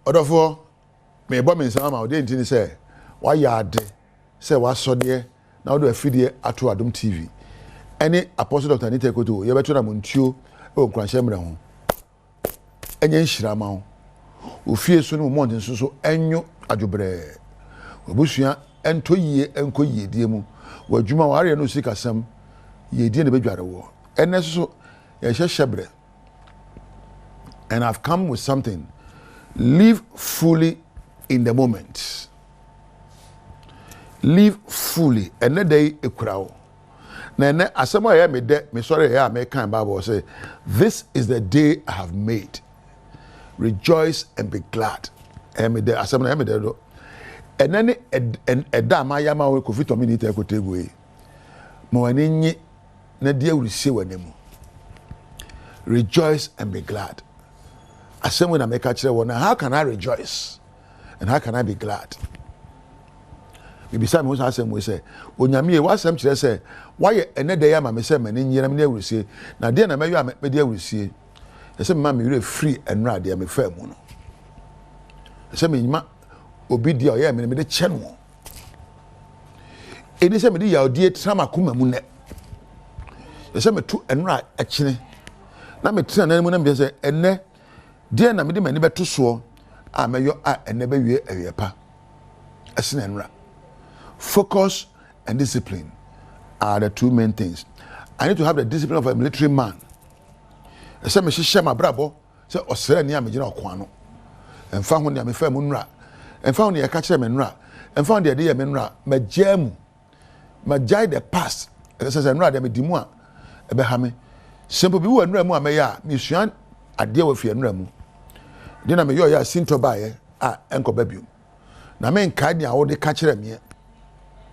Odofo me bo me nsama o de ntini say wa yade say wa sode na wo do afidie ato Adom TV any apostle Dr. Anita Koto ye beto na montuo e okranhye mre ho enye nhira ma ho ofie so no monten so enyo adwobre obusua ento yie enko yie die mu wadwuma ware no sikasam ye die ne bedware wo enne so ye hyehyebe. And I've come with something. Live fully in the moment. Live fully. And then they crowd. Now, as someone here me sorry here, me kind Bible say, this is the day I have made. Rejoice and be glad. And me there, as someone here me and then a dama yama we could fit on me need to go take away. Moaninyi na dia will see when them. Rejoice and be glad. I say when I make a chere one, how can I rejoice and how can I be glad? Maybe some who say we say, "Onyame wa sam chere say, why ene dey am me say mani nyira me dey will see. Na dey na me yu me dey will see. I say ma me you free and rad dey me fa mu no. I say me nyima obi dey o ye me dey che no. Eni say me dey ya odi trama kuma mu ne. I say me tu enra akine. Na me tena na mu na me say ene dear na mede mani beto so a meyo a ene be wie ayepa asina nra. Focus and discipline are the two main things. I need to have the discipline of a military man. I say me hihye ma brabo say osere ni amegina okwan no emfa ho ne me fa mu nra emfa ho ne ye ka kire me nra emfa ho de ye me nra majamu majai the past say nra de me dimu a ebe ha me simple bi wo nra mu ameya me suan ade wa fi nra mu de na me yo ya sinto bae a enko babio na me nka dia wo de ka kire me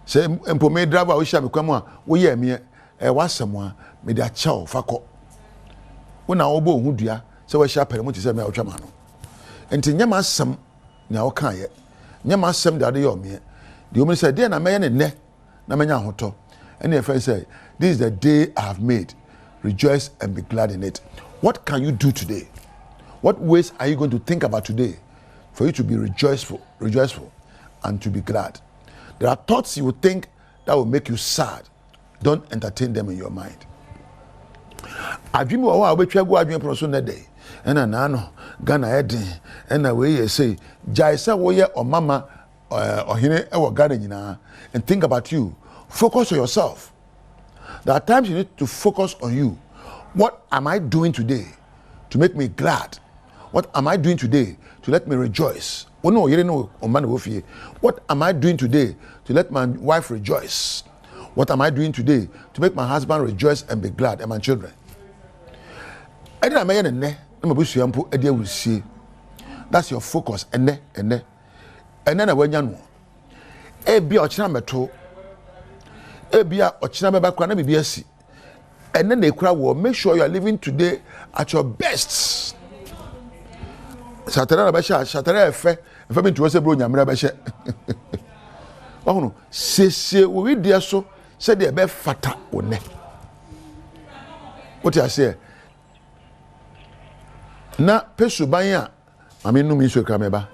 se empo me driver wo hia me kwamu a wo ye me wasem a me da chao fakọ wona wo bo hu dua se wo hia pere mu ti se me awtwa no enti nyama asem na wo kan ye nyama asem da de yo me de o me say de na me ye ne na me nya hoto ene e fa say this is the day I have made, rejoice and be glad in it. What can you do today? What ways are you going to think about today for you to be rejoiceful, and to be glad? There are thoughts you would think that will make you sad. Don't entertain them in your mind. Adwimi wo a obetwa go adwimi pro so na day. Ena na no Ghana edin ena we say jai say wo ye omama ohine e wo Ghana nyina and think about you. Focus on yourself. There are times you need to focus on you. What am I doing today to make me glad? What am I doing today to let me rejoice? Oh no, you know, what am I doing today to let my wife rejoice? What am I doing today to make my husband rejoice and be glad, and my children? That's your focus. And then when you know, and then they cry, well, make sure you are living today at your best. Satara basha, satara efe me to say bro nyamra basha. Oh no, se we dia so say dey be fata one. What I say? Na pesu ban a mame no mi so kra meba.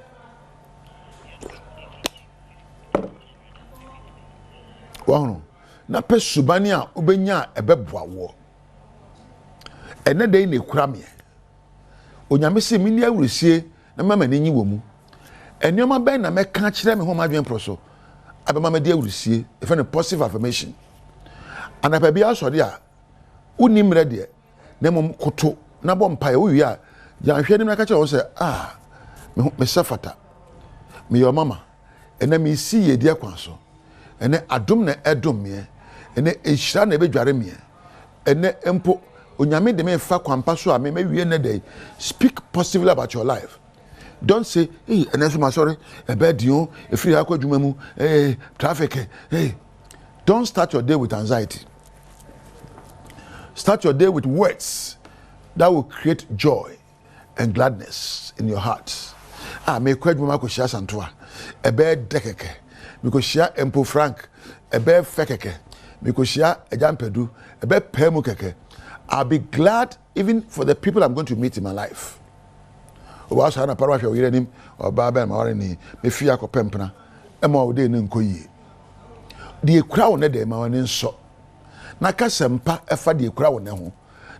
Oh no. Na pesu ban a obenya ebeboa wo. Ene dey na ekura me. Onyame se mini awuresie na mama n'enyi wo mu. Enioma ben na meka kire me ho madwen proso. Abema me de awuresie, e fa no positive affirmation. Anapa bia so de a unim rede na mom koto na bom pae wo wi a ya hwe ni meka kire wo se me safata. Me your mama. Ena me si ye de akwan so. Ene adom na edom me. Ene ehira na ebedware me. Ene empo Onyame de me fa kwampa so a me wie na day. Speak positively about your life. Don't say, hey, and I'm sorry, a bad you, a free aquajumamu, hey, traffic, hey. Don't start your day with anxiety. Start your day with words that will create joy and gladness in your heart. May kwajuma ko share santoa, a bad dekeke, because share empo frank, a bad fekeke, because share a jampedu, a bad pemukeke. I'll be glad even for the people I'm going to meet in my life. wa sa na parwa hwe yire nim oba ba ma ware ni me fi akopempna e ma wo de ne nkoyie de ekura wo ne de ma wone nso na kasempa e fa de ekura wo ne ho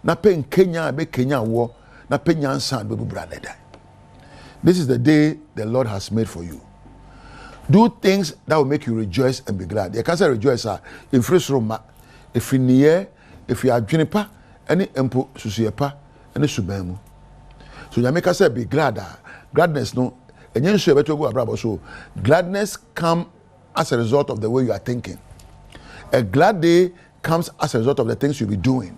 na pe nkenya be kenya wo na pe nyansa be bubra ne dai. This is the day the Lord has made for you. Do things that will make you rejoice and be glad. You can say rejoice in free room, if in the if you are juniper, any empo susiepa, any subemu. So you make us say be glad. Gladness no, and you should better go abroad. So gladness comes as a result of the way you are thinking. A glad day comes as a result of the things you'll be doing.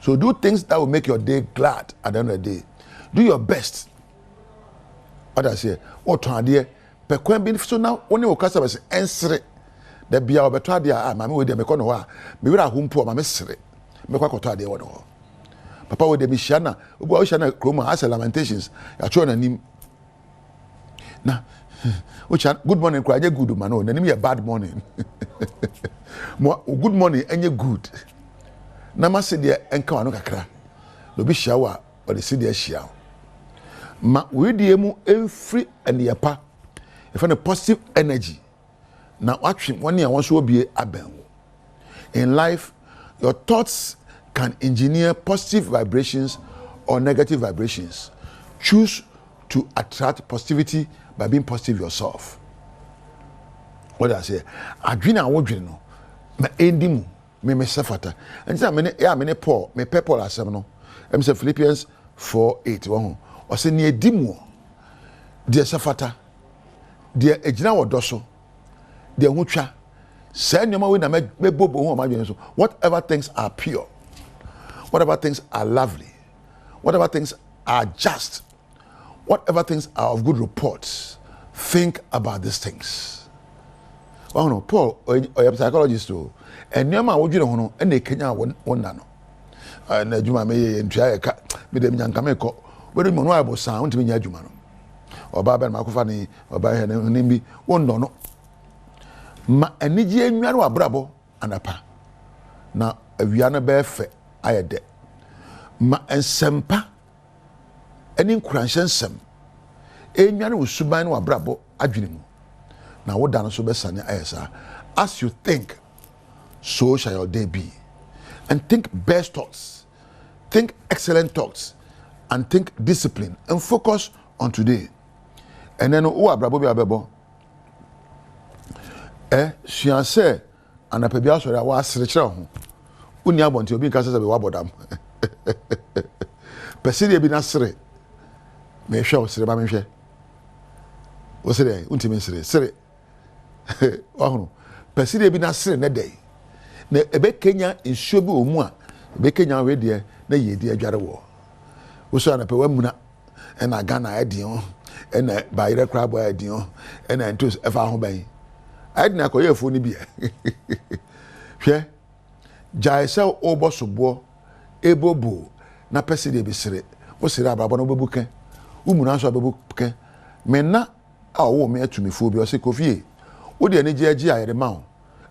So do things that will make your day glad at the end of the day. Do your best. What I say, what to idea, but when being so now, only your customers answer the beer of a tradia, mammy with them, Meconoa, maybe a home poor, my mystery, Mecotadia, one. Papa with the Mishana, Oceana Chroma, as a lamentations, a children and him. Now, which good morning, cry, a good man, and enemy a bad morning. Good morning, and you're good. Namasi dear, and Kawanokakra, Lobi shower, or the city shower. Ma we diemu every and yapa if a positive energy now watching 1 year once will be a ben. In life your thoughts can engineer positive vibrations or negative vibrations. Choose to attract positivity by being positive yourself. What I say adwina wodwene no ma endimu me sefata and say me Paul me people asem no em say Philippians 4:8 or say near dimu, dear Safata, dear Ejina or Dosso, dear Mucha, send your way me bobo whatever things are pure, whatever things are lovely, whatever things are just, whatever things are of good reports, think about these things. Oh no, Paul, or a psychologist too, and your man would you know, and they Kenya one nano. And Juma may and try a cat with them young Kameko. Whether you know about sound to me, Jumano or Baba Macofani or by her name, one no. Ma and Niji and Yano Brabo and a pa. Now, a Viana bear fe, I had de. Ma and Sempa, and in Cranshan Sem. A Yano was Subano or Brabo, Adrimu. Now, what done so best, as you think, so shall your day be. And think best thoughts, think excellent thoughts. And think discipline and focus on today. And then who are Brabo Biabebo? She has said, and a pebiaso that was rich. Unyabon to be cast as a Badwam. Persidia be nasre. May show Sirabamishe. Was it Untimin Siri? Oh, Persidia be nasre ne day. Ne ebe Kenya in Shobu Umwa, be Kenya radio, ne ye dear Jarawo. Uso na pe wamuna na Ghana edion na bayire krabo edion na ntos efa ho ban adi na koye fo ni bia hwe jaise obosobo ebobo na pese de bisire wo sire ababo no bebuke umuna so bebuke menna a wo me atumifo bi o se kofie wo de ani je agi ayere ma ho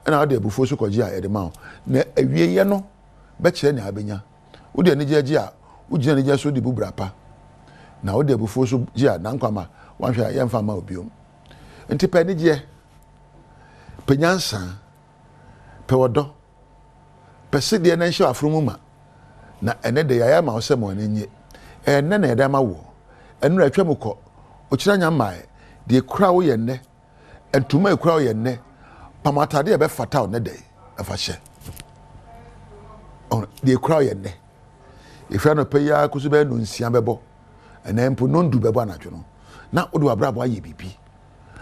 na wo de abufo so koji ayere ma ho na awieye no be kire ni abenya wo de ani je agi a ujina nije so di bubrapa na wo de bufo so gia na nkwama wanhwa ye mfa ma obiom enti pe nije penyansa pe wodo pe sede na nhwe afromu ma na ene de yaya ma osem onenye ene na eda ma wo enu atwamukọ okira nya mae de kura wo ye ne entuma ekura wo ye ne pamatade e be fata wo ne de afa hye on de kura wo ye ne if you no pay ya kusuba no nsia bebo ena mpo no ndu bebo anadwo no na odu abrabo aye bibi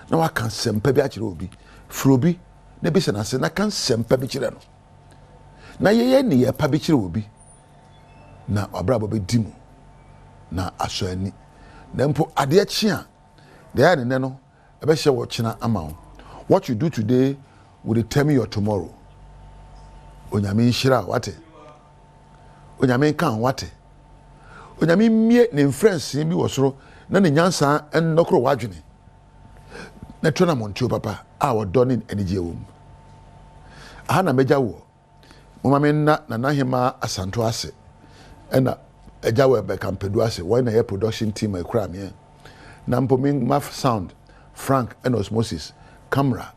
na wa kan sempa bi akire obi frobi na bi se na se na kan sempa bi kire no na ye ni ye pa bi kire obi na abrabo be dimu na aso ani na mpo ade achi a de ya ne no e be hye wo kina ama wo. What you do today will determine your tomorrow. Onyame nhira wate onyame kan wate onyame mie ne friends bi wosoro na ne nyansa en nokro wadwene na tona montio papa a wodoni enije wom aha na meja wo mama me na hema asanto ase ena eja we be kampedu ase when na production team ekura me na mpoming math sound Frank and Osmosis camera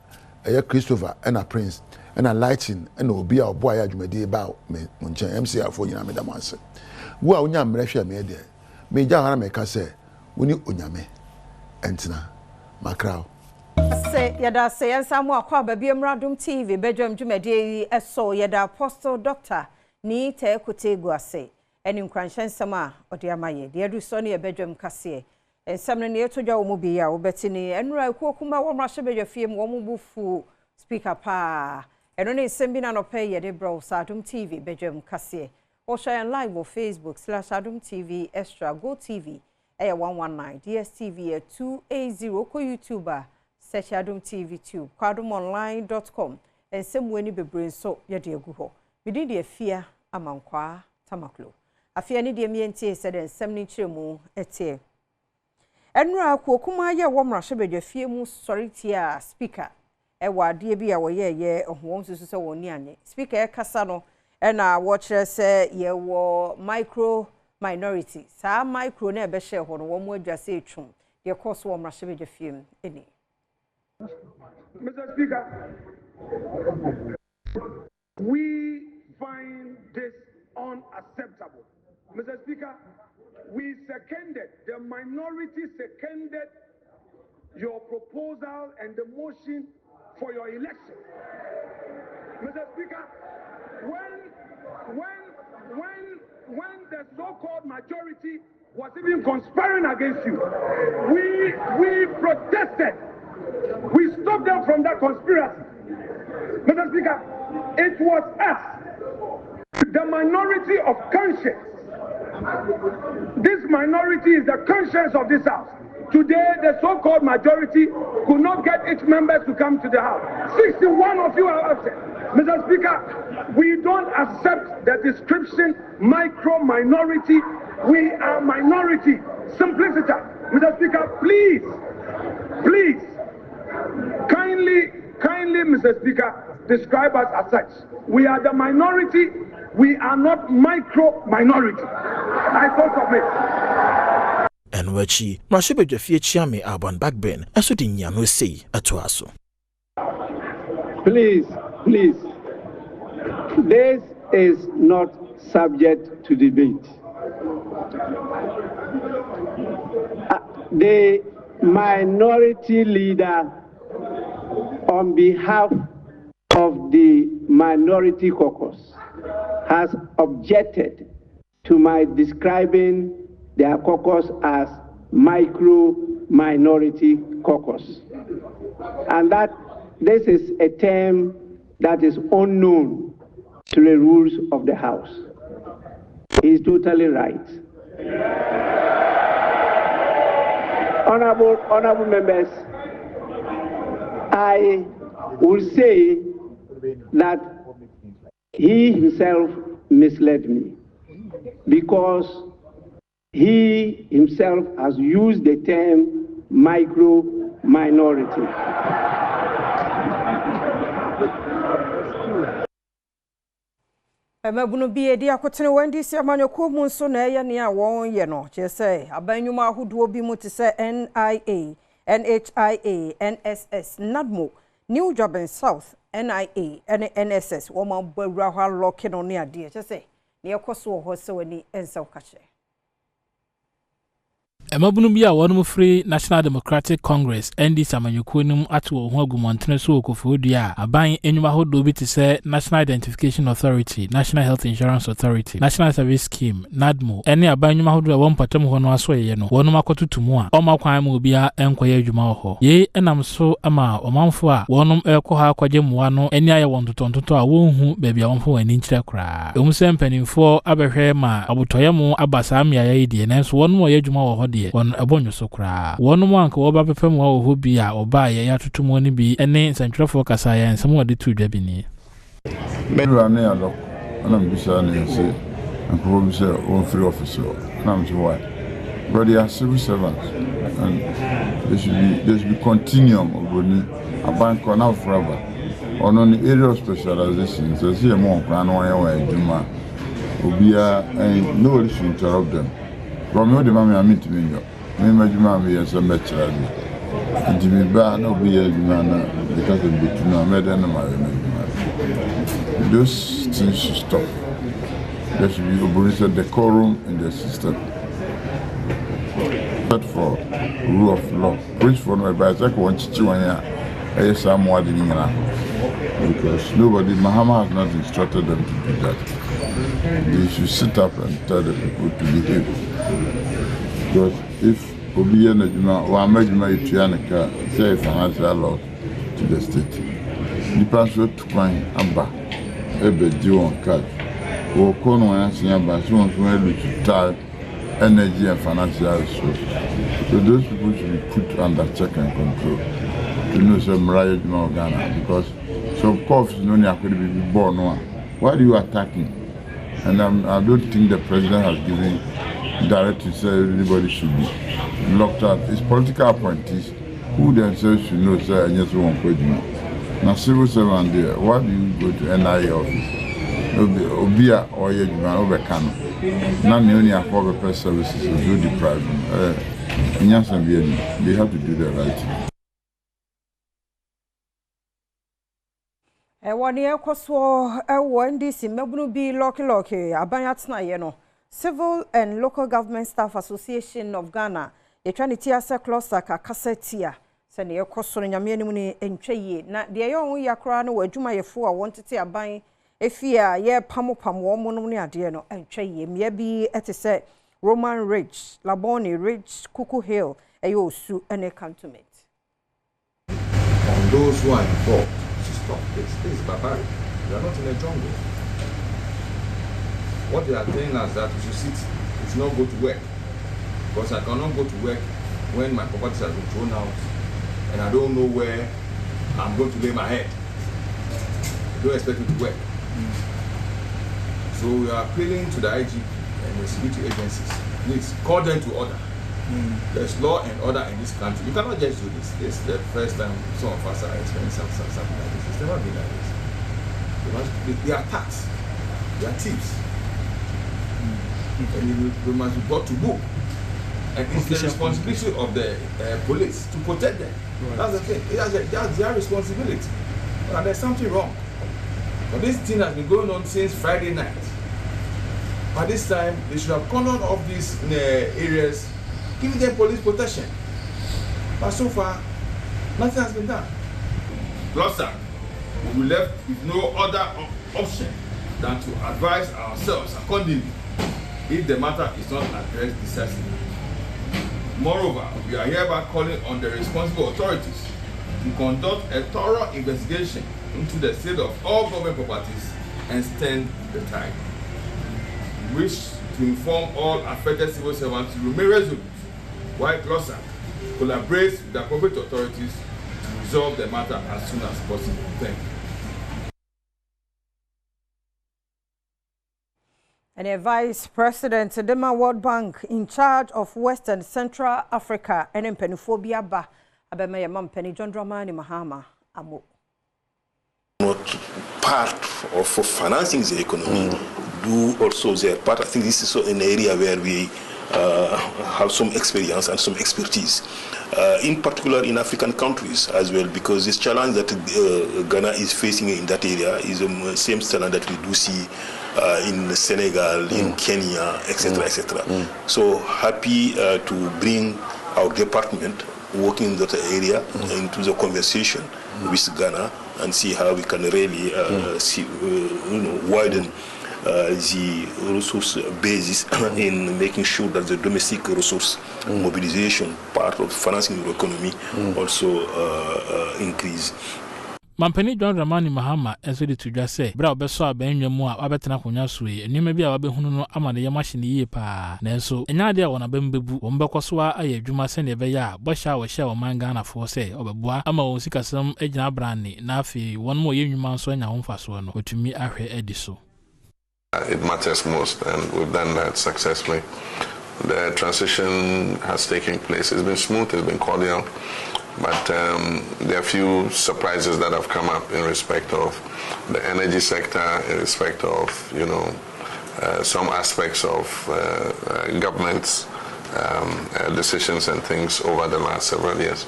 Christopher and a Prince and a lighting and obi a boy adwumadi ba me nche MC afo nyina me da manse wo a onya mrehwe me de me ja hara me ka se woni onyame entina makrao say yada say ensamu akwa ba bi Adom TV Badwam dwumadi eso yada Apostle Doctor ni ta ekote guase eni nkranhyen sama ode amaye de adu so ne Badwam kase ensamne ne etodwa wo mu bi ya wo betini enura ekokuma wo mrahye badwafiem wo mu bufu speaker pa eno ne sembi na no pay ye de bro Adom TV Badwam kase o share live on Facebook /AdomTV extra Go TV 119 DSTV 280 ko YouTuber search Adom TV 2 kwadomonline.com ensemweni bebre so ye de egu ho bidi de afia amankwa tamaklo afia ni de mientie se de ensem ni kiremu etie enura kokuma ye wo mrahye badwafie mu soritia speaker ewa de bi a wo ye ohwom susu se woni anye speaker e kasa no ena watcher se ye wo micro minority sa micro na ebe share ho no wo mu adwase etwum de course wo mrahye badwafie mu eni Mr. Speaker, we find this unacceptable. Mr. Speaker, we seconded, the minority seconded your proposal and the motion for your election. Mr. Speaker, when the so-called majority was even conspiring against you, we protested. We stopped them from that conspiracy. Mr. Speaker, it was us, the minority of conscience. This minority is the conscience of this house. Today, the so-called majority could not get its members to come to the house. 61 of you are absent. Mr. Speaker, we don't accept the description micro-minority. We are minority. Simplicity. Mr. Speaker, please, kindly, Mr. Speaker, describe us as such. We are the minority. We are not micro-minority. I thought of it. And wachi, mrahye badwafie chiame abon backbone, eso di nyano sei atoaso. Please, this is not subject to debate. The minority leader, on behalf of the minority caucus, has objected to my describing their caucus as micro-minority caucus, and that this is a term that is unknown to the rules of the House. He is totally right. Honorable members, I will say that he himself misled me because he himself has used the term micro-minority. Emabunu bi edi akotene wandi si amanyoko mu nso na eya ne a won ye no che se abanyuma ahodo bi mu te se NIA, NHIA, NSS, NADMO, New Job in South, NIA, and NSS wo ma bawura ho lock no ne ade che se ne yakoso ho se wani ensa ukache. Emabunu bi a wonum free National Democratic Congress NDC amanyoko num ato ho agumontene so okofodua aban enyuma hodo bi te se National Identification Authority, National Health Insurance Authority, National Service Scheme, NADMO ene aban enyuma hodo a wompatam ho no aso ye no wonum akotutumu a omakwan ma obi a enkoye adwuma ho ye enam so ama omanfo a wonum ekọ ha akwaje muwa no eni aye wontotontoto a wonhu bebi a wonfo wani nkyire kra emuse mpanimfo abehwe ma abotoyemo abasa amia ye die nanso wonum oye adwuma ho won abonyo sokra wonum anka wo ba pepem wa ho bi a oba ye atotomo ni bi ene santwerefo kasa ya nsem wode tu dwa bi ni Bedra ne ado ana mbisa ne se anko bi se on free officer na mji why but they are civil servants and there should be continuum of boni aban ko na forever on the area of specialization so see mo kra no ya wa adwuma Obia, and nobody should interrupt them. From your mammy, I meet me. Me, my mammy, as a metro. And to be bad, no be a man because of the tuna, made and my. Those things should stop. There should be a decorum in the system. But for rule of law, preach for my bicycle, one chichuanya, somewhat in Iran. Because nobody, Mahama has not instructed them to do that. They should sit up and tell the people to behave. Because if Obiya Najuma or Majuma Itianaka say financial loss to the state, the passport to find Amba, Ebe Dion Cat, or Kono and Siamba, someone from to tie energy and financial resources. So those people should be put under check and control. To know some riot in Ghana because some cops no could be born. Why are you attacking? And I don't think the president has given directive to say everybody should be locked out. It's political appointees who themselves should know say and yes one question. Now civil servant there, why do you go to NIA office? Obia or Yejuma over Kano. Now the only afford press services is so deprived. They have to do the right thing. One year Koswo, NDC, Mebunu be Loki, Abanyatna Yeno, Civil and Local Government Staff Association of Ghana, a Tranitia Seclosa, Cassetia, Send your Koso and Yamini and Cheye. Now, the young Yakrano were Juma Yafua wanted to buy a fear, ye Pamopam, Womonia Diano, and Cheye, maybe at a set Roman Ridge, Laboni Ridge, Cuckoo Hill, a Yosu, and a cantonment. On those who are involved. Stop this. This is barbaric. We are not in a jungle. What they are telling us that we should sit, we should not go to work. Because I cannot go to work when my properties have been thrown out and I don't know where I'm going to lay my head. I don't expect me to work. So we are appealing to the IG and the security agencies. Please call them to order. There's law and order in this country. You cannot just do this. This is the first time some of us are experiencing something like this. It's never been like this. They are thugs. They are thieves. And we must be brought to book. And it's the responsibility of the police to protect them. Right. That's the thing. That's their responsibility. And there's something wrong. But this thing has been going on since Friday night. By this time, they should have cordoned off these areas, giving them police protection. But so far, nothing has been done. Plus, we were left with no other option than to advise ourselves accordingly if the matter is not addressed decisively. Moreover, we are hereby calling on the responsible authorities to conduct a thorough investigation into the state of all government properties and stem the tide. We wish to inform all affected civil servants to remain resolute while CLOSA collaborates with the appropriate authorities to resolve the matter as soon as possible. Thank you. And a Vice President Dema World Bank in charge of West and Central Africa and Penophobia Ba Abemaya Mampeni John Dramani Mahama Amo. Not part of financing the economy, do also their part. I think this is an area where we have some experience and some expertise, in particular in African countries as well, because this challenge that Ghana is facing in that area is the same challenge that we do see in Senegal, in Kenya, etc., etc. So happy to bring our department working in that area into the conversation with Ghana and see how we can really widen the resource basis in making sure that the domestic resource mobilization part of financing the economy also increase. Mampani John Ramani Mahama enso de tudwa se bra obeso abanwa mu a abetena konya so e enima bi a wabehunu no amane ye machine yie pa na enso enya de a wona bembebu wo mbekoso a aye adwuma se ne be ya bosha wo hia wo manga fo se obeboa ama won sikasam agina brane na afi won mo ye nwuma so anya ho mfaso no otumi ahwe ediso. It matters most, and we've done that successfully. The transition has taken place. It's been smooth, it's been cordial, but there are a few surprises that have come up in respect of the energy sector, in respect of, some aspects of government's decisions and things over the last several years.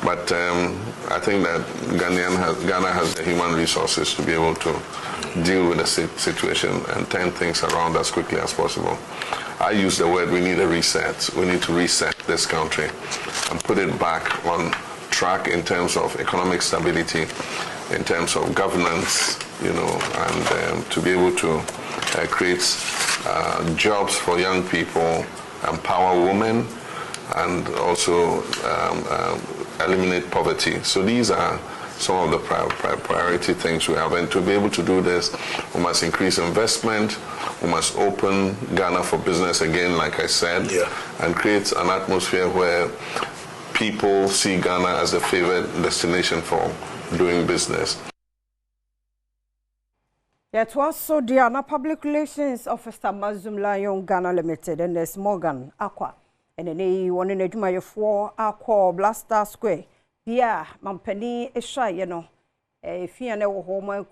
But I think that Ghana has the human resources to be able to deal with the situation and turn things around as quickly as possible. I use the word, we need a reset. We need to reset this country and put it back on track in terms of economic stability, in terms of governance, and to be able to create jobs for young people, empower women, and also eliminate poverty. So these are some of the priority things we have. And to be able to do this, we must increase investment, we must open Ghana for business again, like I said, and create an atmosphere where people see Ghana as a favored destination for doing business. It was so dear, Public Relations Officer Mazum Lion Ghana Limited, and there's Morgan Aqua. And then one in a Juma 4 Aqua Blaster Square. Yeah, Mampeni is shy, if you know home,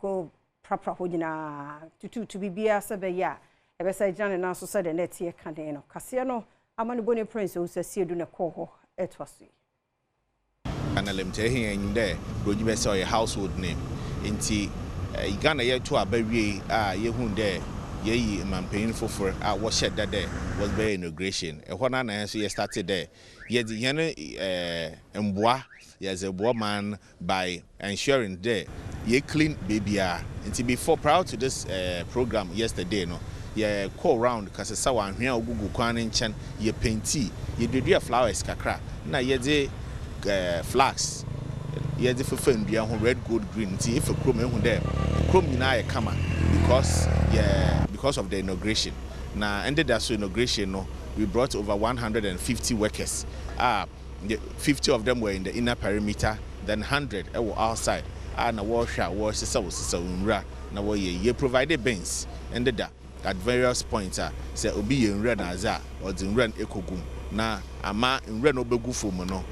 proper Hodina to be beer, Sabaya. Ever say John and also said the net here, Candino Cassiano, Amani Bonnie Prince, who says, you do not call her, it was. And I'm telling you, there, would you best say your household name? Inti, Ghana yet to a baby, ye there. Ye man paying for what shed that day was very integration. A one and so you started there. Yet the Mboa, yes, a woman by ensuring there. Ye clean baby and to be for proud to this program yesterday, no. Ye call round because a sour and here Google Kwan in Chan, ye painty, ye do your flowers kakra. Now ye de flax. Ye the fun be red, gold, green. See if a chrome there. Chrome in I come because of the inauguration. Now, ended that inauguration, no, we brought over 150 workers. 50 of them were in the inner perimeter, then 100 were outside. And a washer was so now ye provided bins. Ended that at various points. Say Obi in Ren Aza or in Ren Ekogum. Now, Ama in Ren Obegufu Mono,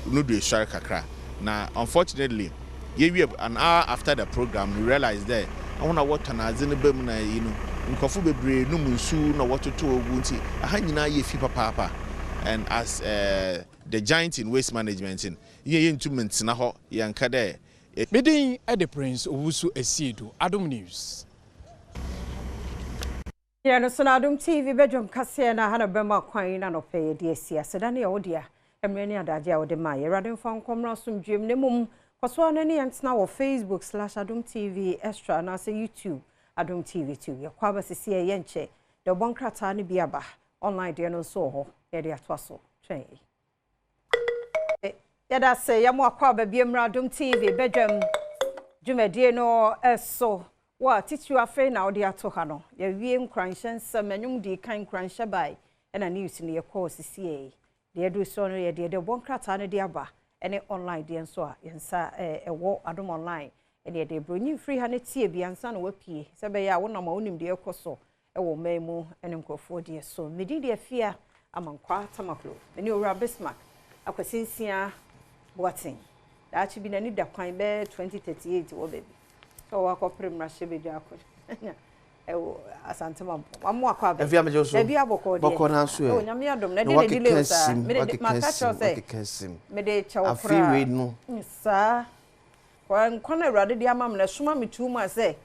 no do a shark kakra. Now, unfortunately, an hour after the program, we realized that I want to watch an azina, in Kofu Bebre, no Munsu, no water to Wunti, a hangina ye fipa papa. And as the giant in waste management, ye instruments naho, yankade. Meeting at the Prince Owusu Esidu, Adom News. Yeah, no, so Adom TV, Badwam Cassiana, Hannah Bema, Quine, and Opay, DSC, Sedani, oh dear, and many other Dia or the Maya, rather found Comrasum Jim Nemum. Koswana ni antina wo Facebook/Adom TV extra na se YouTube Adom TV 2 ya kwaba sisi yenche de bonkrata ni biaba online de no so ho ye de atwaso twen ya da se ya mo akwaba biemra Adom TV Badwam dwumedie no eso wa titu afe na odi ato ha no ya wie nkranhye nsamenyum di kan nkranhye bai na news ni ye ko sisi de do so no ye de bonkrata ni de aba any online de nso a yensa ewo Adom online ene de broni free ha ne tie bia nsa na wapie se be ya wo na ma onim de ekoso ewo memu ene nkofo de so medi de afia amankwa tamaklo ene owura Bismarck akwasinsia boatin da achi bi na ni da kwan be 2038 wo baby so wa ko prem hye be dwa akọ ewo asantema wamo akọ abe efia mejo so ebi aboko de boko na so e o nyame adom na de delay sa me de maka cho say me de chawo fra afi no sa kwa nkwana awrade de amam na soma me tu mu ase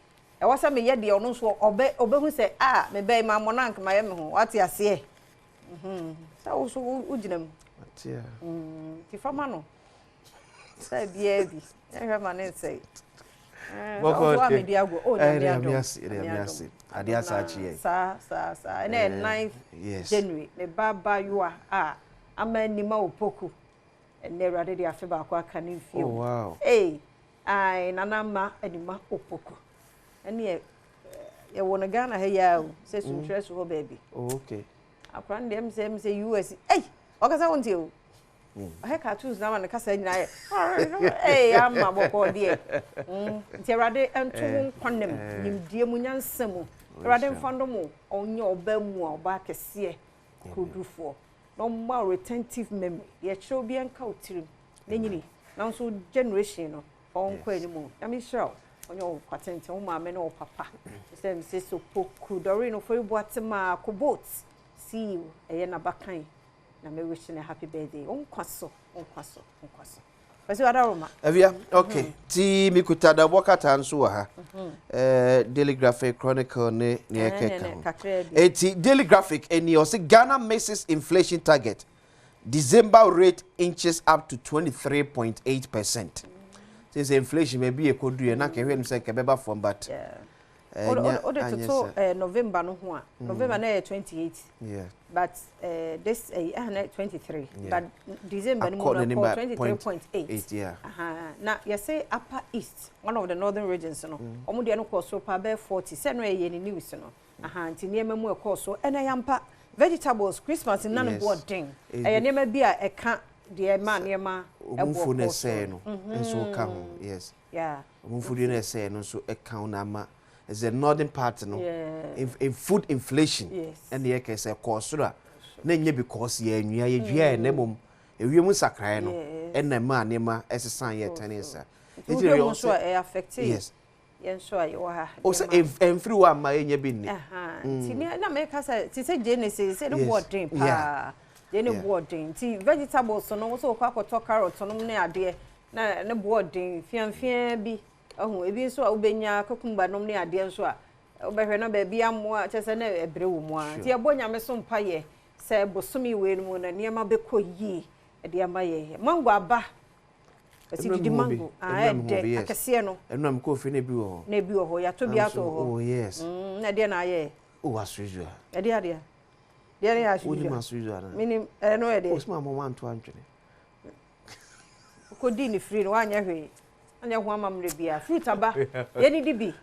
e wasa me ye de ono so obehu say me be ma monank ma ye me ho wate ase sa wo so ujinam atia ti fama no sa bia bi e ma ne say boko media go o nyame adom adia sa chi sa na 9th January me baba you are amanima opoku and awrade de afe ba kwa kan mfie oh wow ai nanama anima opoku ene ye wona Ghana he ya o se suntress ho baby oh okay akwan dem say US okasa wonti o he cartoons na man kasa nyina ye amma boko de nti awrade entu kwanem nimdie mu nyansam awrade mfando mu onye oba mu oba kese kodufo no more retentive memory ye chiro bi enka otirim na nyini na so generation no on kwa ni mu na me sure onyo kwatente wo maame no papa sem se so poku dori no for boatema ko boat see you na bakan na me wish you a happy birthday onkwaso Pasi wada Roma Avia okay ti mi kutada wakata nso ha Daily Graphic Chronicle ne ekeka eti Daily Graphic eni o se Ghana misses inflation target December rate inches up to 23.8%. Since inflation may be a could do na ke hwe say ke beba from but November no ho November na 28 yeah but this 23 but December no 23.8 yeah na you say upper east one of the northern regions no omo de no cost so pa be 40 say no ye ni news no nti niema mu e cost so ena yampa vegetables Christmas na no boarding niema bi a eka de ma niema ebo na say no enso ka ho yes yeah omunfudi na say no so eka na ma is the northern part no in food inflation and the case say cost na nye because ye nwia ye dua na mom ewiem sakran no na ma niema esesan ye tenisa it really also affect yes sure you ha o say every one ma enye bi ni ti na make say ti say Genesis say no boarding pa dey no boarding ti vegetables no so kwa kwato carrot no ne ade na ne boarding fianfian bi ebi so a ubenya kokumba nom ne ade nso a obehwe na ba bia mo a chese na ebre wo mo a ti ebonya me so mpa ye se bosomi we no na niema be koyi e de amaye mango aba esi didi mango de akese no enum ko fi na bi wo ya to bi ato ho oh yes na de na aye o asujua e de ade de ya asujua o ni masujua na minim no e de o sma mo wan to antwene ko di ni free no anya hwe anya ho amamre bia fruit aba ye ni di bi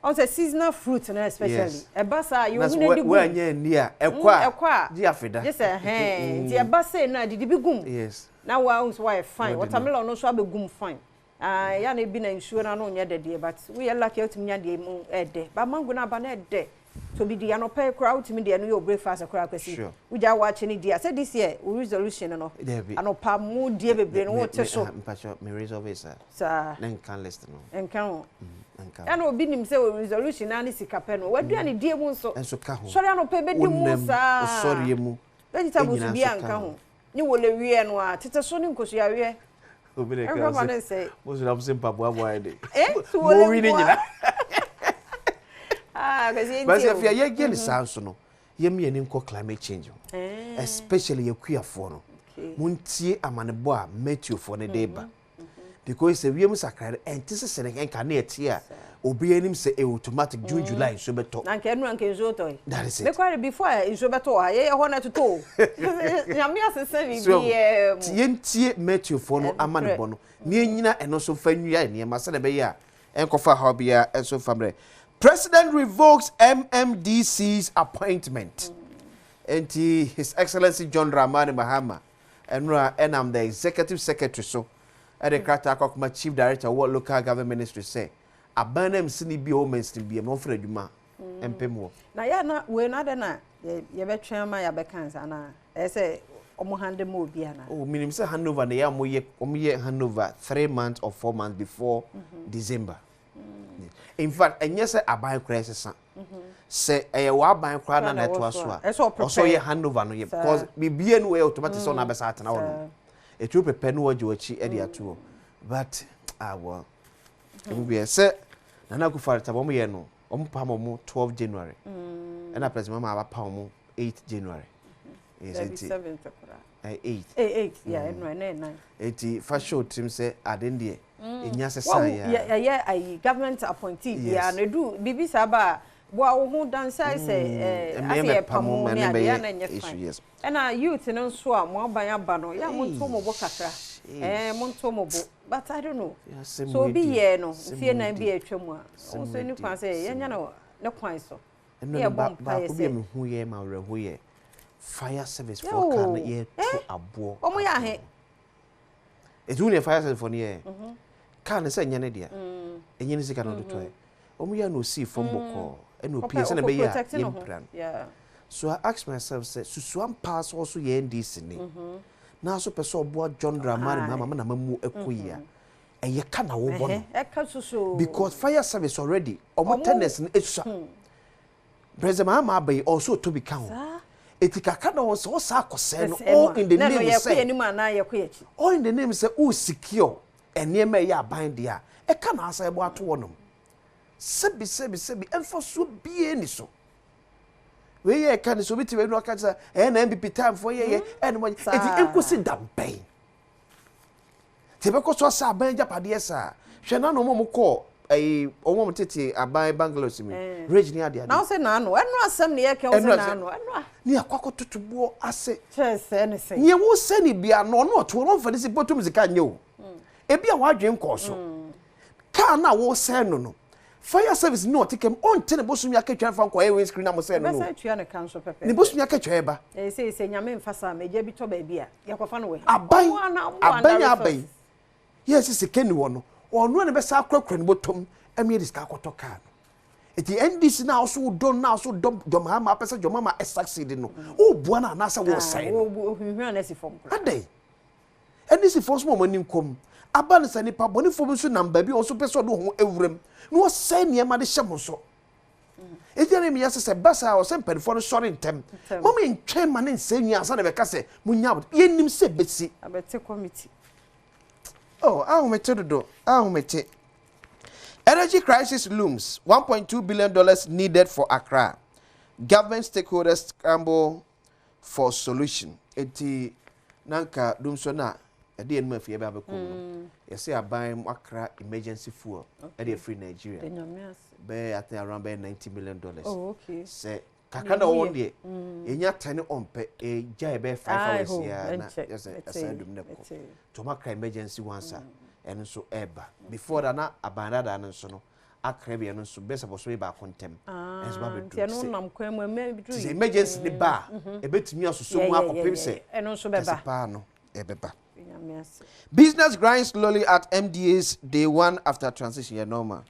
on say seasonal fruit na especially e basa you hu di gum we anya ni a ekwa di afeda yes di e basa na di bi gum yes na wa uns why fine watermelon no so abegum fine ya na bi na nsuo na no nya de but we are lucky to nya de mu ede ba mango na ba na ede to be the anope crowd to me the no breakfast crowd kwesi we ja watch ni dia say this year we resolution no anopa mu die bebre no wote so me resolve sir nen kan list no enkan ya no obi nim say resolution na ni sika pe no wadua ni die mu nso ka ho sorry anopa be di mu sa sorry mu vegetables bi anka ho ni wo le wie no a tete so ni nkosu ya wie obi le ka say mo so na mo simpa bo abo ade so wo le ni nyina kasi but if you get sounds no ye me ani nko climate change especially ye kuafo no muntie amanebo a meteo for ne deba because we am sakra anticipate enka na etie a obi anim say automatic June July so beto na nke enu nke nzo to that is it because before nzo beto ha ye ho na toto nyame asese bi ye ntie meteo for no amanebo no ne nyina eno so fa nwia ne ma se na be ya enkofa ha bia enso famre. President revokes MMDC's appointment. And His Excellency John Dramani Mahama and I'm the Executive Secretary so at the Kratakokma Chief Director of what Local Government Ministry say. Abanem sini bi o mainstream bi no fra adwuma empemo. Na ya na we na de na ye betwa ma ya bekansa na say omo hande mo bi ana. Oh minim say handover na ya mo ye handover 3 months or 4 months before December. In fact, and yes, a buy crisis. Say a wa buy crowd and that was also ye handover no because be anyway automatic on abesat now. It will prepare no what you achieve at your but well we say Nana Kufar Tabomo Yeno, Pamomo 12 January. And I press Mamma Palmo 8 January. Yes, 8. Yeah, 9. 80 first show team say Adendi. Yeah, government appointee. Yeah, no do Bibi Saba. Well, who dance I say, I pamo yes. And our youth and on swam more by a bano, yeah, Montomo Bocatra, Montomo, but I don't know. So be ye no, fear and be a chumwa. So you can say, yeah, no quite so. And no bomb who ye ma re fire service for can ye to a boy. Oh, my head. It's only a fire service for ye. Can say nyane dia. Enye ni sika no do toy. Omo ya no see from boko. No PS na be ya plan. Yeah. So I ask myself say susuam pass also ye ndc ni. Na so person obo John Dramani mama na mamu ekoya. eye ka na wo bono eka susu because fire service already omo tennis no esusa president Mahama abai also to be count etika ka na wo so sa akose no all in the name say all in the name say who secure enema ya aban dia e ka na asa ebo ato wonom sebi enfoso bie ni so we ye ka ni so biti we no aka say na MPP time for ye and mo eti enkosi damben tebe ko so sa aban japade sa hwe na no mo ko omo tete aban Bangladesh mi rage ni ade na o se na no eno asem ne ye ke o se na no eno ni akwa totobo ase chese ne se ni wo se ni bia no no to no fa ni se botum zika nye o ebi a wadwen ko so ka na wo se no fire service no tikem on tene bosumi akatwa fa nko e screen na mo se no be se twa ne kan so pepe ni bosumi akatwa e ba se nyame mfasa meje bi to ba bia yakofa no we aban yes se keni wo no ono ne be sa akrakra ni botom emi diska akoto ka no eti NDC na also don na also dom Mahama pesa Mahama succeed no o bua na na sa wo sai o hwehwe na si fom adai NDC force mo mani nkom aban sa nipa boni fom so namba bi o so pesa do ho ewuram no sai niema de hyem so eti na mi yase se basa o se mpedifo no sori ntem mo me ntwe ma ne nsanyi asa na be ka se munya yenim se besi abete committee oh ahumete dodo ahumete. Energy crisis looms. $1.2 billion needed for Accra. Government stakeholders scramble for solution. Eti nanka dumsona edi enma fie ba be ko. Yesi aban Accra emergency fuel edi free Nigeria. Be at around $90 million. Oh, okay. Say kakana won de enya 10 ompe e jai be 5 hours ya na yes asandum ne ko. To makra emergency once and so eba before that na abanda da no so no akrabia no so best aboso ba kontem and so ba be do nam kwan mu me emergency ne ba e betimi asoso mu akopem se eno so beba pa no e beba business grinds slowly at MDA's day one after transition ya normal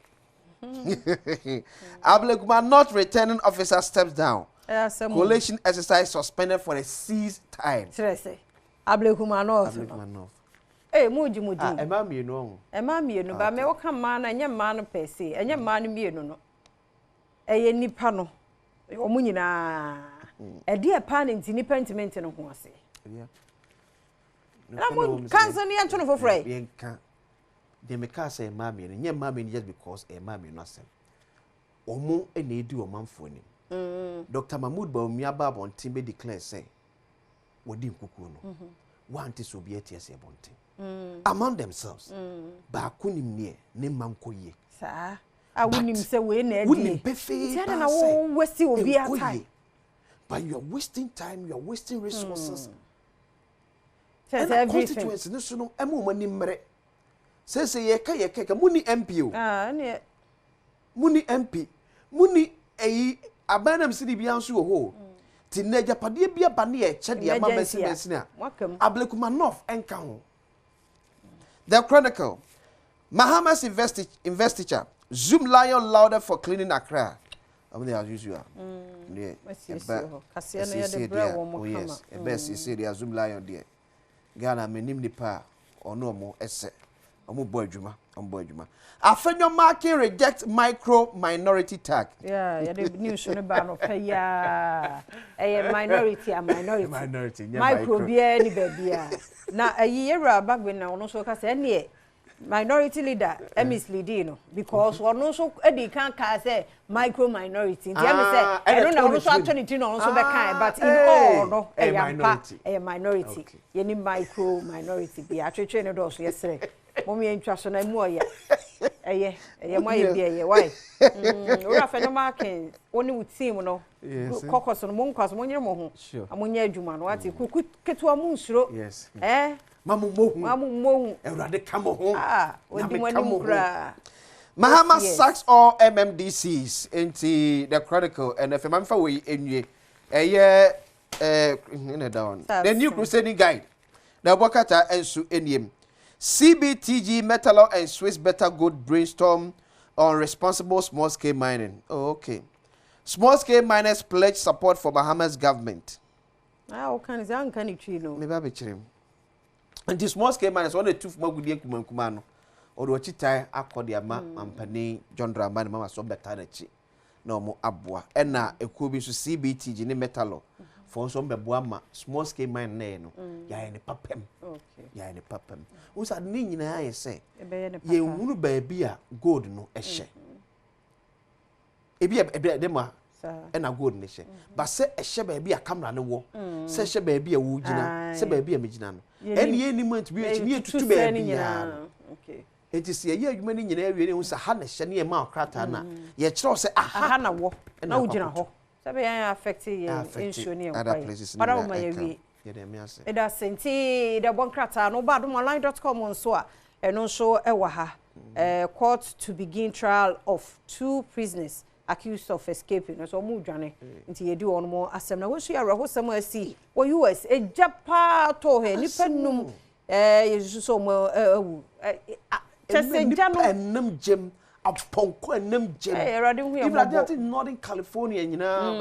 Ableguma not returning officer steps down coalition exercise suspended for a seized time Ableguma no muji ema mienu ohun ema mienu ba me woka ma na enye ma no pese enye ma no mienu no eye nipa no omunyina ede e pa ne nti nipa intimate no ho ase na mo kanso ni anto no fofre yenka de me ka say ema mienu enye ma mienu just because ema mienu asem omo ene edi omanfo ni Dr. Mahmoud Bawumia Babon Timbe declare say wodi nkuku no want so be etiese bonte among themselves ba kunim nie ne mankoye sa a wonim se we na edi wonim pefe tiana na wo wasi obi atai but you are wasting time, you are wasting resources and constituency no so no emu mani mmere say ye ka muni MP o ne muni MP muni eyi abanam sidi bia nso ho ti na japade bia ba ne ye che de ma mesi na Ablekuma North enka ho. The Chronicle. Mahama's investiture. Zoom lion louder for cleaning Accra. They as usual. Yeah. Oh yes. Best you see they Zoom lion there. Ghana menim nipa ono mo ese. Omo boy adwuma. Afenyo marking reject micro minority tag. Yeah, the news on the ban of yeah. A minority. Minority. Micro be any baby. Now a year back when now no so ka say any minority leader misleading because one also Eddie can't say micro minority. The say I don't know also actually no so be kind but in all no a minority. You need micro minority be actually trained also yesterday. Mommy intro na mu oya eye mo ye bi eye why ora fe no marking oni wo team no kokos no mo nkwaso mo nyere mo ho amonya adwuma no ati ketu amu nsuro mamu mohu Eurade kamo ho odi mo ni mukra Mahama sacks all MMDCs into the Chronicle and if I'm for we enwie eye down the new crusading guide the Bokata ensu eniem CBTG, Metalor, and Swiss Better Good brainstorm on responsible small-scale mining. Oh, okay. Small-scale miners pledge support for Bahamas government. Okay, maybe I be chilling. And the small-scale miners, one the two from Kumano. odo chitai akodi ama ampani John Dramani mama so beta na chi na omo aboa ena ekuo bi so CBT gi ne metalo for so mbeboa ma small scale mine na no ya ne papem ya ne papem usa ni nyina ya se ye hunu ba bia gold no ehye ebi de ma ena gold ne hye ba se ehye ba bia camera ne wo se hye ba bia wo gina se ba bia me gina no eni eni month bi echi ni tutu ba bia okay enti se ye adwuma ni nyina awie ne hu sa ha na hye ne ma krata na ye kire se aha na wo na wo gina ho se be yan affect ye insure ne kwai para o ma ye wie eda senti da bon krata no badomonline.com nso a eno nso e wa ha court to begin trial of 2 prisoners accused of escaping so mu dwane nti ye di won mo asem na wo so ya rahosam asi wo US ejapa to he nipa num yesu so mo awu chese jano enam jem aponko enam jem even in Northern California nyina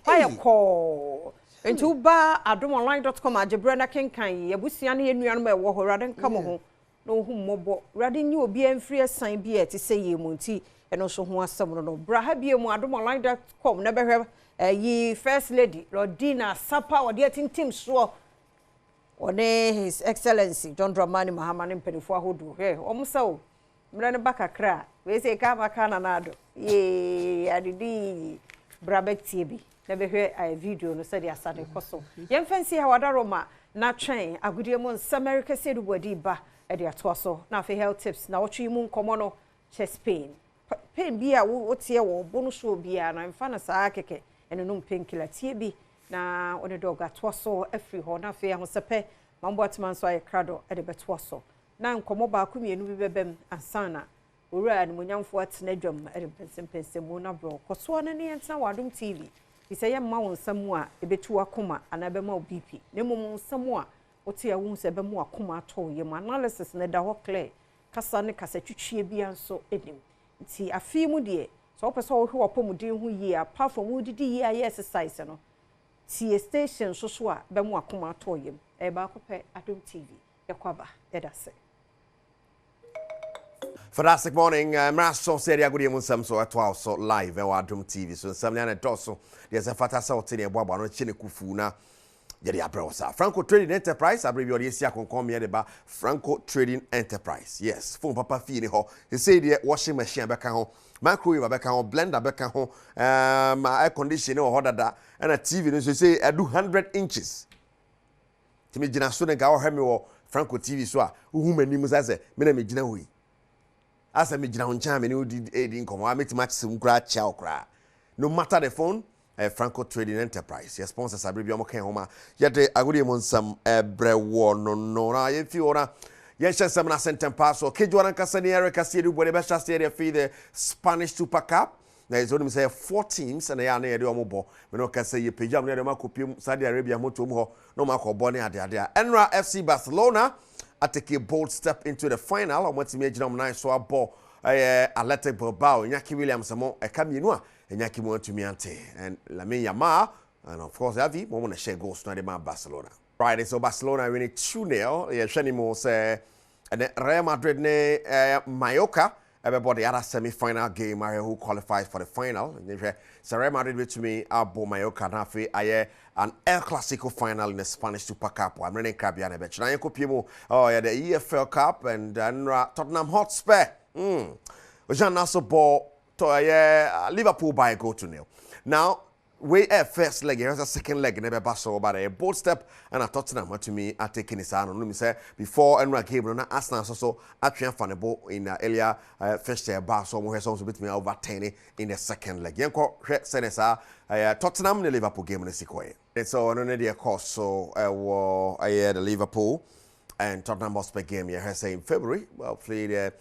ba ko nti uba adomonline.com ajebre na kenkan ye busia na ye nuanu e wo ho rade nka mo ho no hu mmobo rade nyi obi amfiri asan bi e te se ye mu nti eno so ho asem no bra ha bie mu adomonline.com na behwe yi first lady Rodina Sapa wode atintim so one his excellency John Dramani Mahama ne mpanifo ahodo he omsawo mra ne bakakra we se ka makana nado ye adidi brabektie bi na behwe a video no said asade koso yemfansi ha wadaroma na twen agudie mu America sedu bodi ba e de atoso na fe health tips na wotwe mu nkomo no chest pain bia wo tie wo bonu so bia na mfa na saa keke eno no painkiller tie bi na one dog atoso afri ho na fe ho sepe mambo atman so ay krado e de betoso na nkomo ba ku mienu bi bebem ansana owura ni monyamfo atena dwam e de pensempensemu na bro koso na ne yenta wadom TV ise ye mma won samu a ebetu akoma anabema BP ne mum samu a wote ya won se bemu akoma ato ye mu analysis na da ho clear kasa ne kasa twitwie bia nso edim nti afi mu de so opese wo hwe opomuden hu yi apart from wo didi yi aye exercise no tie station so a bemu akoma ato ye mu e ba ko pe Adom TV yakwaba edase. Fantastic morning. Mraso seria good evening some so at also live Adom TV. So some na doso there's a fatasa otene boabo no chine kufu na yede abrosa. Franco Trading Enterprise abribi odi sia konkom ye de ba Franco Trading Enterprise. Yes, phone papa fi ni ho. He say the washing machine beka ho, microwave beka ho, blender beka ho, air conditioner or dada and a TV no so say I do 100 inches. Timi gina so ne ga wo hemi wo Franco TV so a hu manim say me na me gina hui. Asa me gina honchan me no di nkomo a meti match sim kra cha okra. No matter the phone, Franco Trading Enterprise. Your sponsors are omo ken homa. Yete agudi mon sam brewo no na ye fi ora. Ye sha sam na sentem pass so kejo ran kasa ni Erica see do be sha see fi the Spanish Super Cup. Now is only say 4 teams and ya na ye de omo bo. Me no kasa ye pejam na de makopiem Saudi Arabia moto mu ho no makobo ne ade ade. Enra FC Barcelona I take a bold step into the final. I want to make them so a ball. Athletic Bilbao, Iñaki Williams, a Caminua, and Iñaki Montumiante, and Lamine Yamal, and of course, Avi, we want to share goals to Barcelona. Right, so Barcelona winning 2-0. Yeah, Shenimo say, and Real Madrid ne Mallorca. Everybody had a semi-final game who qualifies for the final. So Real Madrid with me, Abo Mallorca nafe aye an El Clasico final in the Spanish Super Cup. I'm running Caribbean bet. Now you could oh yeah the EFL Cup and Tottenham Hotspur. Jean Nassau ball to Liverpool by a goal to 0. Now we first leg, here's a second leg, never pass over a bold step, and a Tottenham to me are taking his hand. Let me say before Enra Gabriel, and Arsenal so actually funable in earlier first year bar, so we have also beat me over 10 in the second leg. Yanko Senesa, Tottenham, the Liverpool game in the sequence. And so on the course, so the Liverpool and Tottenham Hotspur game, here say in February, well, played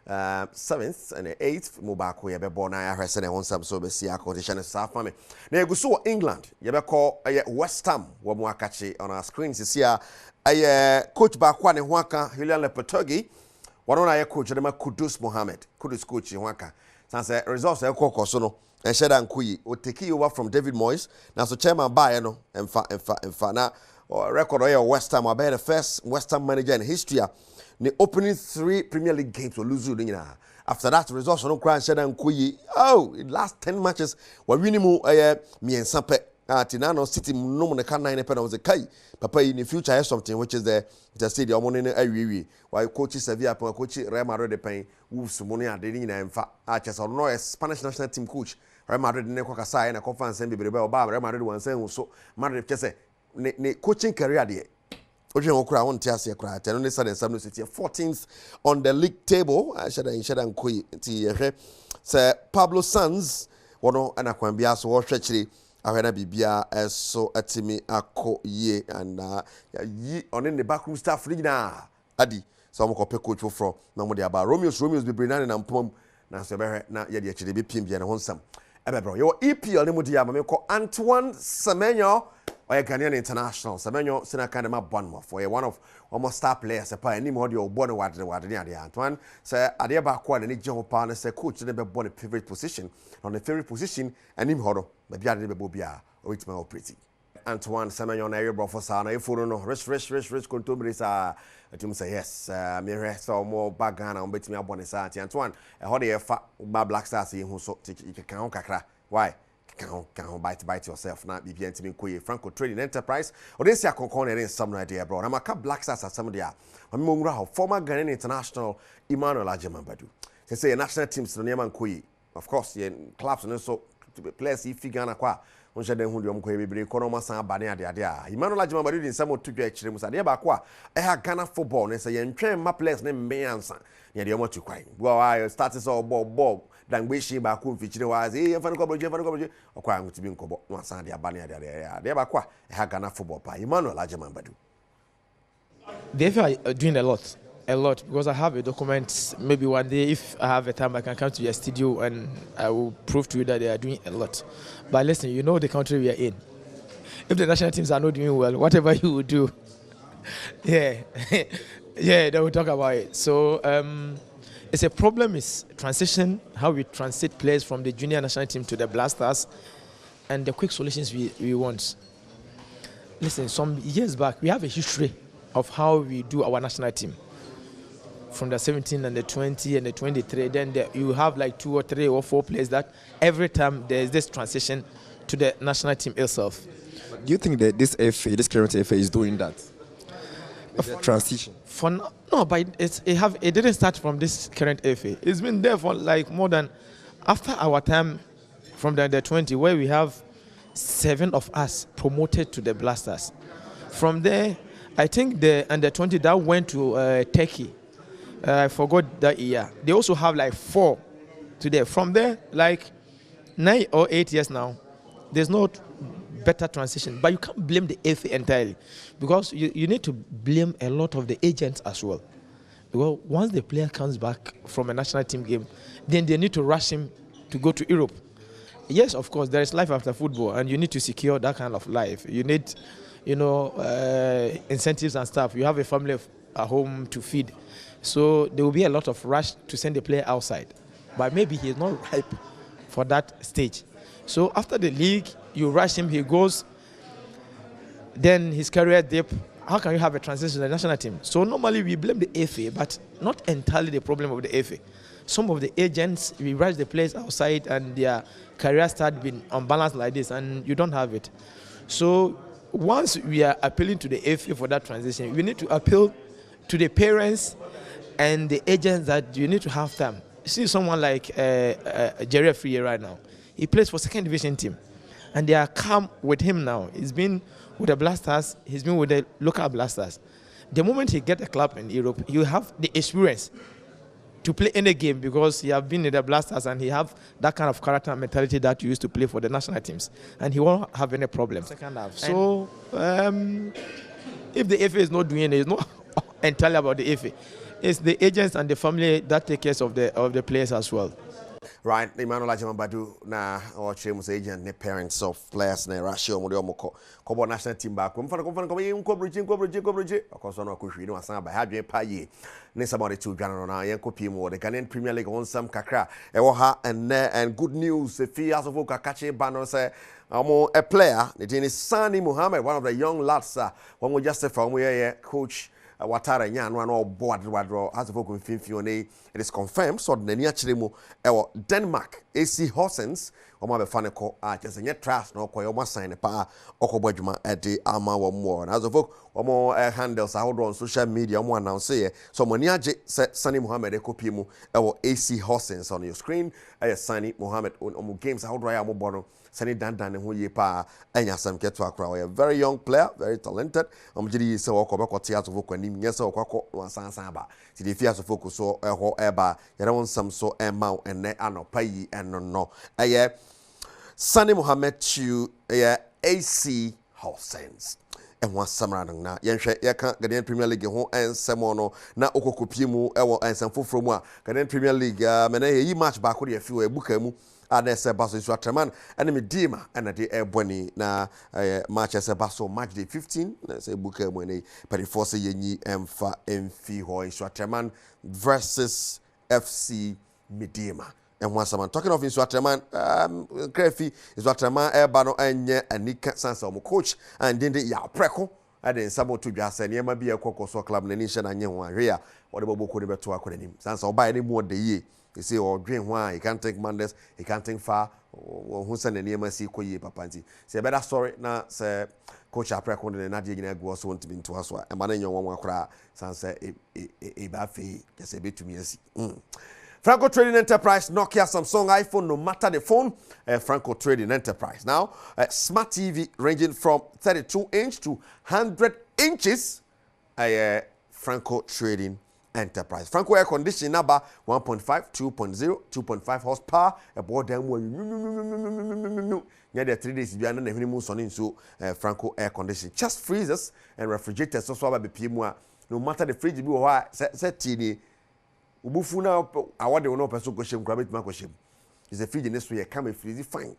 7th and 8th mobako ye be born na ahwese ne wonsam so be sia competition south mame na eguso England ye be call West Ham wo mu akachi on our screens this year coach ba kwa ne ho aka Julian Lopetegui wono na ye coach de ma Kudus Mohammed Kudus coach ho aka sanse results e kokoso no en sheda nkuyi o take over from David Moyes na so chairman ba no emfa na record West Ham about the first West Ham manager in history the opening 3 Premier League games were losing. After that, results no cry and Kuyi. Oh, in last 10 matches were winning me and Sampe. Tinano City no one can 9 was a kai. Papa in the future has something which is the stadium on in a while coaches Sevilla coach Real Madrid de Pain, Wolves money and in fact, I just know a Spanish national team coach. Real Madrid ne kwa kasai na conference and be Real Madrid one saying so Madrid just say ne coaching career there. Oje okura won tiase kra ten no say some city 14th on the league table. I should nkoyi nti say Pablo Sanz wono ana kwan bia so wo hwechiri ahwena bibia eso atimi akoye and yi on in the backroom staff na adi so mo ko pe coach for na mo de aba Romeo's be brinane na mpom na so be na ye de chire be pim bia na honsam ebe bro yo EPL ni mo di ama me ko Antoine Semenyo or Ghanaian international. Semenyo sina kind of my Badwam for one of almost star players. A any more your born what Antoine say Adia Bakwa and John partner say coach never born a favorite position on the favorite position and him horror but be able bobia or it's my pretty. Antoine Semenyo na bro for sana if you know rich contumely to say yes me rest or more bagana on bet me born sa Antoine a how the fa Black Stars who so can kakra why can bite yourself now be to me Franco Trading Enterprise or this year in some idea bro I'm a Black Stars at some there I'm former Ghanaian international Emmanuel Ajamambadu they say national teams no neman koi of course clubs and so players if Ghana kwa on shade hu dem ko be kono masan ba ne ade Emmanuel Ajamambadu din samo tudwa akire musa de ba kwa Ghana football ne say yentwen ma players ne mmeyansa ne de mo tukwan go started all ball Dangbeshi ba ku mfichire wazi yefano ko broje okwa ngutibi nkobo no asan de abane de ba kwa Ghana football pa Emmanuel Ajamambadu. They are doing a lot because I have a document. Maybe one day if I have a time I can come to your studio and I will prove to you that they are doing a lot. But listen, you know the country we are in. If the national teams are not doing well, whatever you will do, yeah they will talk about it. So it's a problem is transition, how we transit players from the junior national team to the Blasters, and the quick solutions we want. Listen, some years back, we have a history of how we do our national team. From the 17 and the 20 and the 23, then you have like 2 or 3 or 4 players that every time there is this transition to the national team itself. Do you think that this current FA is doing that? Transition? No, but it didn't start from this current FA. It's been there for like more than, after our time from the 20, where we have 7 of us promoted to the Blasters. From there, I think the under 20 that went to Turkey. I forgot that year. They also have like 4 today. From there, like 9 or 8 years now, there's no better transition. But you can't blame the FA entirely, because you need to blame a lot of the agents as well. Because once the player comes back from a national team game, then they need to rush him to go to Europe. Yes, of course, there is life after football, and you need to secure that kind of life. You need, incentives and stuff. You have a family at home to feed. So there will be a lot of rush to send the player outside. But maybe he is not ripe for that stage. So after the league, you rush him, he goes, then his career dip. How can you have a transition to the national team? So normally we blame the FA, but not entirely the problem of the FA. Some of the agents, we rush the players outside and their career start being unbalanced like this, and you don't have it. So once we are appealing to the FA for that transition, we need to appeal to the parents and the agents that you need to have them. See someone like Jerry Free right now. He plays for 2nd division team, and they are calm with him now. He's been with the Blasters. He's been with the local Blasters. The moment he gets a club in Europe, you have the experience to play any game, because he has been in the Blasters and he have that kind of character and mentality that you used to play for the national teams, and he won't have any problem. Second half. So if the FA is not doing it, it's not entirely about the FA. It's the agents and the family that take care of the players as well. Right, Emmanuel Ajamambadu na Ochemus agent ne parents of players na Russia omode omoko kobo national team back. Mfana nkobridge akoso na akohwi no asan ba hadwen paye ne somebody to dwana na yen kopie mu the Ghanaian Premier League on some kakra e wo ha and good news the fee as of Kakache Bano say a player the name is Sani Muhammad, one of the young lads one we just from where coach watara nya no na obo adro as of confirm it is confirmed so na ni akire mu ewo Denmark AC Horsens omo be fa ne ko a chese nye trust na okoye omo sign pa okobo adwuma ede ama wo mo na as of omo handles ahodo on social media omo announce ye so mo ni age Sani Mohammed ekopi mu ewo AC Horsens on your screen Sani Mohammed omo games ahodo ya mo bono Sani dandan ne ho ye pa anya sam keto akra a very young player very talented omjiri se wo ko be ko tiato fo kwanim nye se wo kwakọ wansansan ba ti de fia so focus so ho eba yere won sam so ema enne anopa yi enno no Sani Mohammed chu AC Horsens enwa samra na yenhwe yeka Ghanaian Premier League ho ensemo no na okokopie mu ewo ensem foforo mu a Ghanaian Premier League mena yi match ba ko de afi we buka mu Adese baso isu atreman enemy dima and the ebony na match ese baso match day 15 na say buka mu ne pari force yenyi emfa emfi ho isu atreman versus FC Midima and once I'm talking of isu atreman Krefi isu atreman eba no enye anika sansa mo coach and then ya preko ade sabo to dwa se ne ma bi ekokoso club na ni hye na nye ho ahwe a wo de boboko de beto akọ nim sansa oba ni mu de ye. You see, or dream why he can't take Mondays, he can't think far, or who send any MSC Koye Papanti. Say better story now, say Coach Apricot and Nadia was want to be into us. And man, your one cry, Sansa a baffy, just a bit to me. Franco Trading Enterprise, Nokia, Samsung, iPhone, no matter the phone, Franco Trading Enterprise. Now, smart TV ranging from 32-inch to 100 inches, Franco Trading Enterprise. Franco air conditioning number 1.5, 2.0, 2.5 horsepower. A board them near the 3 days behind the minimum sun so Franco air conditioning. Just freezers and refrigerators so swab be PMA. No matter the fridge be why set tini ubufuna award the no person question grab it question. Is a fridge in this way come freeze fine.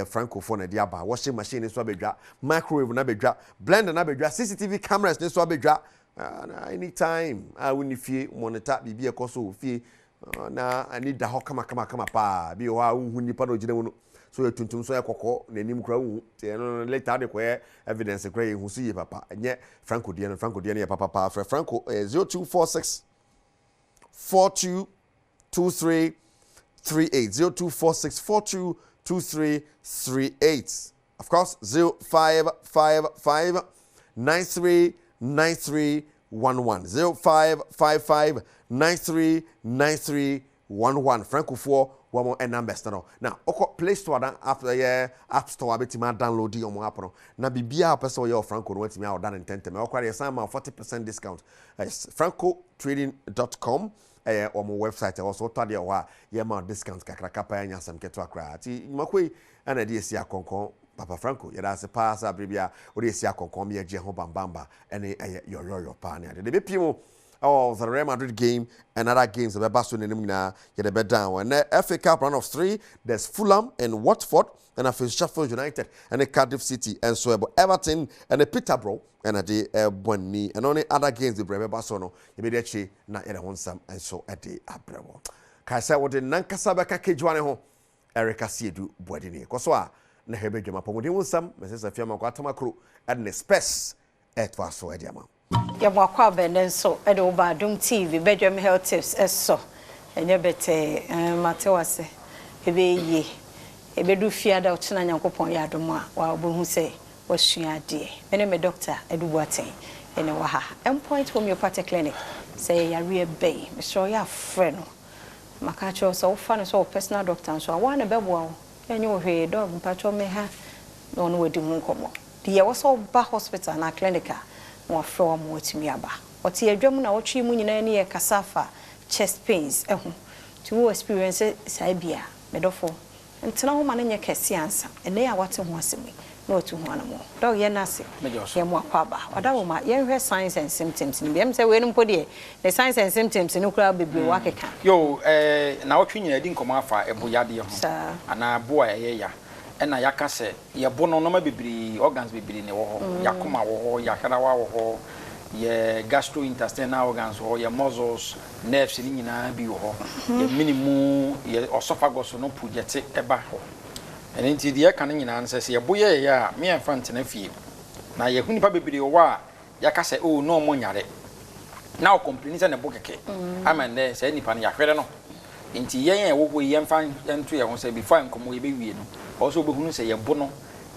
Franco phone a diaba washing machine is swabedra microwave na bedra blender na bedra CCTV cameras ni swabedra anytime I win fee monitor bibi ekoso fee na I need the ho kama pa bi o hu nipa no gine mu so ya tuntum so ya kokko na nim kra hu te no later de ko evidence kra hu so ye papa nye Franco die no ya papa Franco 0246 422338 0246 422338 of course 0555 939311 0555 939311 Franco for one more numbers now oko Play Store dan after App Store abetima download di omo app no na bibia person your Franco no wetimi a odan ntente me okware some 40% discount francotrading.com omo website also to dey wa ye ma discount kakraka pa anya sam keto akra ti makoi ana dey esi akonkon Papa Franco, you that's a pass, Abribia, or you see a concom, ye Jeho Bamba, and your partner. The BPO of the Real Madrid game and other games of the Baston and Nimina, get a bed down. And the FA Cup round of 3, there's Fulham and Watford, and a Sheffield United, and a Cardiff City, and so Everton, and a Peterborough, and a day Bonny, and only other games the Breve Basono, immediately, not yet on some, and so a day Abremo. Kaisa would the Nankasabaka Kejuaneho, Erica Siedu Boadini, Koswa. Na hebe dwuma pomodi wonsam mesesa fiama kwa tamakro adne space etwa so ediama ya mwakwa benen so ede oba Adom TV Badwam health tips eso enye bete matewase ebe ye ebe du fiada otena nyankopon ya adom a wa obohu se wasua de ene me doctor edubuaten ene wa ha endpoint homeopathic clinic say ya re bay me sure ya freno maka cho so fa no so personal doctor so wa na bebo enye ohwe dog mpacho me ha no no wadi mu nkomo de ye so ba hospital na clinic mo afro mo atimi aba oti adwam na wotwe mu nyina ne ye kasafa chest pains eho to experience saibia medofo ntena ho ma ne nye kese ansa ene ya wate ho asemi na otu ho anamo dog ye nase ye mo akwaba odawo ma ye hwe signs and symptoms ni biem se we no mpodie the signs and symptoms ni kura bebre wakeka yo na wotwe nyina di nkomo afa ebo yade ho ana bo a ye ya ena yaka se ye bo no ma bebre organs bebre ne wo ho yakoma wo ho yakara wa wo ho ye gastrointestinal organs ho ye muscles nerves ni nyina bi wo ho ye minimum ye esophagus no project eba ho ene nti de yaka nyina an se ye boye ya me enfant na fie na ye hunipa bebre wo a yaka se oh no mo nyare now complain say na bo keke ama ne say nipa no ya hwere no nti yen wo ho yen fan ento ye ho say before nkomo ye be wie no also be hunu say ye bo no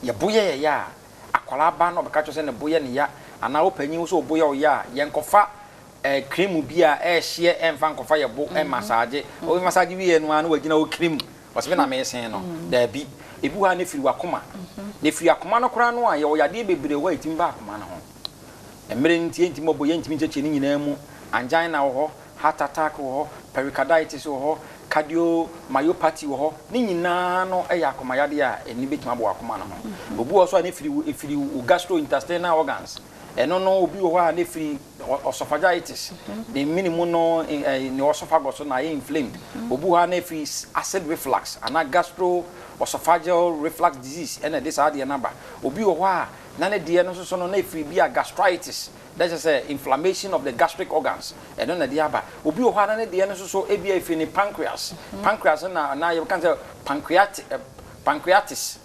ye bo ye ya akwala ba no be ka cho say ne bo ye ne ya ana wo panyin wo so bo ye o ya yen kofa cream bia hye emfa nkofa ye bo massage o massage wie no anu wagina o cream o se na me sen no da bi ebu ha ne firi wakoma ne firi akoma no kora no a ye o yade bebre wa etimba akoma no ho emere ntie ntimo bo ye ntimi cheche ni nyina mu angina wo ho heart attack wo ho pericarditis wo ho cardiomyopathy wo ho ni nyina no eya akoma yade a eni betima bo akoma no ho obu so ne firi gastrointestinal organs eno no obi wo ha ne firi esophagitis the minimum no ne esophagus na inflamed obu ha ne firi acid reflux ana esophageal reflux disease ena this ade number obi wo ha na ne de no so no na firi bia gastritis that is inflammation of the gastric organs eno na de aba obi wo ha na ne de no so ebia ifi ni pancreas na you can say pancreatitis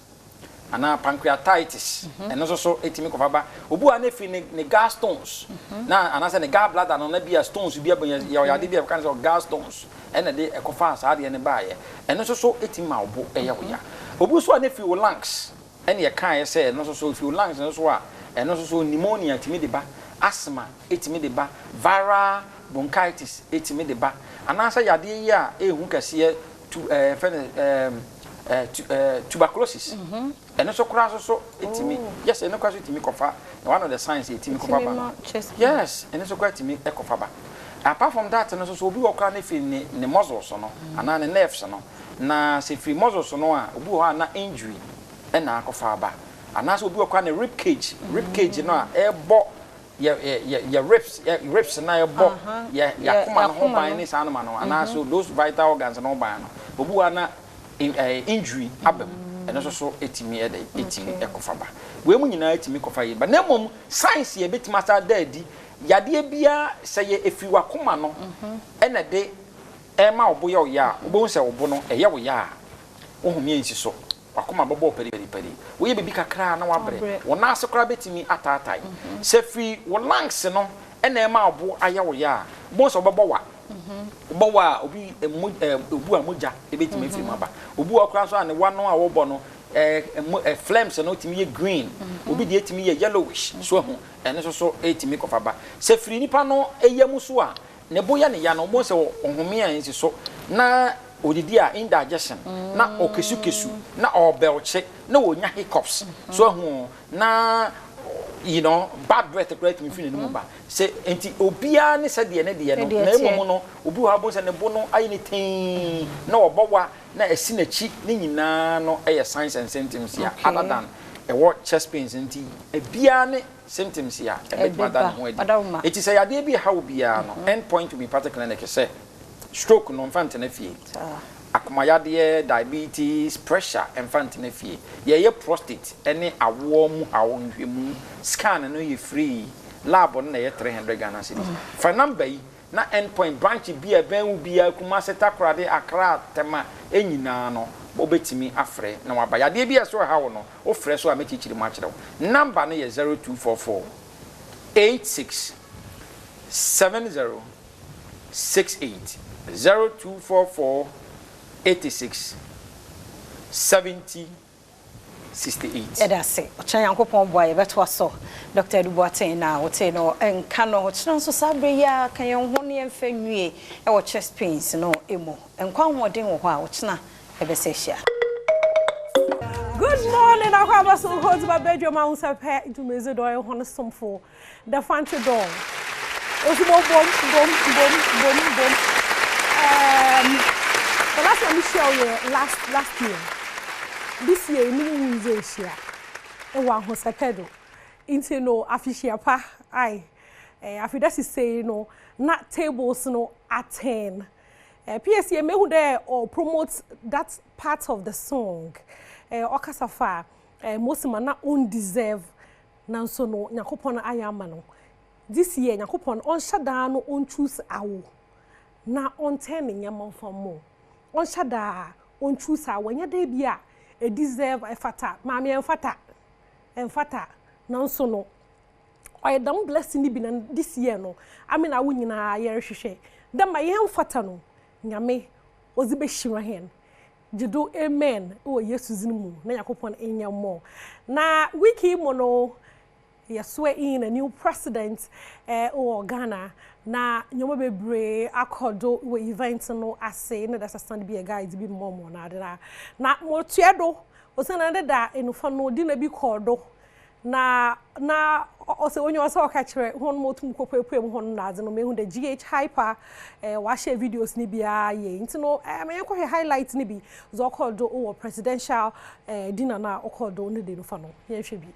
ana pancreatitis eno so etimi ko faba obu ana fi ne gallstones na ana say ne gallbladder no na bia stones bia ya de bia kan say gallstones ena de ekofa sa de ne baaye eno so etimi ma obu eye wo ya obu so ana fi wo lungs ene ye kan say eno so fi wo lungs eno so a eno so pneumonia etimi de ba asthma etimi de ba viral bronchitis etimi de ba ana say ya de yi a ehun kase tuberculosis and also cross so etimi yes and also etimi kofa one of the signs etimi kofa yes and also quite etimi ekofa ba apart from that and also obi okra na fi ne muscles no ana ne nerves no na se fi muscles no a obi ho na injury na akofa ba ana so obi okra na rib cage no a ebo ya ribs na ebo ya kuma no ho ban ni sa no ma no ana so those vital organs no ban no obi ho na injury abem and also etimi etimi ekofaba we mu nyina etimi kofa yi ba na mom science ye betima sa daadi yade bia seye efi wakoma no ena de ema oboye o ya obo se obo no eye wo ya ohumie nsi so wakoma bobo peri we ye bibi kakra na wabre wona asekora betimi atatai se fi wo lungs no ena ema obo aye wo ya bo so bobo wa bowa obi obu amoja ebetimi firi maba obu okra so ane wano a wo bo no flames no timi ye green obi de etimi ye yellowish so hu ene so etimi kofa ba se firi nipa no eyam so a ne boya ne ya no mo se ohome a nsi so na odidi a indigestion na okesu na obelche na onya hiccups so hu na you know bad breath great me feel no ba say enti obia ne se de ne no na emo no obi ha bo se ne bo no ayi ne tin na obowa na esi na chi ne nyina no eye signs and symptoms ya other than what chest pains enti ebia ne symptoms ya e be bad ho edi eti say ade bi ha obia no end point to be particular like say stroke no mfante na fie akomayade diabetes pressure enfant na fie ye prostate ene awo mu awon hwemu scan no ye free lab no na ye 300 Ghana cedis for number yi na endpoint branch bi ben wu bia kuma seta krade akra tema enyina no obetimi afre na waba yade bia so ha wo no o frɛ so a mechichiri ma kyerɛ number no ye 0244 86 70 68 0244 86 70 68. Edase, Ocha Yankopon boy, beto so. Dr. Duboate na wote no enka no ochina so sabre ya kan ye ho ne emfa nwie e wo chest pains no emo. Enkwa hoden wo ho a ochina ebese hia. Good morning, akwa so hold ba Badwam ma unsa pe intumeze do e ho no somfo. The fancy dog. Osimo bom. The last time we show you last year. This year, we will share. And one who said, into no official pa. I feel that is saying no, not tables no at 10. PSC may who there or promote that part of the song. Okasafa, most man not undeserve. Now so no, Nakopon ayamano. This year, Nakopon on shada no on choose our. Na on 10 in your for more. On shada on choose our when your debia. Deserve a fata, mammy and fata, na so no. I don't blessing ni bi this year no. I mean I win na year hwehwe. Then my young fata no. Nyame ozibe shira hen. Jido amen. Oh Yesu zinimu. Na yakopon enya mo. Na wiki mo no yaswe in a new president Ghana na nyoma bebre akodo we event no ase na that's stand be a guide be more na ada na mo tuedo osana da enufo no di na bi kodo na ose onye ose okachire hon motum kopepem hon na ade no mehu the GH hyper wa share videos ni bia ye nti no me yakọ highlight ni bi zo kodo o presidential dinner na okodo ne de no fa no ye hwe bi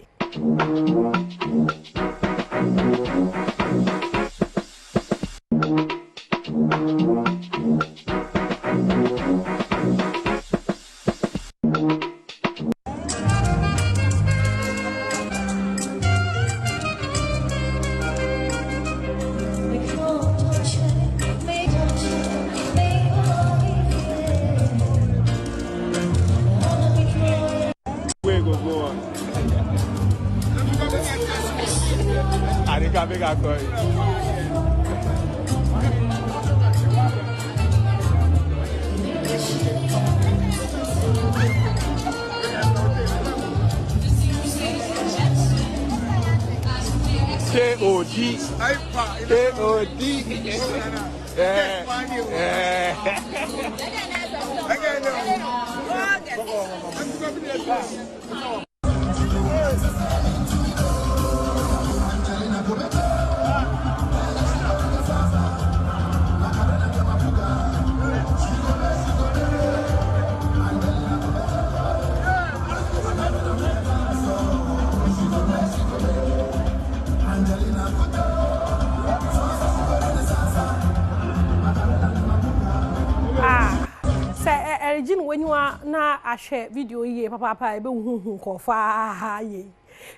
na ahwe video ye papa ebe huhu kofa ye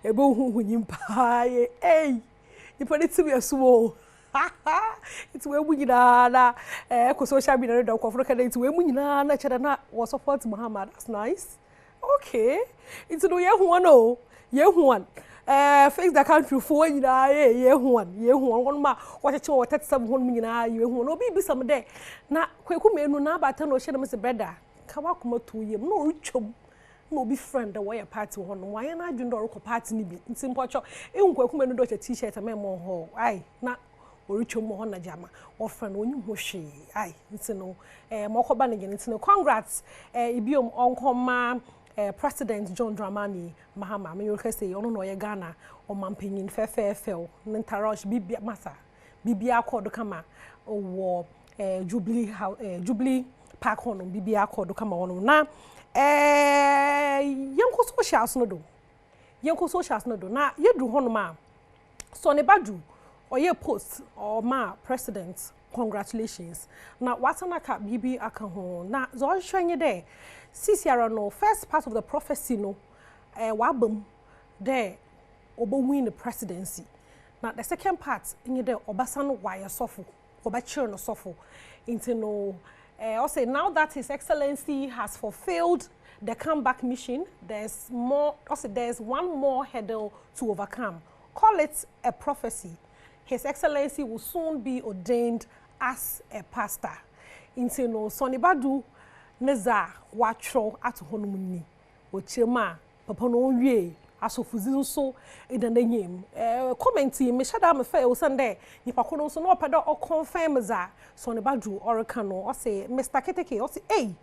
ebe huhu nyimpa ye nipa de tibi asuo it's we munyina na ko social media do ko froka it's we munyina na cheda na wo support Muhammad. That's nice. Okay, it's no ye hu no ye hu face the country for nyina ye hu won ma wo cheche wo 37 hon nyina ye hu no bi some day na kweku menu na bata no hye na me se brother kawa kuma tuyem no richom no be friend the way party ho no why na adwundo reko party ni bi ntimpocho ehunkwaku menu do t-shirt amemo ho ai na orichom ho na jama wo friend onyu ho hwe ai ntino mokoba ne gene ntino congrats ibiom onkoma President John Dramani Mahama me yoka say ono no ye Ghana o mampanyin fefefel ntarash bibia masa bibia akodo kama wo Jubilee Park hono bibia akodo kama wono na yenko socials no do na yedu hono ma so ne badu oye post or ma president congratulations na watana ka bibi aka ho na zo hwenye de sisiara no first part of the prophecy no wabam there obo win the presidency na the second part nye de obasa no wire sofo obachiro no sofo into no I'll say now that His Excellency has fulfilled the comeback mission, there's more. Also, there's one more hurdle to overcome. Call it a prophecy. His Excellency will soon be ordained as a pastor. Into no sonibadu neza watro at honumuni. Ochema papa no wie asofuzi so idananyem commenting me shada me fa o sande nipa kono so no opada o confirm za sonibadu oraka no o say Mr. Keteke o say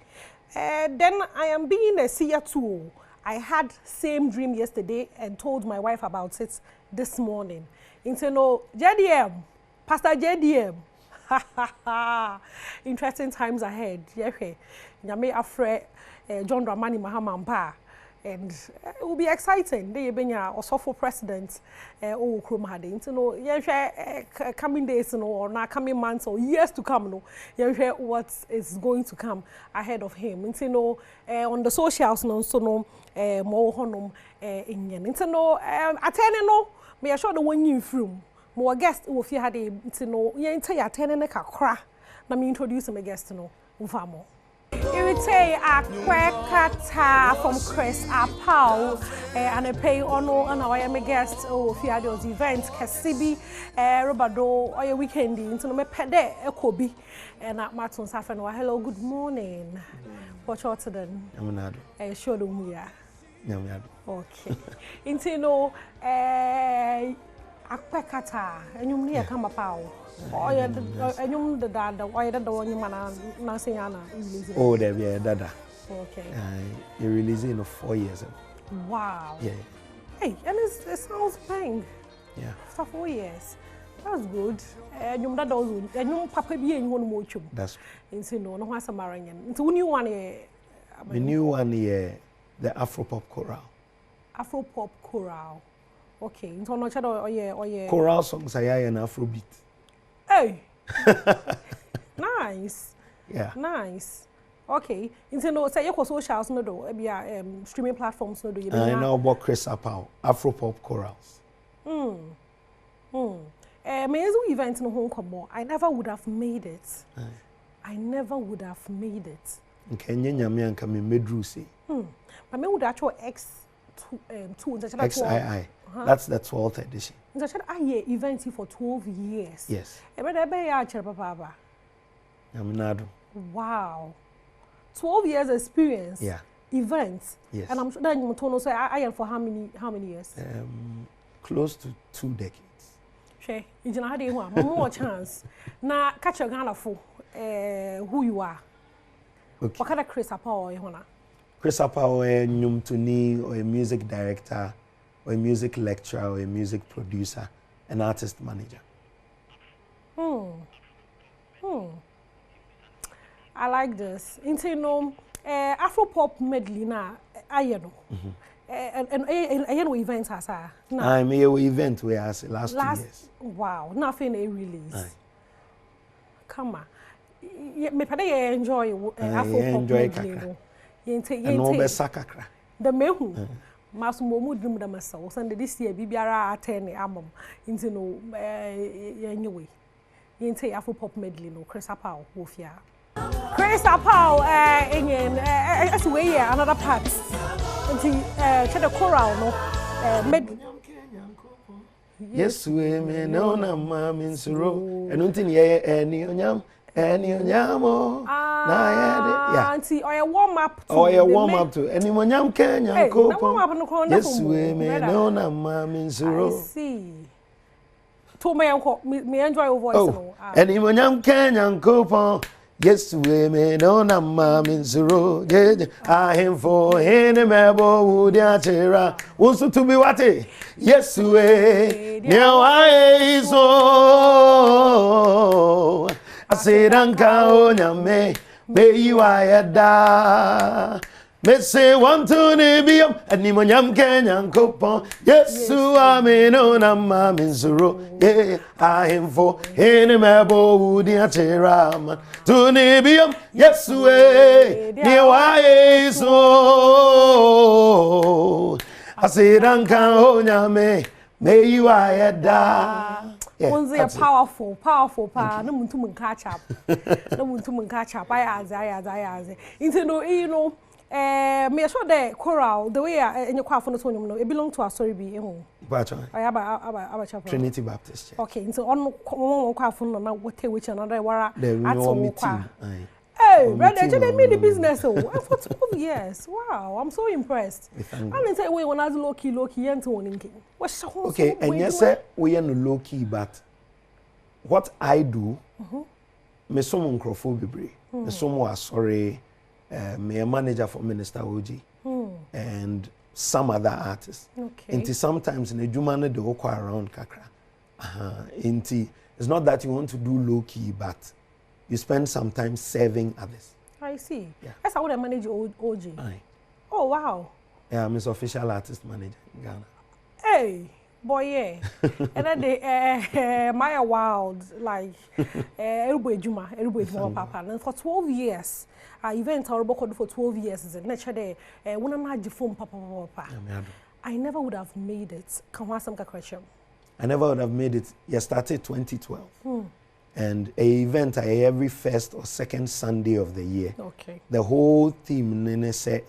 then I am being a seer too. I had same dream yesterday and told my wife about it this morning. Into no JDM, Pastor JDM. Interesting times ahead. Yeah, nyame afre John Dramani Mahama mpa. And it will be exciting. They benya osofo president o krom hade. You know, yeah, coming days, you know, or now coming months or years to come, no. Yeah, what is going to come ahead of him. You know, on the socials, no, so no, more honum in yen. You know, attending no, me assure the one you from. More guest if you had a, you know, yeah, entire attending a cra. Let me introduce him a guest, no, ufamo. say a kwekata from Chris Apau and I pay honor and I am a guest of Fiado's event Kasibi Robado or your weekend into me pede ekobi and at Martin Safan. Hello, good morning. Watch out to them. I'm sure we are. Okay. Into no a kwekata and you near come apau. Oh, yeah, and the dad, why the one you man, Nasiana. Oh, there be a dada. Okay. You're releasing in 4 years. Wow. Yeah. Hey, and it sounds paying. Yeah. After 4 years. That's good. And you that does and you papa be in one more chum. That's in no one Samarian. Into new one the new one here, the Afropop choral. Afropop choral. Okay. Into no chado or yeah. Choral songs are an Afrobeat. Hey. Nice. Yeah. Nice. Okay. Into no say your socials no do be streaming platforms no do you now about Chris Apau, Afropop chorals. My event no home come I never would have made it. I never would have made it. Okay, nyame anka me medru say. But me would actually XII. That's the 12th edition. I year event for 12 years. Yes. Papa. Wow. 12 years experience. Yeah. Events. Yes. And I'm sure that you told say I am for how many years? Close to 2 decades. Sure. You know how they want more chance. Now catch your Ghana for who you are. Okay. What kind of Chris Apau you wanna? Chris Apau Nyumtuni or a music director or a music lecturer or a music producer, an artist manager. I like this. Into Afropop medley na ayeno. And events has I'm here event we has last 2 years. Wow, nothing a release. Aye. Come on. Me pade enjoy Afropop medley. And no be sakakra. The mehu. Masu momu drum da masa. Sunday this year bibiara attend amom. Into no anyway. Yente Afropop medley no Chris Apau wofia. Chris Apau as way another part. Until the choral no medley. Yes, we may know na mamin suro. And until ye any onyamo. Yeah. Auntie, or a warm up to. Or a warm up to. Any onyam Kenya copo. Yes, we may know na mamin suro. I see. To me enjoy your voice. Oh, any onyam Kenya copo. Yes, we may know na mamin suro. I am for any mebo would yatera. Also to be what? Yes, we now I so. I said, Anka Onyame, may you da. Me say one to Nebium, and Nimonyam Kenyan Coupon. Yes, I may know Nama Minsuro. Yeah, I am for any mabo would yatera. To Nebium, yes, way, near I so. I said, Anka Onyame, may you da. Yeah, a powerful pa. No muntu catch up. No muntu catch up. I into no, you know, me sure the choral the way in your car for no tone, it belong to our story be home. I have Trinity Baptist. Okay, so on car for no what which another wara at hey, brother, you made the business for 12 years. Wow, I'm so impressed. I'm going to say, when I was low key, and to okay, and yes, we are no low key, but what I do, me some microphone me some sorry, me a manager for Minister Oji, and some other artists. Okay. Inti sometimes in a jumane de oko around kakra. Inti it's not that you want to do low key, but you spend some time serving others. I see. Yeah. That's how I manage OG. Aye. Oh, wow. Yeah, I'm his official artist manager in Ghana. Hey, boy, yeah. And then the Maya Wild, like, everybody Juma, Papa. And for 12 years, event I for 12 years is a nature day. When I'm not the phone, Papa. I never would have made it. Can I ask some question? I never would have made it. You started 2012. And a event every first or second Sunday of the year. Okay. The whole team nene say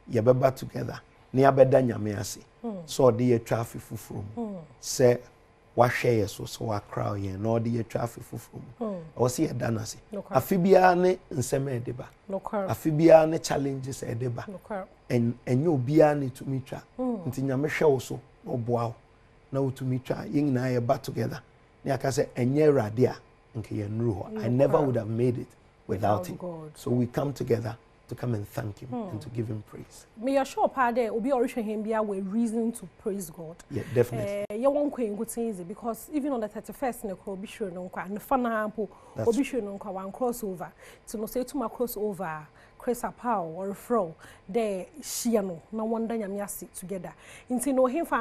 yabeba together. Ni abeda nyame ase. So the traffic from. Say wa share so wa crowd ye no the traffic from. O see e dana se. Afibia ne nseme edeba. Afibia ne challenges edeba. En enyo bia ne to me twa. Nti nyame hwe so no boa na to me twa yin na ye ba together. Ni aka say enye rade a I never would have made it without him. God. So we come together to come and thank him and to give him praise. May you sure pardon will be original him be a reason to praise God. Yeah, definitely. You won't quit good things because even on the 31st in the be sure no and the fun ample or be sure no one crossover. So no say to my crossover Chris Apao or Fro there Shiano no wonder you sit together. Into no him for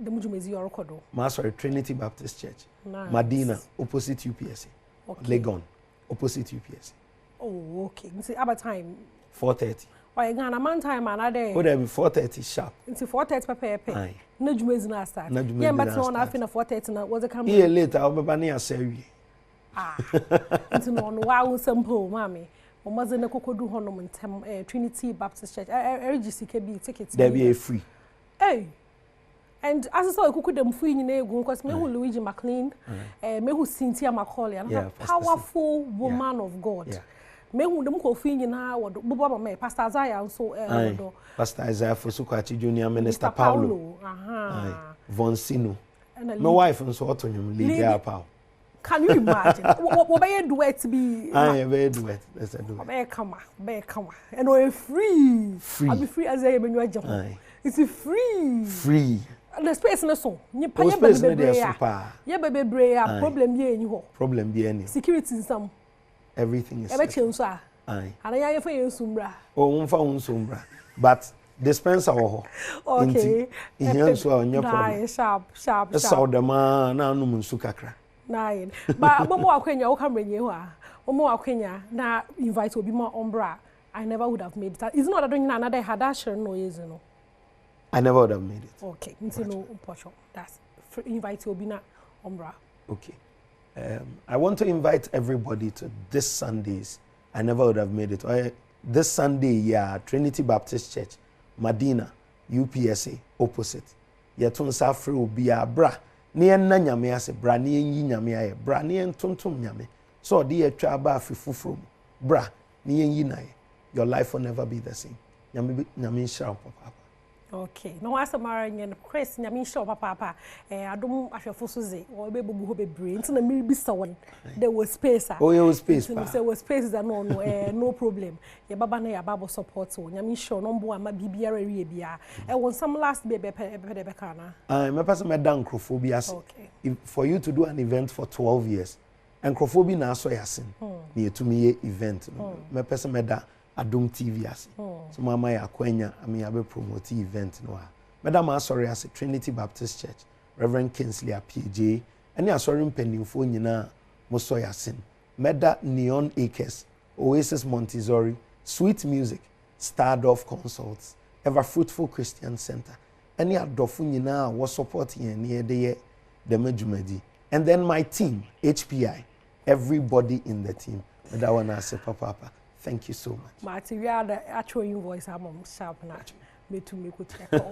the Mujumezi or Kodo. Master Trinity Baptist Church. Nice. Medina, opposite UPSC. Okay. Legon, opposite UPSC. Oh, okay. You see, about time? 4:30. Why, Ghana man time another? Would have been 4:30 sharp. It's 4:30 per. Aye. No Jumezi na start. Yeah, but no one after 4:30 na was a camera. Yeah, later I'll be banning a series. Ah. It's no wow simple, mommy. O maze na kokodu honom ntem Trinity Baptist Church. RGCKB tickets. There be a free. Hey. And as I saw, I could them free in ego because me who Luigi McLean, me who Cynthia Macaulay, and a powerful woman of God. Me who them go free in her or Boba me Pastor Isaiah also. Pastor Isaiah for Sukachi Junior Minister Paulo. Vonsino. My wife and so on Lydia Pau. Can you imagine? What be a duet to be? I very duet. Let's do it. Be come. And we're free. Free. I'll be free as I am in your job. It's free. Free. The space na so ni pa ye bebe brea problem ye ni ho problem be any security some everything is ebe chenso a aye ana ya fa yensumbra o mfa unsumbra but dispenser ho okay ihe nso a onye problem sharp so the man na anum nsu kakra nine ba bomo akwenya wo kamrenye ho a bomo akwenya na invite obi ma ombra I never would have made it. It's not that doing another hadasher no is no. I never would have made it. Okay, no portion. That's invite Obina Umbra. Okay. I want to invite everybody to this Sunday's. I never would have made it. This Sunday, yeah, Trinity Baptist Church, Medina, UPSA, opposite. Yetun Safri will be a bra. Near Nanyame as a bra, near Yiname, bra, near Tuntum Yame. So, dear Traba Fifu, bra, near Yinae. Your life will never be the same. Yamin Shao Papa. Okay. No asa marrying and Chris Yamin Shao Papa. Adom Ashafusuze or baby who be brain. So, the Milbista one. There was space. Oh, there was space. There was space. No problem. Your Baba na your Bible support. So, Yamin Shao number one. My BBR. And when some last baby Pebekana. My person made down Crophobia. Okay. For you to do an event for 12 years, and Crophobia na so yasin. Near to me event. My person made that. Adom TV as. So mama ya kwenya ami abe promote event no ha. Madam asori as Trinity Baptist Church, Reverend Kingsley PJ, any asori mpanyimfo nyina mo so yasin. Meda Neon Acres, Oasis Montessori, Sweet Music, Stardolph Consults, Ever Fruitful Christian Center. Any adofo nyina wo support yen near the majumadi. And then my team, HPI, everybody in the team. Meda wana say papa. Thank you so much. Marty, we are the actual invoice. I'm sharp now. Me too. Me could check out.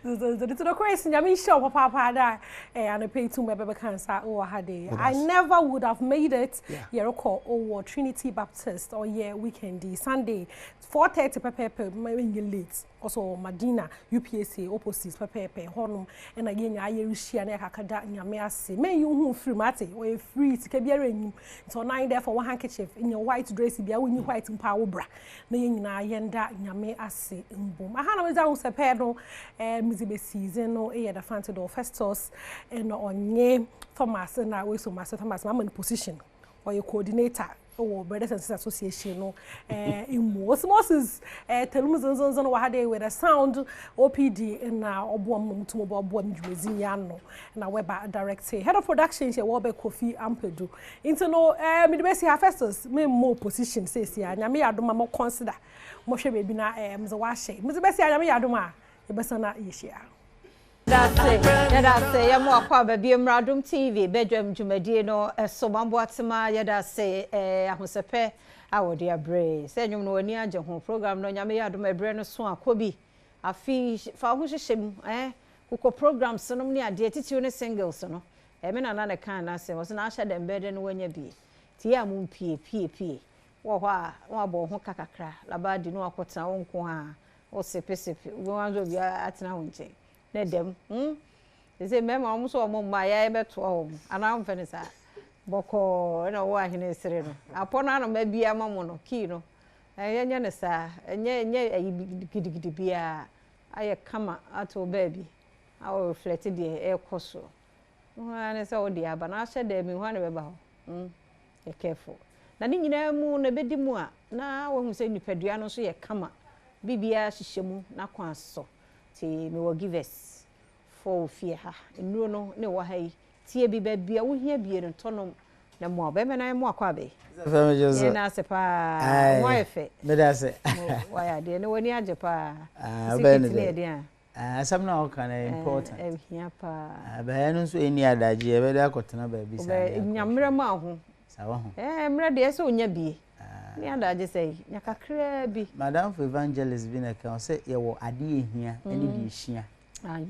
The question. I mean, sure, Papa, that and I pay to my baby cancer. Oh, I had it. I never would have made it. Yeah, or Trinity Baptist or weekend Sunday 4:30 Pepe. Maybe late. Also Medina UPSA opposite Pepe Honum and again I Rishi and Akada Nyame may you who free mate or free to kebiare so 9 there for one handkerchief in your white dress be when you white in power bra na yina yenda Nyame ase mbom aha na we down se pedo mizibe season no e the fancy do Festus and onye Thomas na we so Master Thomas I'm in position or your coordinator or Brothers and Sisters Association no in Moses Telumuzon wahade with a sound OPD and now Obwam to Obwam Juziano and our web director head of production here Wabe Kofi Ampedu into no Midwest Festus me more position says ya Nyame adoma mo consider mo hwe baby na mzawashe Midwest Nyame adoma e besana yeshia That's it. Yamu akwa baby Adom TV. Badwam dwumadie no so mambo atema say ahosepe awode abre. Say nwum no ani age ho program no nyame ya adom abre no so akobi. Afi fa ho hyehyem kuko programs no ne ade titiw ne singles no. Me na ne kan na say wo so na ahye dem bede no wanya bi. Ti ya mu pie. Wo ho a wo abo ho kakakra. Labadi no akotena wo nko ha. O sepesepe. Wo anzo bi atena ho nche. Ne dem they say mema omuso omma ya ebeto o ana mfene sa boko na wo ahene sire no apona na ma bia mamu no ki no enye ne sa enye gidigidi bia aye kama ato baby awo reflect de ekoso wane sa odi aba na hye de mi ho na beba ho be careful na ni nyina mu na bedi mu a na wo hu se nipadua no so ye kama bibia hyehyemu na kwa so ti me wo give us for fear ha nnuro no ne wo ha yi tie bi ba bia wo hia bie no tonom na mo ba me na mo akwa be ye na se pa mo efe me da se wa ya de ne woni age pa be ne de asam na o kan important hia pa ba no so eni adaje e be da kotena ba bi sa nyamre ma ho sa wa ho mre de so onya bie ni adaje sei nyakakra bi madam for evangelist bi na kan say ye wo ade ehia eni di ehia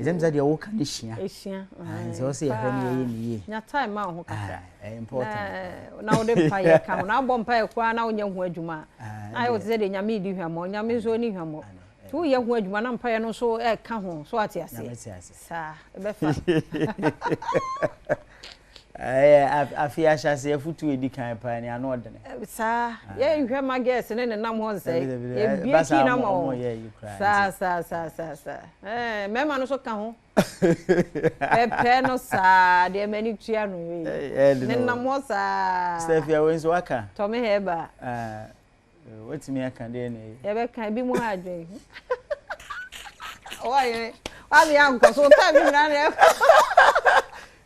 Isem za dia wo kan ehia ehia so say ye hani ye nya time ma ho kakra important na wo de pa ye kan na bo mpa ye kwa na wonya ho adwuma na yo ze de nyame di hwamo nyame zo ni hwamo tu ye ho adwuma na mpa ye no so e ka ho so ate ase sa e be fa afia shase afutu edi kan pa ni ano odene sa ye nhwe mages ne nam ho nse ye bieki na mo sa mema no so ka ho pepe no sa de mani tua no ne nam ho sa Stefia wenso aka to me heba wetimi aka de ne ye be kan bi mu adwe oye wa bi an ko so ta bi na ne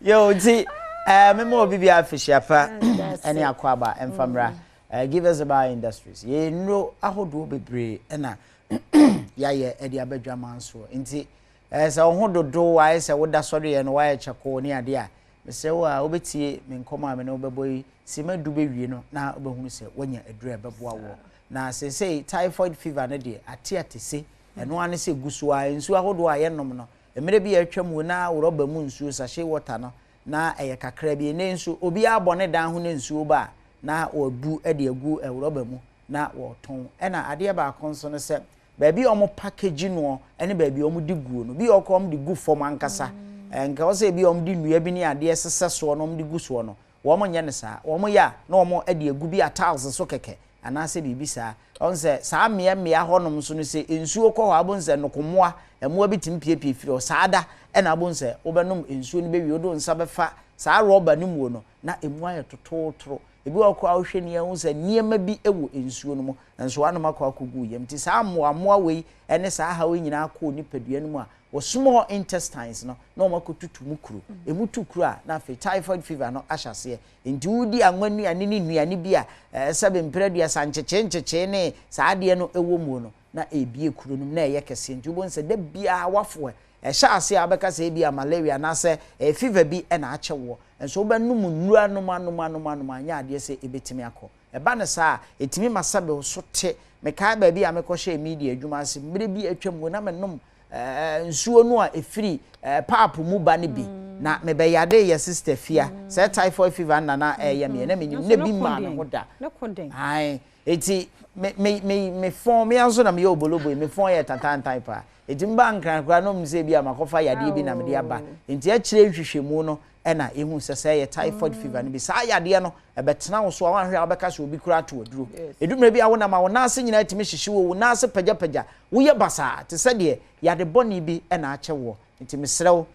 yo ti memo bibi afishiapa ene akwaba emfamra give us about industries ye no ahodo bebre na ya ye edi abadwama nso nti se ohododo wa se woda sori ye no wa ye chako ne ade a se wa obetie me nkoma me no beboyi simadu bewie no na obehunu se wonya edure beboa wo na se say typhoid fever ne de ate se eno ane se gusu a nsu ahodo a ye nom no emere bi atwam na roba mu nsu sachet water no na eye kakra bi ne nsu obi abone dan ho ne nsuo ba na obu e de agu ewroba mu na woton e na ade ba konso no se ba bi omo package no ene ba bi omo diguo no bi okom de gu form ankasa enka o se bi omo di nua bi ne ade sese so no omo de gu so no wo mo nye ne sa wo mo ya na omo e de agu bi a tiles so keke ana se bibi sa on se sa mmea honom so no se nsuo kɔ hɔ abonse no komoa emoa bitim piepie firi o saada e na abonse obenom nsuo no bewi odo nsa befa sa rɔba no mu no na emu aye tototoro ebi wɔ kɔ ahwɛ ne hu se niema bi ewo nsuo no mu nso anom akɔ akogu yam ti sa moa wei ene sa ha we nyina akɔ nipadua no mu a wo small intestines no na o makotutu mukuru emu tukuru a na fe typhoid fever no ahyase enti wudi anwanu ane ne nuane bi a sabe mpredua sancheche ne saade no ewo mu no na ebie kuro no na eye kese enti wo nse da bia wafo hye ase abeka se bia malaria na se fever bi na achewo enso wo banum nnura nom anya ade se ebetimi akọ eba ne sa etimi masabe so te meka ba bi a mekɔhye media adwuma ase mbre bi atwam go na menom nsuo no a efiri papu mu ba ne bi na mebeyade ye sister fia say typhoid fever na ye me na menyim na bi ma na hoda ai eti me form me anso na me obolobo me form ye tatantan pa eti mba nkran kra no mse bi amakofa yade bi na me de aba enti a kire hwehwemu no na ehu sese ye typhoid fever ne bi sa yade no ebetena wo so a wanhwe abeka so obi kura to aduro edumre bi a wona ma wona ase nyina atimi hyehye wo wona ase pagya wo ye basa te se de yade boni bi na ache wo enti mesrew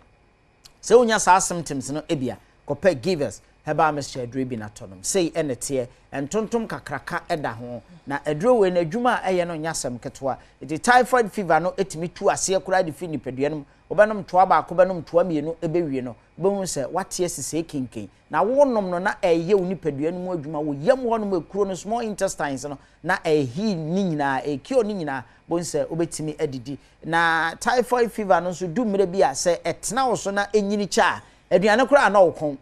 se wonya sa symptoms no ebia kopa give us heba Mr. Drebi na tonom sei enete entontom kakraka eda ho na edro we na adwuma eye no nyasem ketwa iti typhoid fever no etimi tu ase kura de fi nipaduanum obenom toa ba ko benom toa mienu ebewie no behu se wate asise kinkin na wonom no na eye unipaduanum adwuma wo yam honom ekuro no small intestines no na ehi ni nyina ekio ni nyina bonse obetimi adidi na typhoid fever no so du mire bia se etena wo so na enyini cha aduane kura na wokon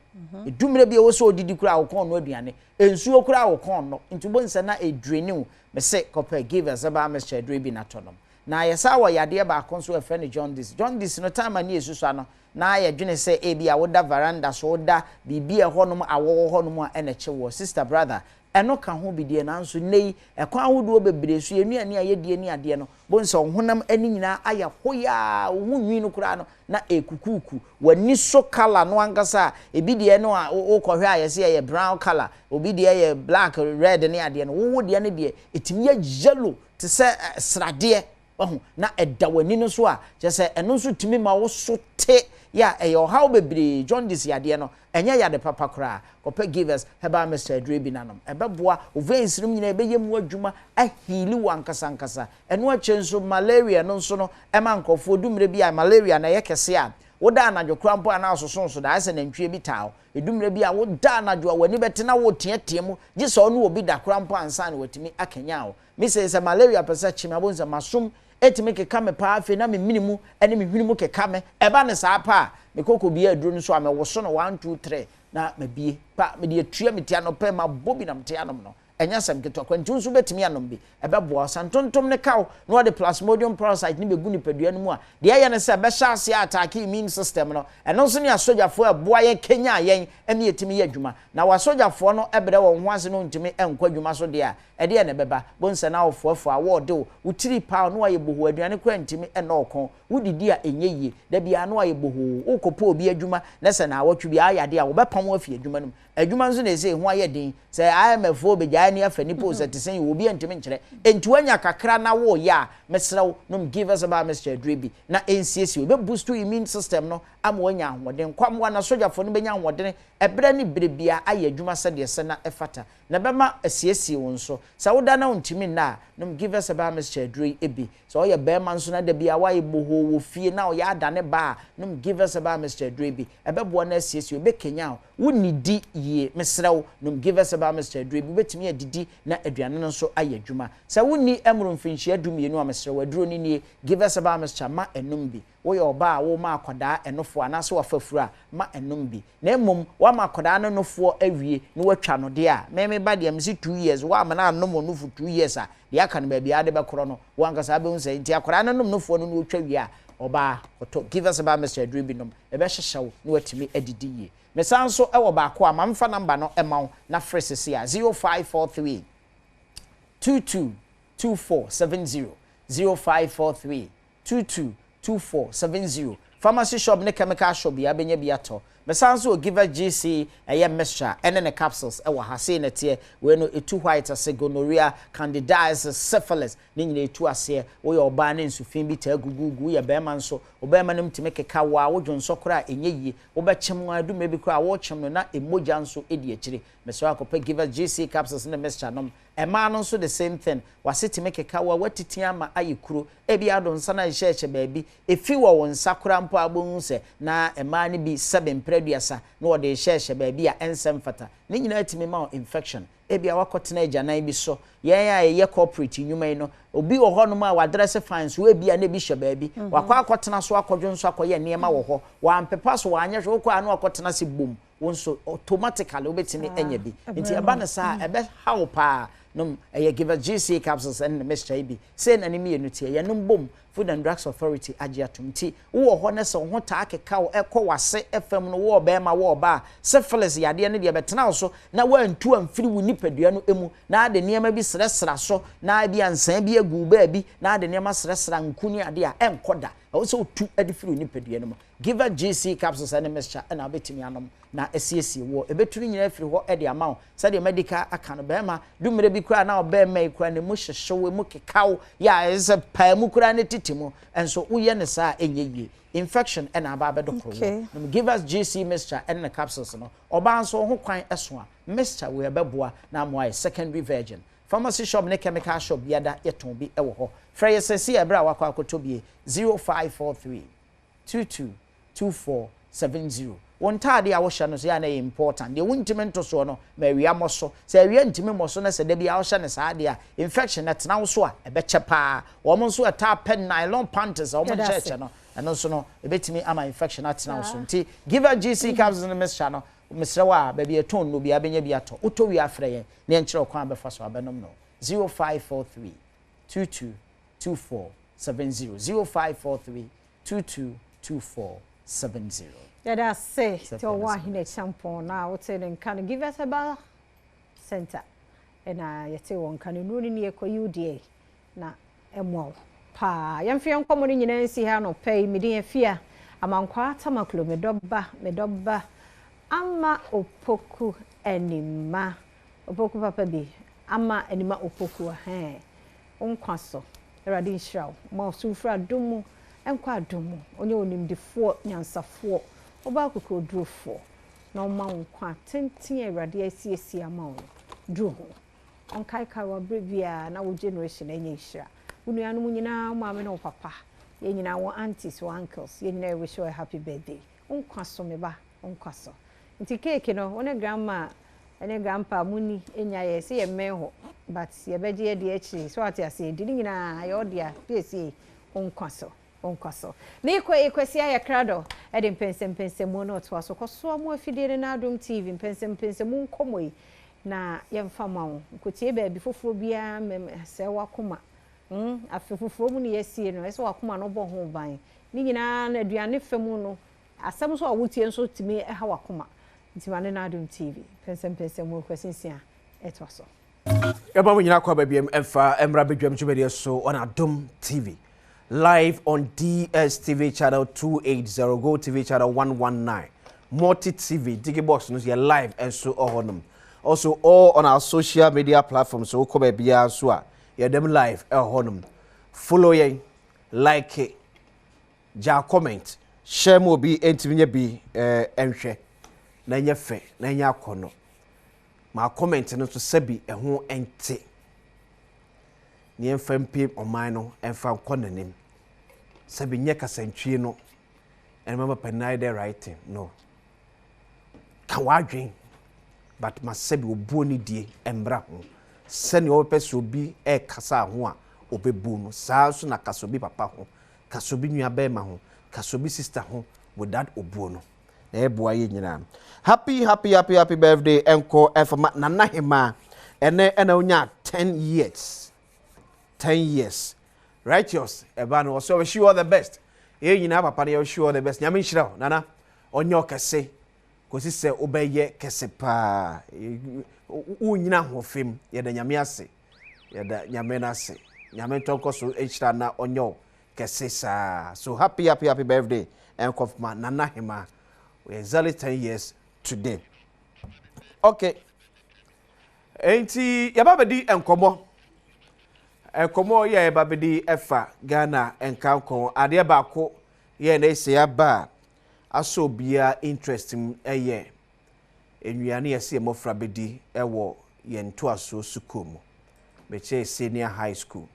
edumire bia wo so odidi kura wokon no aduane ensuo kura wokon no nti bonse na edreni me se kope give us about Mr. Drebi na tonom na yesa wa yade ba konso e friend John this no time ani esusu no na ye dwene se e bia woda veranda so woda bibia honom awo honom a eneche wo sister brother eno ka ho bidie nanso nei ekwan ahodo bebre so enuane a yedie ni ade no bonse honam ani nyina aya hoya ohunwi no kura no na ekukuku wani so color no ankasa ebidie no a wokohwe a yese ye brown color obidie ye black red ni ade no wo de ne de etimi ya yellow te se srade na edawani no so a je se eno so timi ma wo so te ya eyo how bebre John this yade no enya yade papa kra kope give us heba Mr. Drebi nanom ebeboa ovensirim nyina ebeyemu adwuma ahili wankasa eno achenso malaria no so no ema nkofo dumre bia malaria na yekese a woda anadwo krampo ana asosonso da ase na ntwie bi tawo edumre bia woda anadwo wani betena wo tietie mu gise ono obi da krampo ansa na watimi akanyawo mi se malaria pesa chimabonza masum etime keka me pa afi na me minimu ene me hwinimu keka me eba ne saa pa me kokko bia aduro no so ame wo so no 1 2 3 na mabie pa me de atua metia no pa ma bobi na metia no no enya sam keto kwanti nso betimi anom bi ebeboa santontom ne kaw no de plasmodium parasite ni begu nipadua no mu a de aye ne se be sha ase attack immune system no eno nso ne asojafo eboa ye Kenya yen eme yetimi ye adwuma na wasojafo no ebere wo ho ase no ntimi enkwa adwuma so de a ede ye ne beba bonse na ofofo award o utiri pa no aye boho aduane kwa ntimi ena okon wudidi a enye yie da bia no aye boho ukopo obi adwuma na se na awotwe bia ayade a wo bepam afi adwuma no adwuma nso na ese ho aye din se IMF obeja ni afani po se tisen wo bi ntimi nkyere entuanya kakra na wo ya mesrew no give us about Mr. Drebi na NCC we boost immune system no amwanya ahoden kwamwa na sojafo no benya ahoden ebere ni berebia aye adwuma se de se na efata na bema asiesie won so sa woda na ntimi na no give us about Mr. Drebi ebi so ye bema nso na da bia wa ye boho wo fie na o ya adane ba no give us about Mr. Drebi ebebo na asiesie be Kenya wonidi ye mesrew no give us about Mr. Drebi betimi adidi na aduane no so aye adwuma sa wonni emro mfinhia dumienu a mesrew aduro ni nie give us about Mr. ma enum bi wo ye oba wo ma akoda enofo anase wafafura ma enum bi na emom wa ma akoda no nofo awie ni watwa no de a me ba de amsi 2 years wa ma na anom no for 2 years a de aka no ba bia de be koro no wankasa be hunse nti akoda no nofo no watwa wie a oba oto give us about Mr. Drebi nom ebe hyehyew ni watimi adidi ye me sanso ewo ba ko a mamfa number no emaw na fresese a 0543 222470 0543 222470 pharmacy shop ne chemical shop ya benya biato mesanso giver GC eye mesha ene ne capsules ewa ha sei nete we no etu white ase gonorrhea candidiasis syphilis ne nyina etu ase wo ye oba ne nsufin bi ta gugugu ye bema nso obema ne mtime keka wa wo dwonso kora enye yi wo be chem adu mebi kora wo chem no na emoja nso edi akire meso akopa giver GC capsules ne mesha nom ema no nso the same thing wasetime keka wa watitia ma ayekuro ebi ado nsa na hyeche baabi efi wo wonsa kora mpo abonhu se na ema ne bi 7 preduasa no wo de hyeche baabi a ensem fata ne nyina atime ma infection ebi a wakotena ajanan bi so ye corporate nyuma no obi wo ho no ma wadress fines we bia na bi hye baabi wakwa akotena so akodwo nso akoye niema wo ho wa mpepa so wa anya hwe ko anu akotena se bom wonso automatically obetimi enya bi nti eba na sa ebe how pa no give a GC capsules and Mr. Ibi say na nimi enutie ye no bom Food and Drugs Authority agiatumti wo ho na se ho ta akeka wo wase FM no wo be ma wo ba syphilis yade ne de betena so na wantu amfiri wo nipadua no emu na ade niema bi sresra so na bi ansan bi agu ba bi na ade niema sresra nkuni ade a enkoda wo se otu ade firi wo nipadua no give a GC capsules and Mr. na betimi anom na esiesie wo ebeturu nyina afiri ho e de amaw se de medical aka no be ma dumere bi kura na obe ma ikura ne mu hyehyewe mu kekaw ya is pa mu kura ne titimu enso uye ne sa enye yie infection and aba bedokro no give us GC mixture and the capsules no oba nso ho kwan eso a mixture we beboa na mo secondary virgin pharmacy shop ne chemical shop yada yeton bi ewo ho frey sesi ebra wakwa akotobie 0543 222470 won taade a wo hye no so ya na important de wontime nto so no ma wia moso se wia ntime moso na se da bia wo hye ne saade a infection na tena wo so a ebeche pa wo mo so eta pen nylon panties wo mo cheche no eno so no ebetimi ama infection atena wo so nti give a GC capsules in mixture no mesre wa ba bia ton no bia benya bia to uto wi afre yen na enkyere kwan befa so abenom no 0543 222470 0543 222470 Dada say to wa hine champon na wote ne kan give us about center na yete won kan no ni ekoyi udie na emo pa yemfe nkomo ni nyina nsi ha no pay mede afia amankwa tamaklo medobba ama opoku enima opoku papa bi ama enima opoku onkwaso erade nhyiraw ma sufra domu enkwa adomu onye onimdifo nyansafo oba akoko drofo na oma nkwa tenten erade asiesi ama wo dro onkai kawa brevia na wo generation enye hyira unuanu nyina maame na papa ye nyina wo aunties wo uncles ye nyina wish you a happy birthday onkwaso meba onkwaso nti cake no one grandma ene grandpa muni enya ye se ye menho but ye beje ye de achi so ati ase di nyina ye odia pesi onkwaso ni kwesi aya krado e de mpensem mo no to aso koso mo afidere na Adom TV mpensem mo nkomoi na ye mfama wo nkotie ba bi foforo bia se wakoma afoforo mu ni yesie no ese wakoma no bo ho ban ni nyina na aduane femu no asem so awotie nso timi e ha wakoma ntimane na Adom TV pensem mo kwasinsia eto so eba mo nyina kwa ba biem emfa emra bedwam twebede so on Adom TV live on DSTV channel 280 Go TV channel 119 Multi TV Digibox no you live and so on also all on our social media platforms so ko ba bia so a you them live honum follow ye like it ja comment share mo bi entiminye bi enhwe na nya fe na nya akono ma comment no so sabi ho ente ni emfampe oman no emfa konanim sabi nya kasantwie no enmama penai the writing no kan wadwen but ma sabi obuo ni die embra ho sani o pese obi kasa ho a obebu no saa so na kasobi papa ho kasobi nua ba ma ho kasobi sister ho with that obuo no na eboa ye nyina happy birthday enko efama nana hema ene onya 10 years righteous eba no so wish you all the best ye nyina papa na wish you all the best nyame nhyira nana onyo kese kosi se obeye kese pa unyina ho fem ye da nyame ase ye da nyame na ase nyame tonko so ehira na onyo kese sa so happy birthday enko efama nana hema we exactly 10 years today okay enti yababedi enkomo ye babedi efa Ghana enkanko ade baako ye na ese aba aso bia interesting eye enwiane yese mofra bedi ewo ye nto aso sukumu beche senior high school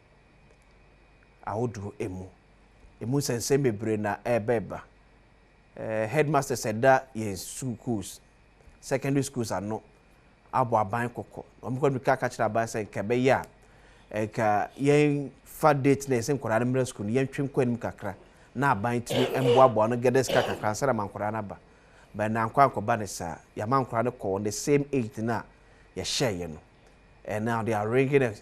ahodo emu sense mebre na ebeba headmaster said that yes schools secondary schools are not abo aban kokko omko duka ka kira ba say kebe ya ka yen fa date na sen kwara na school yen twem kwanim kakra na aban timi emboabo no gedes kakra sara mankwara na ba na nkwa ba ne sa ya mankwara ne ko on the same age na ya share no and now they are ringing a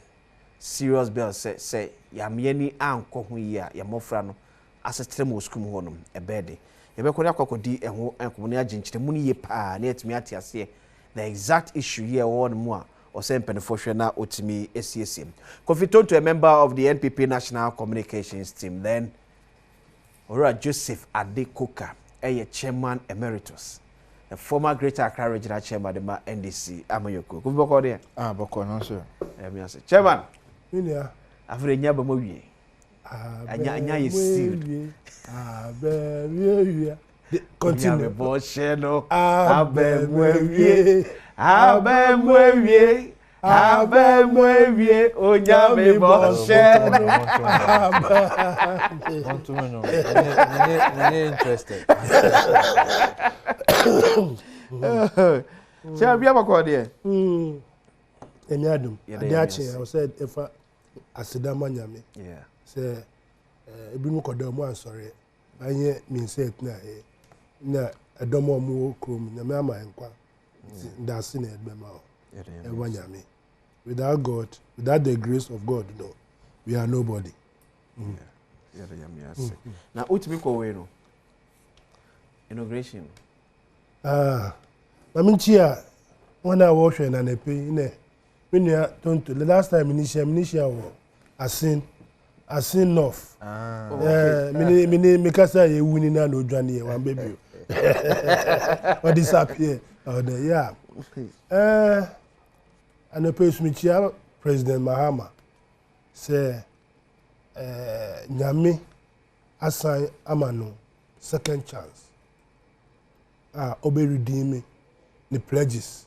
serious bell say ya mieni anko hu ya mofra no asetre mo school ho no ebede yebekori akokodi eho enkomoni aginchire muni ye pa na etimi atiase the exact issue here one more or sempen for na otimi SCSM Kofiton to a member of the NPP National Communications team then Ora Joseph Adekoka chairman emeritus a former Greater Accra Regional Chairman of the NDC Amayoko Kuboko there boko no sir chairman minia afre nya ba mo wie Anya is sealed. Continue. Bosheno. Abemwe. Onyame bosheno. Interested. Shall we have a call there? Emi Adom. Adiache, I said if asidama nyame. Yeah. Say ebi mu kodo mu ansore. Anye min say na edomo mu krom nyame ama enkwa. That's in it, without God, without the grace of God, no, we are nobody. Now, what we call inauguration? I mean, here, when I was in an EP, when you don't, the last time initial, I seen enough. Mikasa, you winning no Johnny, one baby. Or disappear. Yeah. And the person President Mahama say Nyame assign Amano second chance. Obe redeem the pledges.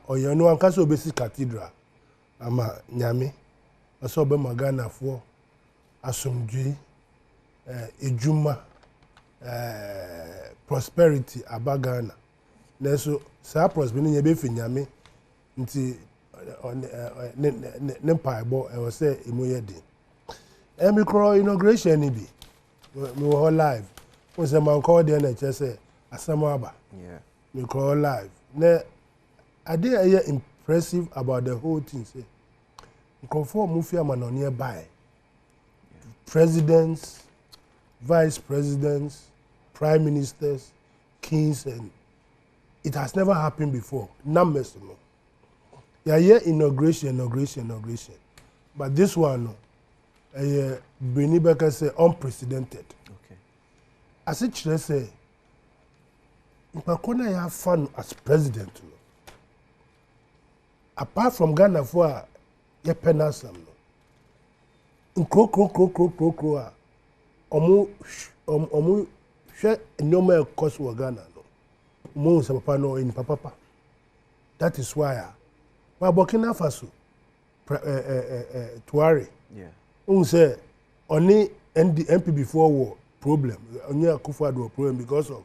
Or you know Ankaso Obesi Cathedral. Ama Nyame. Also Obe Magana for Asumdwi Ejuma prosperity Abagana. Neso sa prosperity nyebe fi Nyame nti ne paibo e wo say imoye din micro inauguration ni bi we were live we say man call there na say asamaba yeah micro live na ade impressive about the whole thing say conform mufia manone buy presidents, vice presidents, prime ministers, kings, and it has never happened before. Numbers, no. Yeah, inauguration. But this one, Brini Becker say unprecedented. Okay. As it should say, Mpakona you have fun as president. No. Apart from Ghana for your penasam, no. Nkro omu share normal cost wa Ghana no. Mo se papa no in papa. That is why Burkina Faso Tuare. Yeah. Say only MP before war problem. Only Akufo-Addo problem because of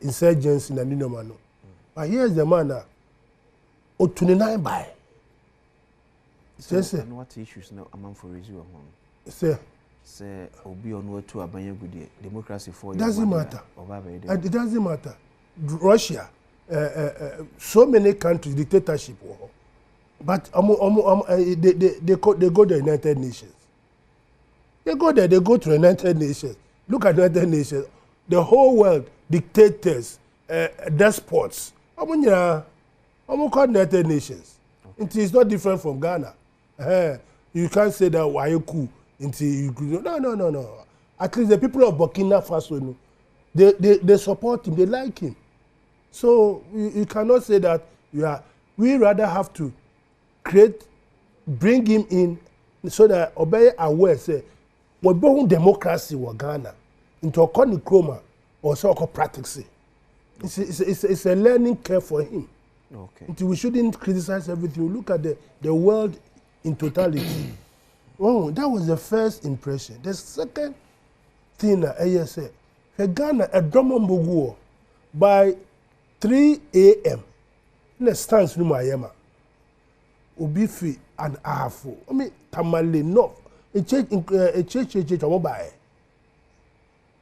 insurgency in Ninoma no. But here's the man that 29 by. So what issues now among for review on? Say obi on to abanye good democracy for it doesn't matter. It doesn't matter. Russia, so many countries dictatorship, but they go to the United Nations. They go there. They go to the United Nations. Look at the United Nations. The whole world dictators, despots. Call United Nations. Okay. It is not different from Ghana. You can't say that why you cool. No. At least the people of Burkina Faso, they support him, they like him. So you cannot say that we rather have to bring him in so that obey aware say we born democracy in Ghana into a chroma or so called practice. It's a learning curve for him. Okay. We shouldn't criticize everything. We look at the world in totality. Oh, that was the first impression. The second thing I said, Ghana a Dromomboguo by 3 a.m. in the stands room I am. Ubifi and Afo. I mean, Tamale no. A church mobile.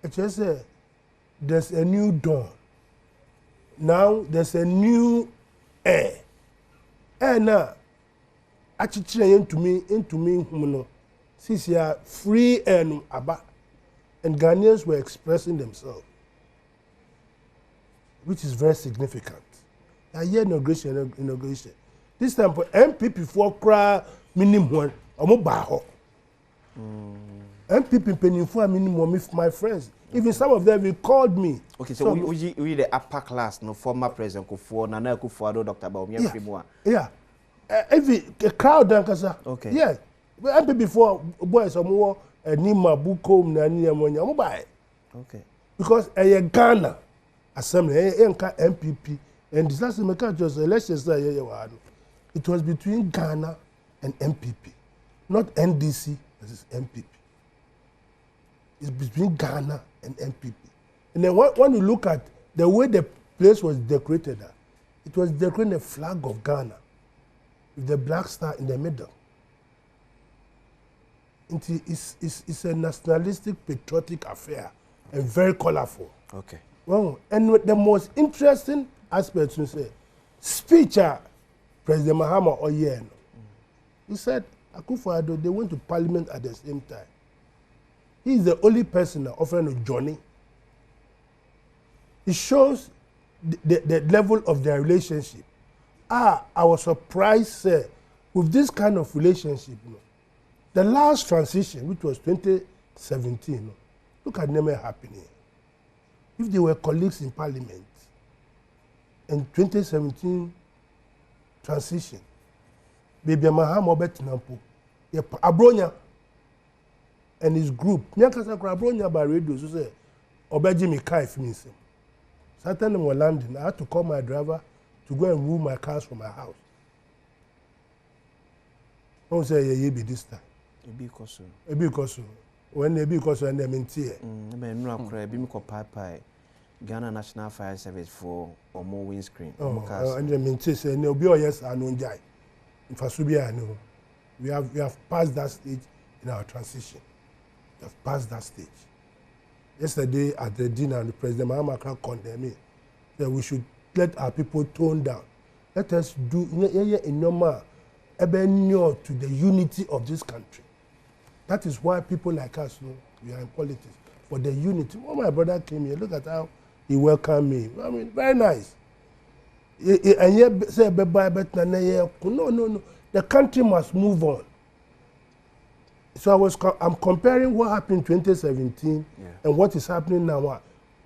It just said there's a new dawn. Now there's a new air. And now actually into me, since you are free and about, and Ghanaians were expressing themselves, which is very significant. I hear inauguration. This time for MPP for cry minimum baho. MPP penny for minimum with my friends. Even some of them called me. Okay, so we the upper class, no former president Kufuor, Nana Akufo-Addo, Dr. Badwam, Yeah. Every crowd, okay. Yeah. MP before boys omo Nima Bukom na Niamonya omo buy. Okay. Because Ghana assembly MPP and this last just elections it was between Ghana and MPP, not NDC versus MPP. It's between Ghana and MPP. And then when you look at the way the place was decorated, it was decorating the flag of Ghana with the black star in the middle. It's a nationalistic, patriotic affair and very colorful. Okay. Well, and the most interesting aspect you say, speech President Mahama Oyeno. He said, Akufo-Addo, they went to Parliament at the same time. He is the only person offering a journey. It shows the level of their relationship. I was surprised with this kind of relationship. The last transition, which was 2017, look at them happening. If they were colleagues in Parliament, in 2017 transition, Baby Mahama Betnampo, Abronya and his group, Nyakasa Abronya by radio, so say, Obeji Mikai means him. Certain were landing. I had to call my driver to go and move my cars from my house. Don't say, yeah, be this time. Because when they because when they mean tear. Ghana National Fire Service for or more windscreen. And they mean say no be yes I know jai. In Fasubia I know. We have passed that stage in our transition. We have passed that stage. Yesterday at the dinner, the President Mahama condemned me that we should let our people tone down. Let us do in normal to the unity of this country. That is why people like us, we are in politics, for the unity. When my brother came here, look at how he welcomed me. I mean, very nice. And yet, say, no. The country must move on. So I'm comparing what happened in 2017 and what is happening now.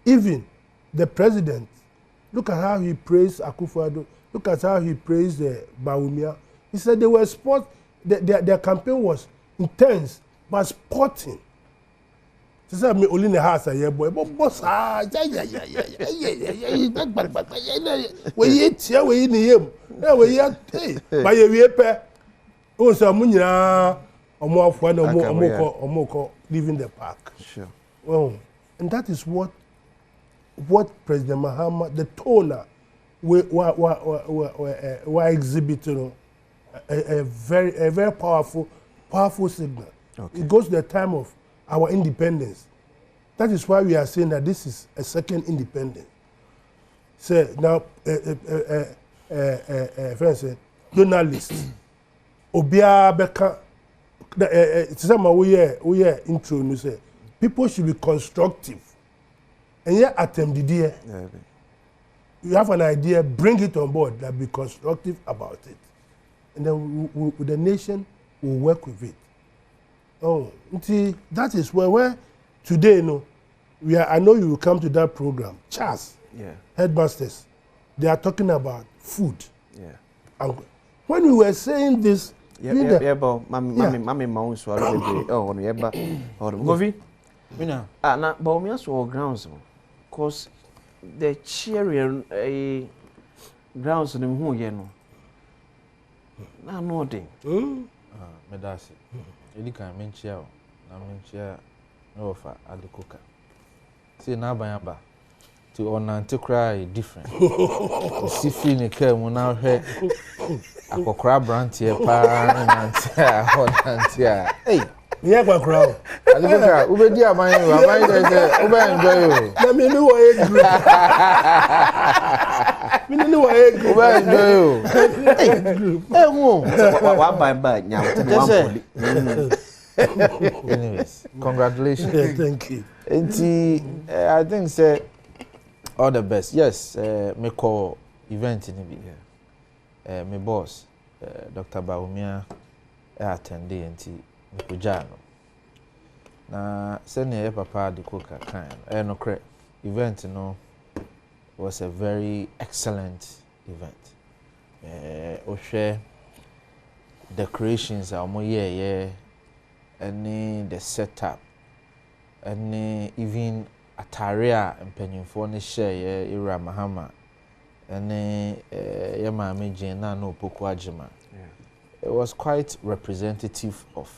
Even the president, look at how he praised Akufo-Addo. Look at how he praised Bawumia. He said they were sport. Their campaign was intense, but sporting. She said, "Me only in the house, yeah, boy. But boss, we eat here, we in him. Yeah, we eat. Hey, by your pair. Oh, so munya, omoko, leaving the park. Sure. Well, and that is what President Mahama, the toner, were exhibiting. A very powerful signal. Okay. It goes to the time of our independence. That is why we are saying that this is a second independence. So now, friends, journalists, Obia Beka, we are intro. You say people should be constructive, and yet attempt the idea. You have an idea, bring it on board. That be constructive about it. And then the nation will work with it. Oh, see, that is where today, I know you will come to that program. Charles, headmasters, they are talking about food. Yeah. And when we were saying this, grounds, because the cheering grounds in the na no dey medasi edika menchia o na menchia no fa adekoka see na abanyaba to onante cry different si fi ne ka mu na hwe akokora brand here pa nante onante a hey yeah kwakora o adekoka ubedi aban dey say ube enjoy o na me wo e Anyways, congratulations. Yeah, thank you. And I think say all the best. Yes, me call event in here. My boss, Dr. Bawumia, attendee and me kujano. Na send your papa the cook kind. No credit. Event was a very excellent event. Oshe decorations are more any the setup, any even ataria and mpanyinfo ne share Ira Mahama, any Yamame Jena no Poku Ajima. It was quite representative of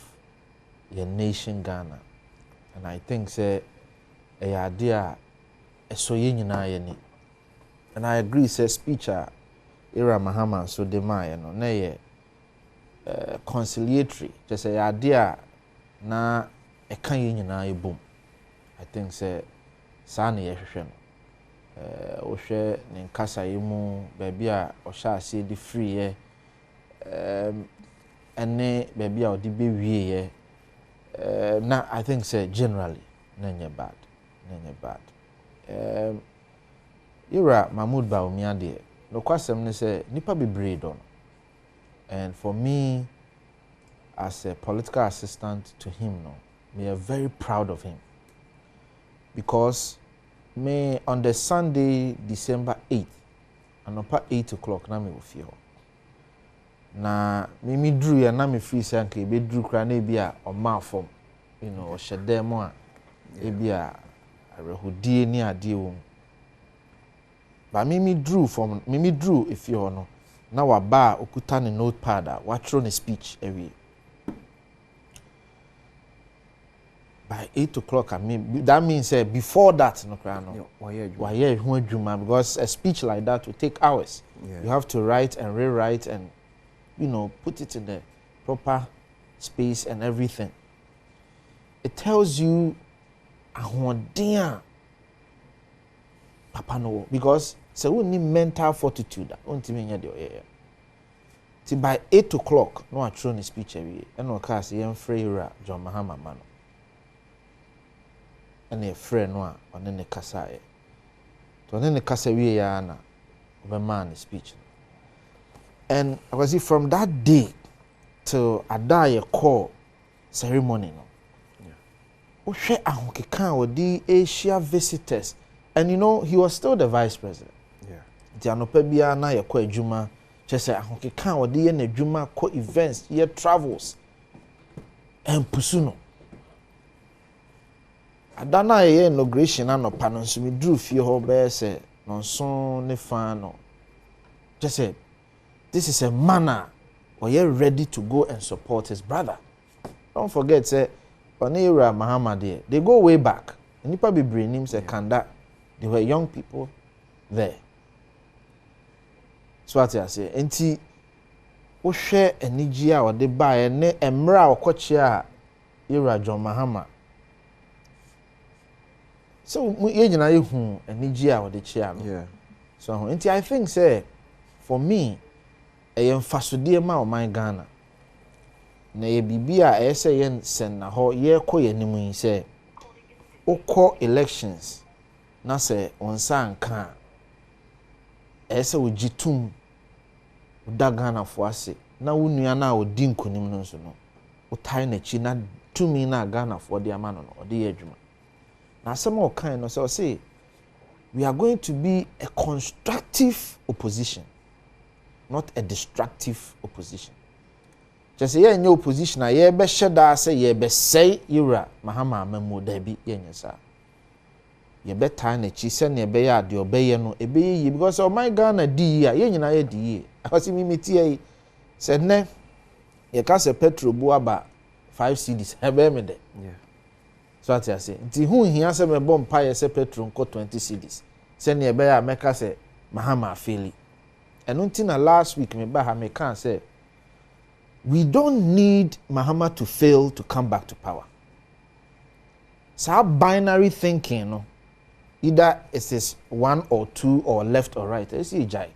your nation Ghana. And I think say a idea so yeni. And I agree say speech Ira Mahama so dema you know na conciliatory just say idea na e kan yina boom. I think say sa na ye hwehwe no o hwe ne nkasa yimu baby a o sha ase di free ye ene baby a o di be wie ye na I think say generally nanye bad Ira Mahmoud Bawumia de no kwasem ne say nipa bebre don. And for me as a political assistant to him no, we are very proud of him. Because me on the Sunday December 8th and about 8 o'clock na me wo fie ho. Na me drew ya na me free say anka be drew kra na bia o ma form you know o hyede mo a e bia arehudie ni ade wo. Ba me drew if you no na wa ba okuta ne notepad a wa throw ne speech every by 8 o'clock. I mean that means before that no kra no why hu adwuma because a speech like that will take hours. You have to write and rewrite and you know put it in the proper space and everything. It tells you ahoden papa no because so we need mental fortitude. Till by 8 o'clock, no actual speech every and no cast young Freira John Mahama Mano. And a friend no on the Kasai. To then the Kasawi Yana of a man speech. And I was from that day till I die a call ceremony. No. She Ahokikan or the Asia visitors. And you know, he was still the vice president. Tianope bia na ye kwa adwuma chese ahokeka wode ye na adwuma ko events ye travels empusu no adana ye inauguration anopa no nso me drew fie ho be se nonso ne fa no chese this is a man we are ready to go and support his brother. Don't forget say Onira Muhammad they go way back nipa bebre nim say Kanda they were young people there. So what I say, enti wo hwe enigi a wode bae ne emra okoche a Ira John Mahama. So ye nyina ye hu enigi a wode chia no. Yeah. So enti I think say for me emfasode ma o man Ghana. Na ye bibia say yen sen na ho ye koye nimu yi say okọ elections na say onsa nka ese ojitum Dagana for ase na wunua na odi nkonim no nso no utai na chi na tumi na Ghana for the amano no odi adwuma na some o kan no so say we are going to be a constructive opposition, not a destructive opposition. Just say any opposition a ye be sheda say ye be say Ira Mahama Memo da bi ye nyesa ye better na chi se na be ya de obeye no ebe ye because oh my Ghana di ya ye nyina ye di ye akwasi mi tie se ne ye ka se petrol bu aba 5 cedis ebe me de so ati ase nti hu hia se me bom pa ye se petrol ko 20 cedis se na ebe ya meka se Mahama afeli eno nti na last week me ba ha me kan say we don't need Mahama to fail to come back to power. So binary thinking no either it is 1 or 2 or left or right. It's jai.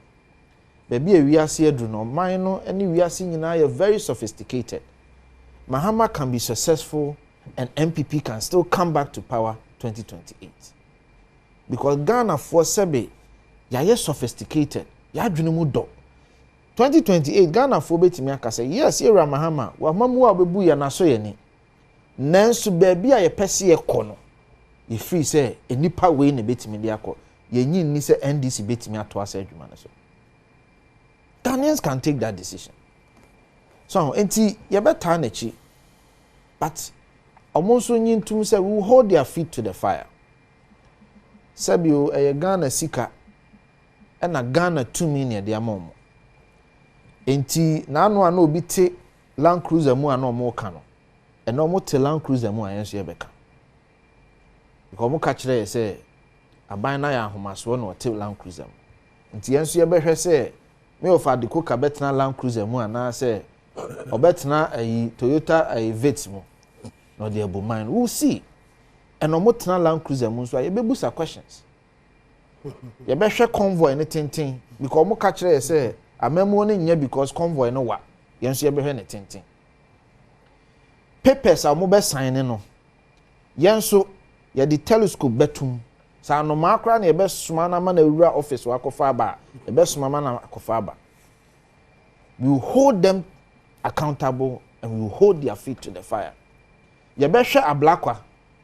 Baby, we are see do no minor, and we are seeing now very sophisticated. Mahama can be successful, and MPP can still come back to power 2028. Because Ghana for Sebe, ya sophisticated, ya dreamu do. 2028 Ghana for betimi aka say yes, Ira Mahama, wa mamu wa bebu ya na so ye ni. Nanso baby a ye pese ye kɔ no. Ye free say enipa we ne betimi de akɔ. Ye nyin ni say NDC betimi ato asa adwuma na so. Ghanaians can take that decision. So enti ye beta na chi. But Omonso nyintum say we will hold their feet to the fire. Sabio Ghana sika and a Ghana 2 million their mom. Enti na no ana obi te Land Cruiser mu ana omo kano. E no mo te Land Cruiser mu ayenso yebeka. Because mo ka kire say aban na ya ahomaso na o te Land Cruiser mu. Enti yenso yebehwe say me ofa de ko ka betena Land Cruiser mu ana say obetena ayi Toyota ayi Vitz mu. No dey able mind. We'll see. And omo tena Land Cruiser mu so yebebusa questions. Yebehwe convoy anything because mo ka kire say amemo ne nya because convoy no wa yenso yebehwe ne tintin papers a mo be sign no yenso ye di telescope betum sa no makra na yebe suma na ma na wura office wa kofa ba yebe suma ma na kofa ba. We will hold them accountable and we will hold their feet to the fire. Yebehwe ablakwa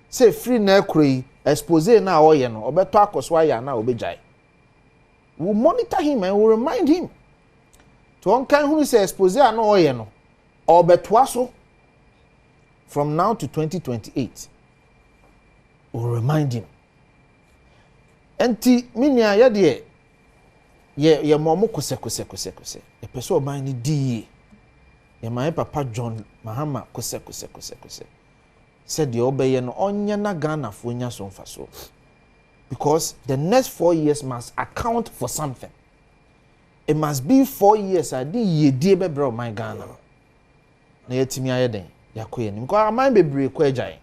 say free na ekure expose na oye no obeto akoswa ya na obejai. We will monitor him and we will remind him. To on kan who say expose no oye no or betwaso from now to 2028 will remind him. Enti minia ya de ye momo kose e peso oban ni die ye my papa John Mahama kose said the obeye no onye na Ghana fo nya so mfaso because the next 4 years must account for something. It must be 4 years. I did ye dear bro my Ghana. Na yetimi ayeden yakoye ni. Because our mind be break kwejai.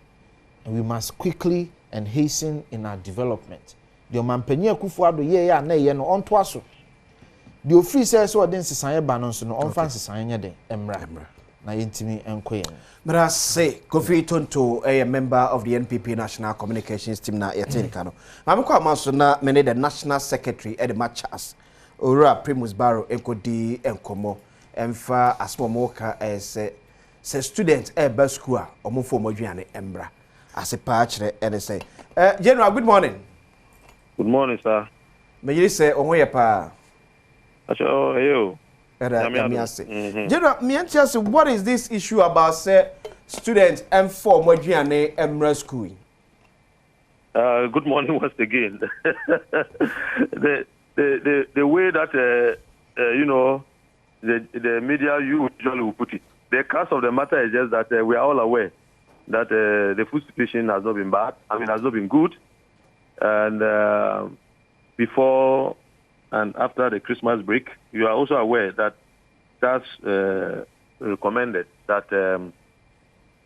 And we must quickly and hasten in our development. The manpenye Akufo-Addo ye ya na ye no onto aso. The ofri says so den sisan ba no so no on fan sisan nya den emra. Na yetimi enkoye. Mra say Kofi Tonto a member of the NPP National Communications team na yetini kano. Mamko amaso na mene the National Secretary Ed Machas. Ora Primus Barrow enkodi enkomo emfa asmomoka se student e school omofo modwane embra asepa akire ene say General, good morning. Good morning, sir. Me yiri say onwo pa acho ayo General, me anxious what is this issue about say students M4 modwane embra school? Good morning once again. The way that you know the media usually will put it, the crux of the matter is just that we are all aware that the food situation has not been bad. I mean, has not been good, and before and after the Christmas break, you are also aware that that's recommended that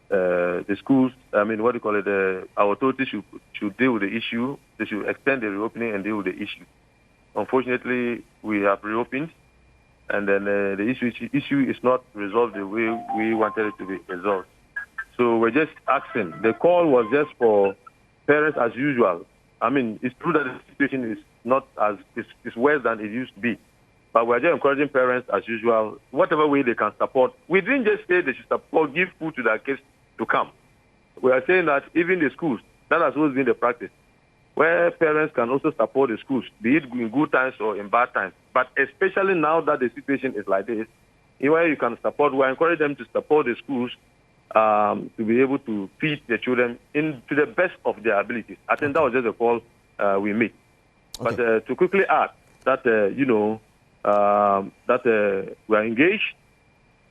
the schools, I mean, what do you call it? Our authorities should deal with the issue. They should extend the reopening and deal with the issue. Unfortunately, we have reopened, and then the issue is not resolved the way we wanted it to be resolved. So we're just asking. The call was just for parents as usual. I mean, it's true that the situation is not as it's worse than it used to be, but we're just encouraging parents as usual, whatever way they can support. We didn't just say they should support, give food to their kids to come. We are saying that even the schools, that has always been the practice, where parents can also support the schools, be it in good times or in bad times. But especially now that the situation is like this, where you can support, we encourage them to support the schools to be able to feed the children to the best of their abilities. I think that was just a call we made. Okay. But to quickly add that, that we are engaged.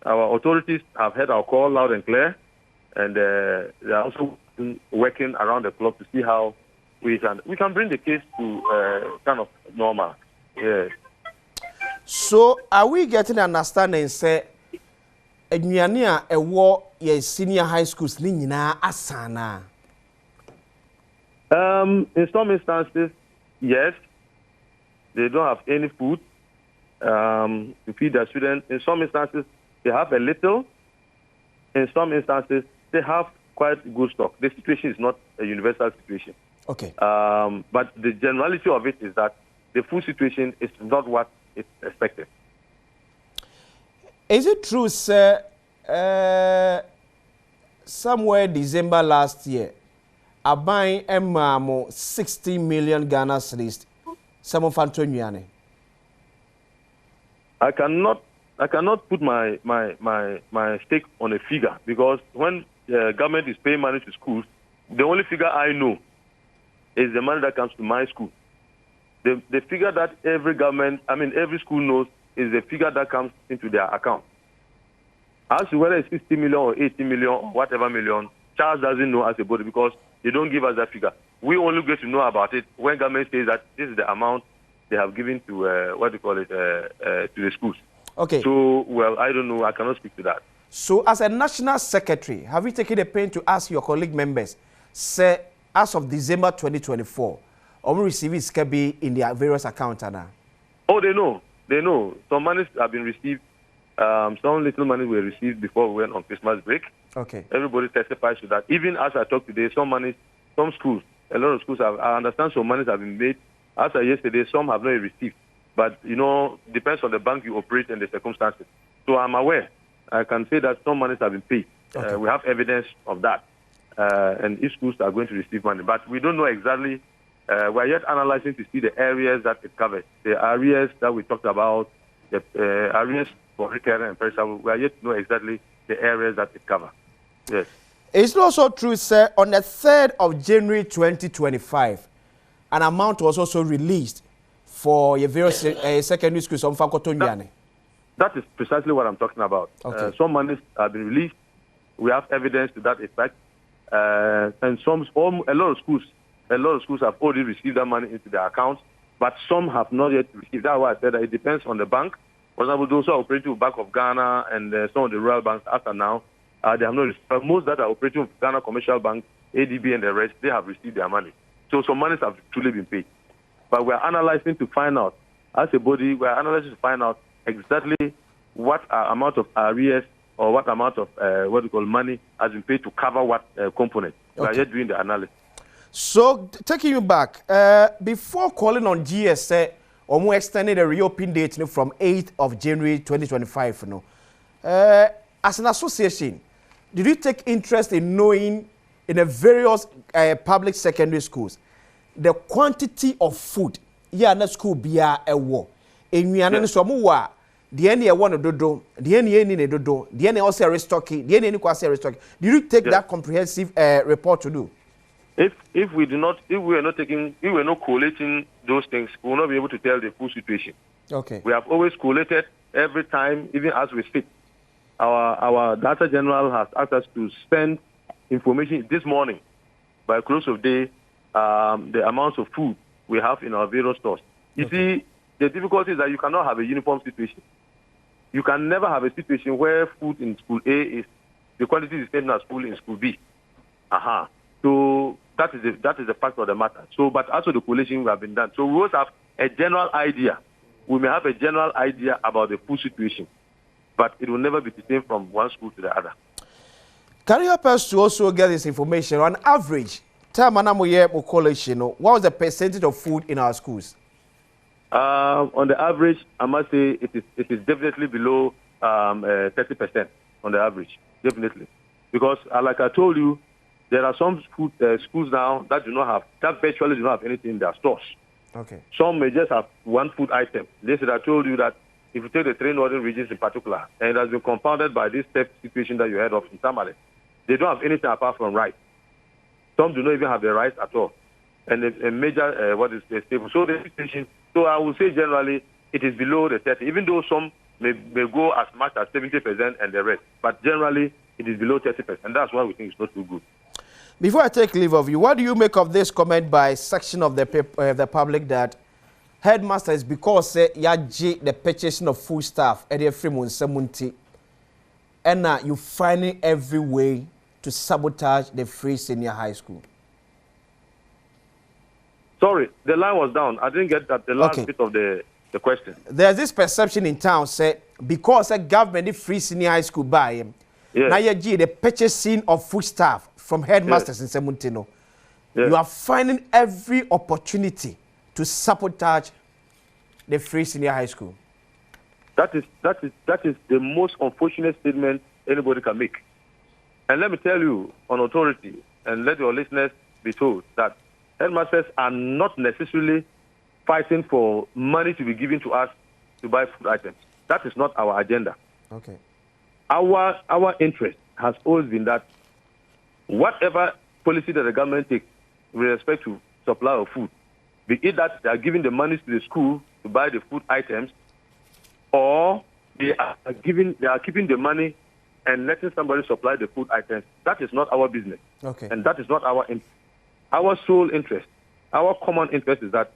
Our authorities have heard our call loud and clear, and they are also working around the clock to see how we can bring the case to kind of normal. Yeah. So are we getting an understanding say eduania ewo ye senior high schools ni nyina asana? In some instances, yes. They don't have any food to feed their students. In some instances, they have a little. In some instances, they have quite good stock. The situation is not a universal situation. Okay. But the generality of it is that the food situation is not what is expected. Is it true, sir, somewhere December last year, I buying Emamo 60 million Ghana cedis, some of Antoniani? I cannot put my stake on a figure, because when government is paying money to schools, the only figure I know is the money that comes to my school. The figure that every school knows is the figure that comes into their account. As to whether it's 60 million or 80 million or whatever million, Charles doesn't know as a body because they don't give us that figure. We only get to know about it when government says that this is the amount they have given to, to the schools. Okay. So, well, I don't know. I cannot speak to that. So, as a national secretary, have you taken the pain to ask your colleague members, say, as of December 2024, or we receive it be in their various accounts? Oh, they know. They know. Some monies have been received. Some little money were received before we went on Christmas break. Okay. Everybody testifies to that. Even as I talk today, some schools, a lot of schools I understand some monies have been made. As of yesterday, some have not received. But, depends on the bank you operate and the circumstances. So I'm aware. I can say that some monies have been paid. Okay. We have evidence of that. And each schools are going to receive money. But we don't know exactly. We are yet analyzing to see the areas that it covers. The areas that we talked about, the areas for recurrent and perishable, we are yet to know exactly the areas that it covers. Yes. It's also true, sir, on the 3rd of January 2025, an amount was also released for your various secondary schools on Fakotonjane. That is precisely what I'm talking about. Okay. Some monies have been released. We have evidence to that effect. And a lot of schools have already received that money into their accounts, but some have not yet received. That's why I said that it depends on the bank. For example, those who are operating with Bank of Ghana and some of the rural banks after now, they have not received. But most that are operating with Ghana Commercial Bank, ADB and the rest, they have received their money. So some monies have truly been paid. But we are analyzing to find out, as a body, we are analyzing to find out exactly what amount of arrears or what amount of money has been paid to cover what component. We are yet doing the analysis. So, taking you back, before calling on GSA, or extending the reopening date from 8th of January 2025, as an association, did you take interest in knowing in the various public secondary schools the quantity of food na school bia ewo enwiane no so mo wa de ene ewo no dodo de ene eni ne dodo de ene also restocking de ene eni kwase restocking? Did you take that comprehensive report to do? If we were not collating those things, we will not be able to tell the full situation. Okay. We have always collated every time, even as we speak. Our Director General has asked us to send information this morning by close of day, the amounts of food we have in our various stores. You see, the difficulty is that you cannot have a uniform situation. You can never have a situation where food in school A is the quality is the same as school in school B. So that is the fact of the matter. So, but also the collation we have been done. So we always have a general idea. We may have a general idea about the food situation, but it will never be the same from one school to the other. Can you help us to also get this information? On average, what was the percentage of food in our schools? On the average, I must say it is definitely below 30% on the average, definitely. Because like I told you, there are some schools now that virtually do not have anything in their stores. Okay. Some may just have one food item. They said I told you that if you take the 3 northern regions in particular, and it has been compounded by this theft situation that you heard of in Tamale, they don't have anything apart from rice. Some do not even have the rice at all. And a major, stable. So the situation, so I would say generally it is below the 30, even though some may go as much as 70% and the rest. But generally, it is below 30%. And that's why we think it's not too good. Before I take leave of you, what do you make of this comment by a section of the public that headmasters, because the purchasing of food stuff at every month, and you finding every way to sabotage the free senior high school? Sorry, the line was down. I didn't get that, the last bit of the question. There's this perception in town, say, because a government free senior high school buy him, now the purchasing of food stuff from headmasters in Semuntino. You are finding every opportunity to sabotage the free senior high school. That is the most unfortunate statement anybody can make. And let me tell you on authority, and let your listeners be told, that headmasters are not necessarily fighting for money to be given to us to buy food items. That is not our agenda. Okay. Our interest has always been that whatever policy that the government takes with respect to supply of food, be it that they are giving the money to the school to buy the food items, or they are keeping the money and letting somebody supply the food items, that is not our business. Okay. And that is not our sole interest. Our common interest is that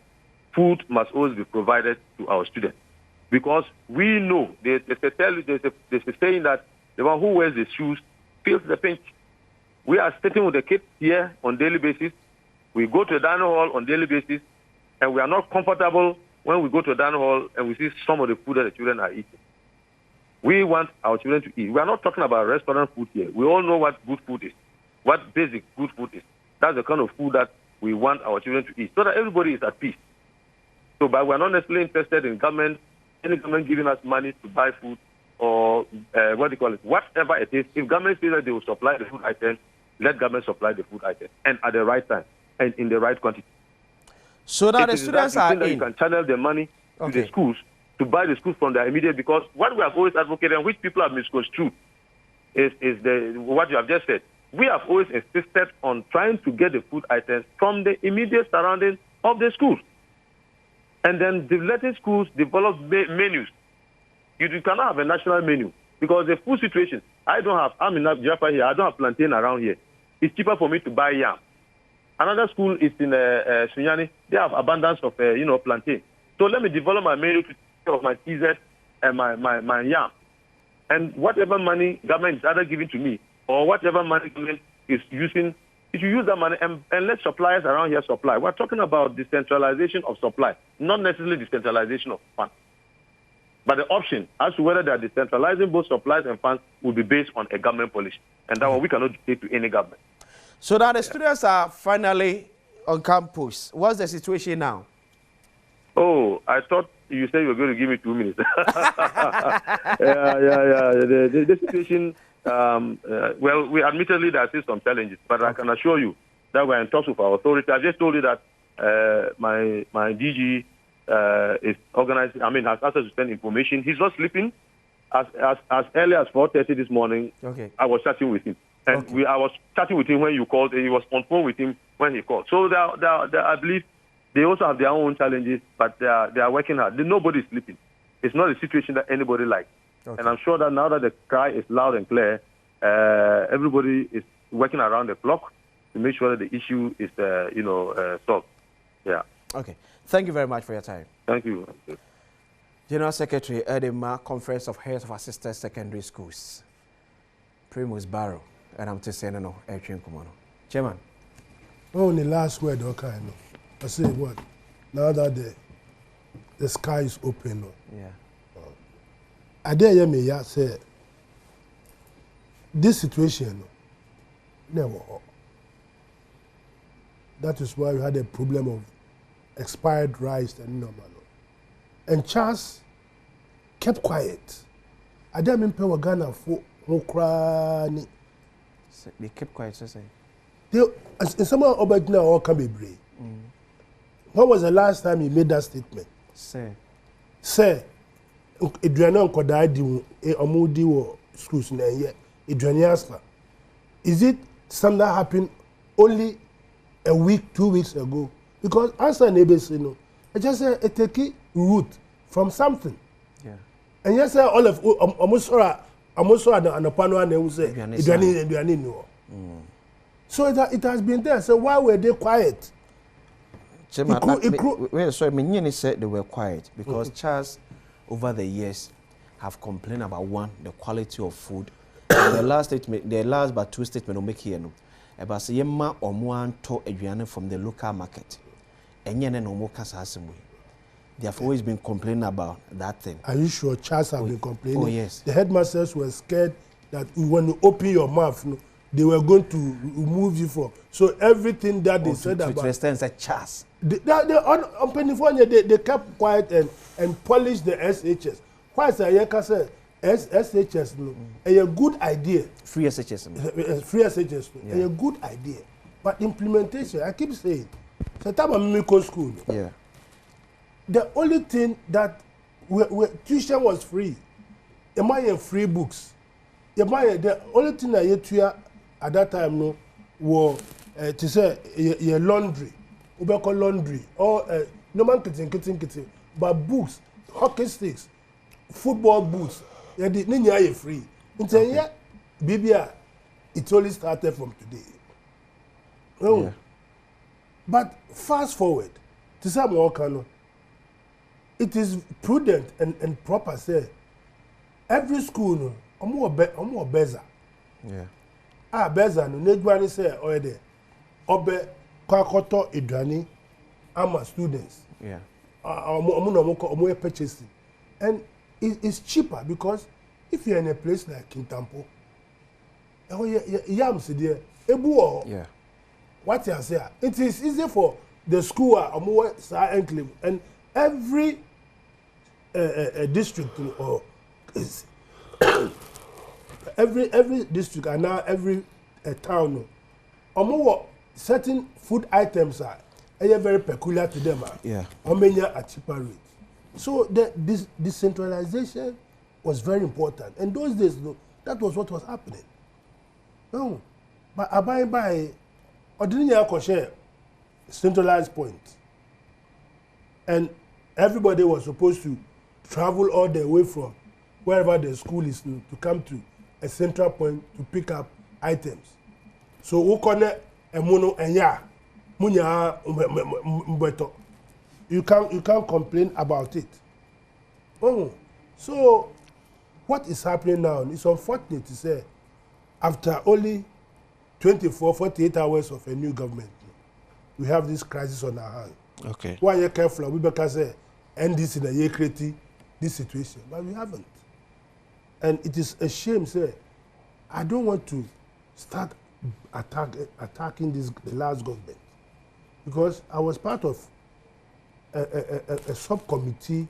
food must always be provided to our students. Because we know, there's a saying that the one who wears the shoes feels the pinch. We are sitting with the kids here on daily basis. We go to the dining hall on daily basis, and we are not comfortable when we go to the dining hall and we see some of the food that the children are eating. We want our children to eat. We are not talking about restaurant food here. We all know what good food is, what basic good food is. That's the kind of food that we want our children to eat, so that everybody is at peace. So, but we are not necessarily interested in any government giving us money to buy food or whatever it is. If government says that they will supply the food items, let government supply the food items, and at the right time and in the right quantity. So now the students are in. You can channel the money to the schools to buy the schools from their immediate, because what we have always advocated and which people have misconstrued is what you have just said. We have always insisted on trying to get the food items from the immediate surroundings of the schools. And then letting schools develop menus. You cannot have a national menu because the food situation, I'm in Jaffa here, I don't have plantain around here. It's cheaper for me to buy yam. Another school is in Sunyani, they have abundance of plantain. So let me develop my menu to take care of my TZ and my yam. And whatever money government is either giving to me or whatever money government is using, if you use that money and let suppliers around here supply. We're talking about decentralization of supply, not necessarily decentralization of funds. But the option as to whether they are decentralizing both supplies and funds will be based on a government policy. And that one we cannot dictate to any government. So now the students are finally on campus. What's the situation now? Oh, I thought you said you were going to give me 2 minutes. Yeah. The situation, well, we admittedly there are still some challenges, but I can assure you that we're in talks with our authority. I just told you that my DG is organizing, has asked us to send information. He's not sleeping. As early as 4:30 this morning, I was chatting with him. And I was chatting with him when you called, and he was on phone with him when he called. So I believe they also have their own challenges, but they are working hard. Nobody is sleeping. It's not a situation that anybody likes. And I'm sure that now that the cry is loud and clear, everybody is working around the clock to make sure that the issue is, solved. Yeah. Okay. Thank you very much for your time. Thank you. General Secretary Edema, Conference of Heads of Assisted Secondary Schools. Primus Barrow, and I'm just saying, no, Chairman. Only last word, okay, no. I say what? Now that the sky is open, no. Yeah. I dare hear me say this situation, never. That is why we had a problem of expired rice and normal. And Charles kept quiet. I didn't mean pay Ghana for crying. They kept quiet, so say. In some of now all can be brave. When was the last time he made that statement? Say, Adriana Kodai di Omudi or schools na ye. Adriana, is it something that happened only a week, 2 weeks ago? Because answer neighbors, I just say it take root from something. Yeah. And yes, all of almost and the panel and they will say so it has been there. So why were they quiet? Sorry, Minyeni said they were quiet because Charles, over the years, have complained about the quality of food. The last but 2 statements will make here no. About Yema or Muan to Adriana from the local market. And yet no more Kasasim. They have always been complaining about that thing. Are you sure Charles have been complaining? Oh, yes. The headmasters were scared that when you open your mouth, they were going to remove you from. So everything that they said about... To extend a Charles. They kept quiet and polished the SHS. Why is Ayeka said SHS a good idea? Free SHS. Free SHS. A good idea. But implementation, I keep saying, it's a type of miracle school. Yeah. The only thing that tuition was free. Am I free books? The only thing I had to at that time wo to say your laundry, ubeko laundry, or no man kitchen, but books, hockey sticks, football boots, yeah, the ninya ye free. Until yeah, Bibia, it only started from today. Oh, yeah. But fast forward, to some more canon, it is prudent and proper say every school no, omo beza. Yeah. Beza no, nedwani say oyede, obe kwakoto idwani ama students. Yeah. Omo purchasing, and it's cheaper because if you're in a place like Kintampo, yams there, ebu. Yeah. What you say? It is easy for the school enclave and every district or every district and now every town. Certain food items are very peculiar to them. Yeah. At cheaper rate. So this decentralization was very important. And those days, that was what was happening. No, but abide by ordinary share centralized point, and everybody was supposed to travel all the way from wherever the school is to come to a central point to pick up items. So who connect a mono and ya munya mbeto. You can't complain about it. Oh, so what is happening now? It's unfortunate to say, after only 48 hours of a new government, we have this crisis on our hands. Okay. Why you careful? We better say, end this in a year creating this situation, but we haven't. And it is a shame, say, I don't want to start attacking the last government, because I was part of a subcommittee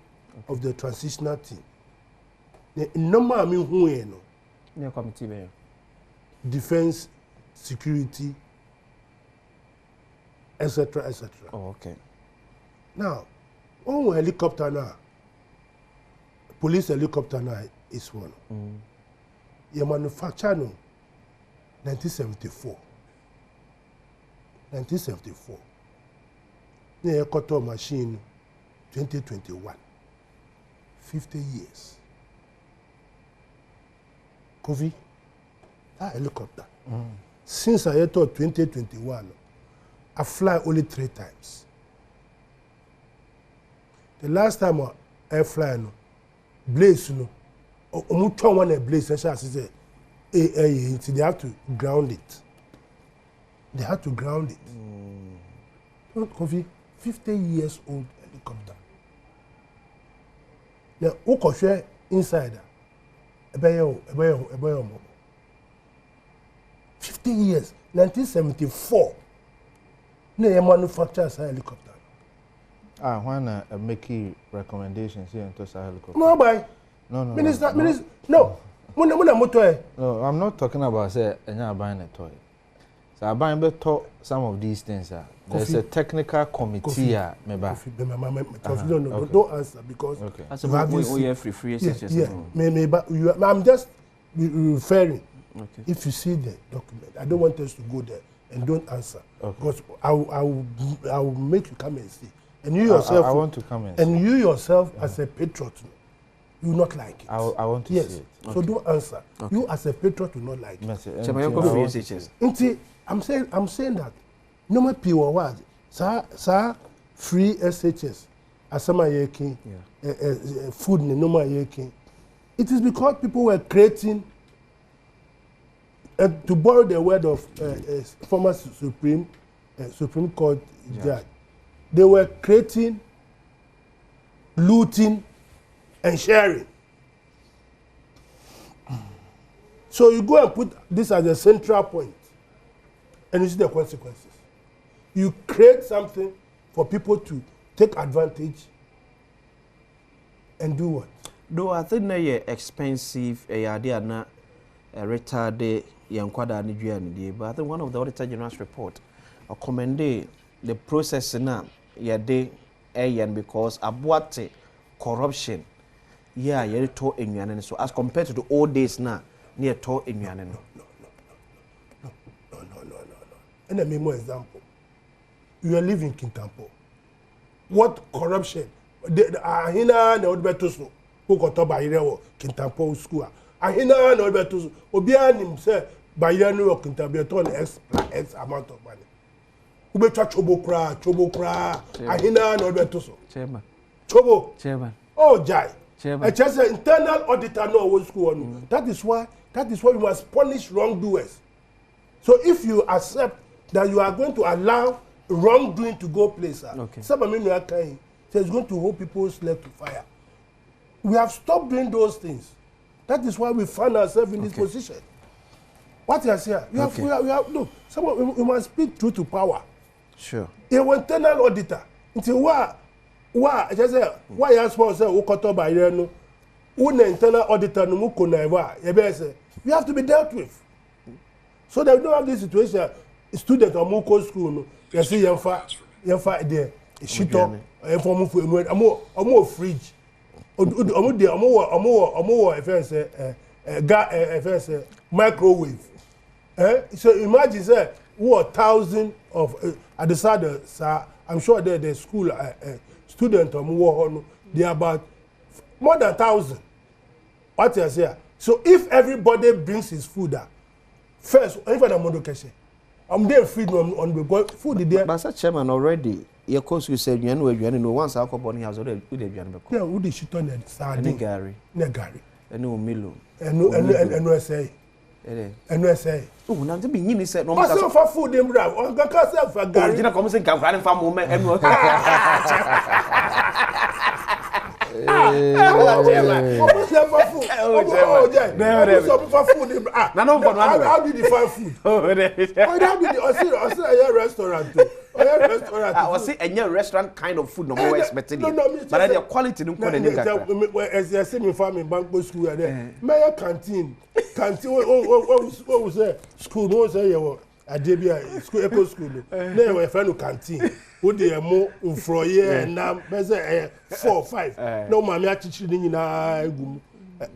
of the transitional team. Committee defense, security, etc., etc. Oh, okay. Now, on helicopter now, police helicopter now is one. You manufacture no 1974. 1974. You cut a machine 2021. 50 years. Kofi, that helicopter. Since I thought 2021, I fly only 3 times. The last time I fly, blaze, one a blaze, I say, they have to ground it. They have to ground it. Kofi, 50 years old helicopter. Now, who can share inside? 50 years, 1974. They manufacture a helicopter. When make recommendations here into a helicopter. No, bye. No. Minister, no. No, I'm not talking about say buying a toy. So I buy some of these things. There's a technical committee. No, don't answer because free I'm just referring. Okay. If you see the document, I don't want us to go there and don't answer. Okay. Because I will make you come and see. And you yourself, I want to come and see. And you yourself, as a patriot, you will not like it. I want to see it. Okay. So don't answer. Okay. You as a patriot will not like it. I'm saying that no more people what sa free SHS asama yekin food no more yekin. It is because people were creating. To borrow the word of former Supreme Court judge, they were creating, looting, and sharing. So you go and put this as a central point, and you see the consequences. You create something for people to take advantage and do what? Though I think they're expensive, retarded. But I think one of the Auditor General's report commended the process now, because abuate corruption, so as compared to the old days now, near to in No. And a memo example. You are living in Kintampo. What corruption? Ahina na odbeto so. Who got up by your Kintampo school? Ahina na odbeto so. Obianim say by your New York Kintampo X amount of money. Who be chobo kra. Ahina na odbeto so. Chairman. Chobo. Chairman. Oh, Jai. Chairman. Just an internal auditor no one school. That is why we must punish wrongdoers. So if you accept that you are going to allow wrongdoing to go places, some of me are saying it's going to hold people's leg to fire. We have stopped doing those things. That is why we find ourselves in this position. What you are saying? We have look. We must speak truth to power. Sure. A internal auditor. Until why just say why you suppose say okoto by here no one internal auditor no mu konaiwa you have to be dealt with so that we don't have this situation student or muko school no you see yemfa there shito inform for omo fridge omo microwave so imagine say what 1,000 of at the side I'm sure the school student they are about more than 1,000. What you say? So if everybody brings his food first, even a modocation, I'm there feed on the food there. But such chairman already, your course you said you know once our company has already yeah, who did she turn it? Negari. No Milo. And say. And we say, oh, now to be you said no. I saw for food in Bravo. On the castle for Gary. Didn't come saying can find farm moment and work. How did you find food? How did you restaurant? I was saying a restaurant kind of food no more expected. But the quality no good. As I say, me farming bank school there. My canteen. What was that? School, no say you Adebia school eco school. There were friend canteen. Who they more for year and now 4 or 5. No mammy actually in a gum.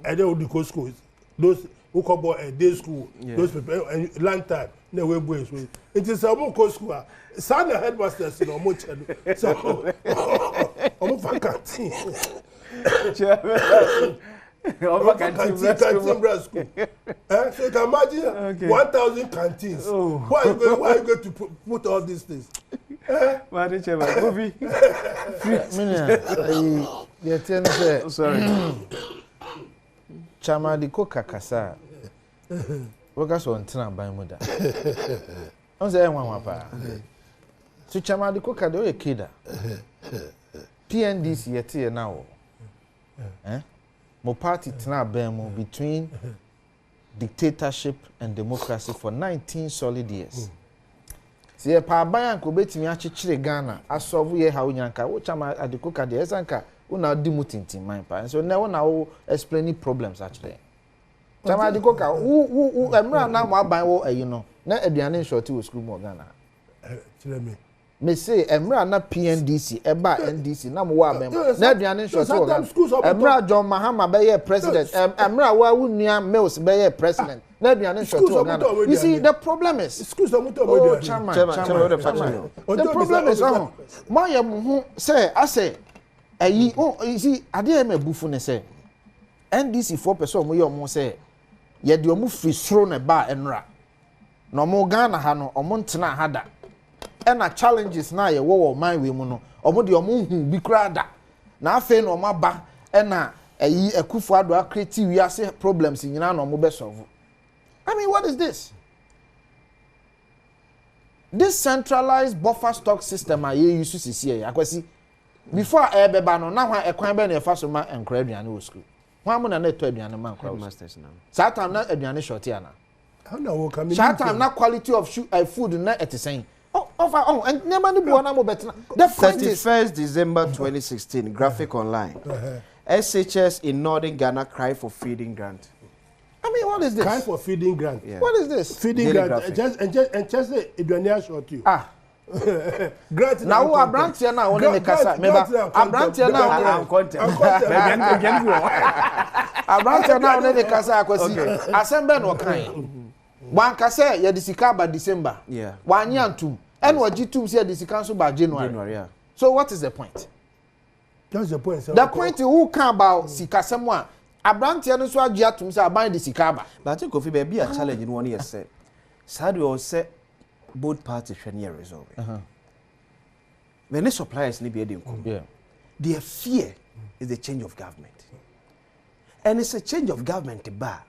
I don't do schools. Those who come a day school, those people and land time, no way boys. It is a more school. Son headmasters no much. So I'm a canteen. Canteen school. So you can imagine 1,000 canteens. Why are you going to put all these things? Sorry. Chama di koka kasa. Woga so ntena ban mu da. On say enwa pa. So chama di koka de o ekida. PNDC yete na wo. Mo party tena ban mu between dictatorship and democracy for 19 solid years. See pa ban ko betimi a chechire Ghana asolve ye ha onyanka wo chama adikoka de esanka una di mutintin man pa so na wona wo explaining problems actually chama adikoka who emra na mo aban wo ayi no na aduane shorty wo school mo Ghana chire me say emra na PNDC eba NDC na mo wa aban na aduane shorty wo emra John Mahama be ye president emra wa wunua Mills be ye president. You see, the problem is. Excuse me, Chairman. The problem is, my say, I say, you see, I didn't make buffon say, NDC 4% we almost say, yet you move free thrown a bar and ra. No more Ghana hano or Montana hada. And our challenges now, your war my women, or what your moon be crowded. Now, fain or my ba, and now a kufuado creative, we are say problems in your no mobile solve. I mean, what is this? This centralized buffer stock system I used to see here. I see before I be ban now I can be a fast man and credit and school. Why am I not to be an man masters now? Saturn not a diana shortiana. How now come Saturn not quality of food not at the same. And never knew one better. The 31st December 2016, graphic online. SHS in Northern Ghana cry for feeding grant. I mean, what is this? Cry for feeding grant. Yeah. What is this? Feeding grant. Just Edwania short you. Grant now who are branch here now? Only the casa. I'm branch here now. I'm content. I'm branch here now. Only the casa. I see. Assemble no kind. One can say you disika by December. Yeah. 1 year and 2. And what G2 say disika so by January. Yeah. So what is the point? That's the point. The point who can about sika someone. Abrantia no so agya tum say aban de sika ba. But I think Kofi be a challenge in 1 year say. Sad we all say both parties should near resolve. When the suppliers need be yeah. Their fear is the change of government. And it's a change of government bar.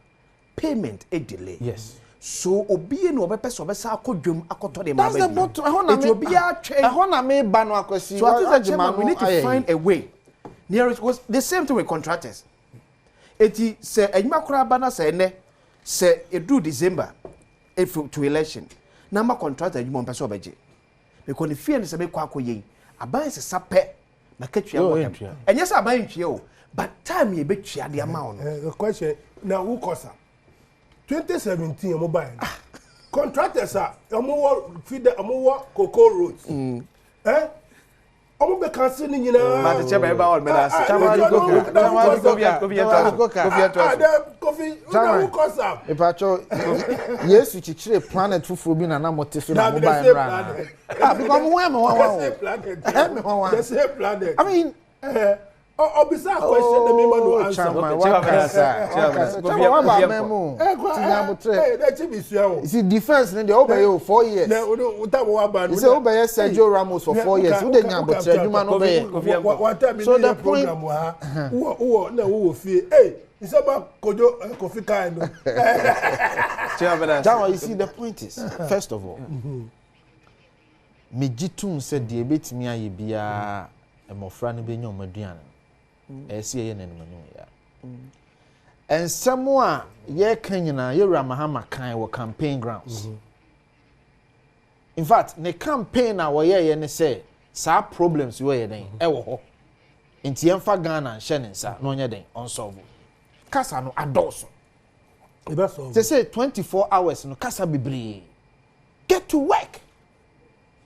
Payment a delay. Yes. So obi no be person be sa akodwom akoto de ma ba. That's the bottom. It will be a change. Ehona me ba no akwesi. So I think we need to find a way. Near it was the same thing with contractors. Eti se enyima kura ba na se ne se edu December to election. Na ma contractor enyima person obeje. Because the fear is a bit kwakoye. Aban se sape na ketwa mo. Enye se aban ntwe o. But time ye betwa the amount. The question now who cause 2017 mobile. Contractors are feed the cocoa roads. Omo be cancel ni nyina. Ma te chebe ba all me na se. Coffee. Who cause up? Epacho Yesu chichire planet fufu bi na na motife na mobile bra. Because mo am one. The same planet. I mean Obisa question the member no answer. You see defense in the obey 4 years. You say obey Sergio Ramos for 4 years. Who dey nyabotre adwuma no be. So the point who fear hey it's about Kofi Kai no. Now you see the point is first of all me jitum said the betimi aye bia emofra no be nyom aduan ese ye nanim ya and somewhere ye kan nyina ye Mahama kan wo campaign grounds in fact ne campaign na wo ye ne say sa problems wo ye den e wo ho enti yemfa Ghana hye ne nsa no nye den unsolve kasa no adoso they say 24 hours no kasa bebre get to work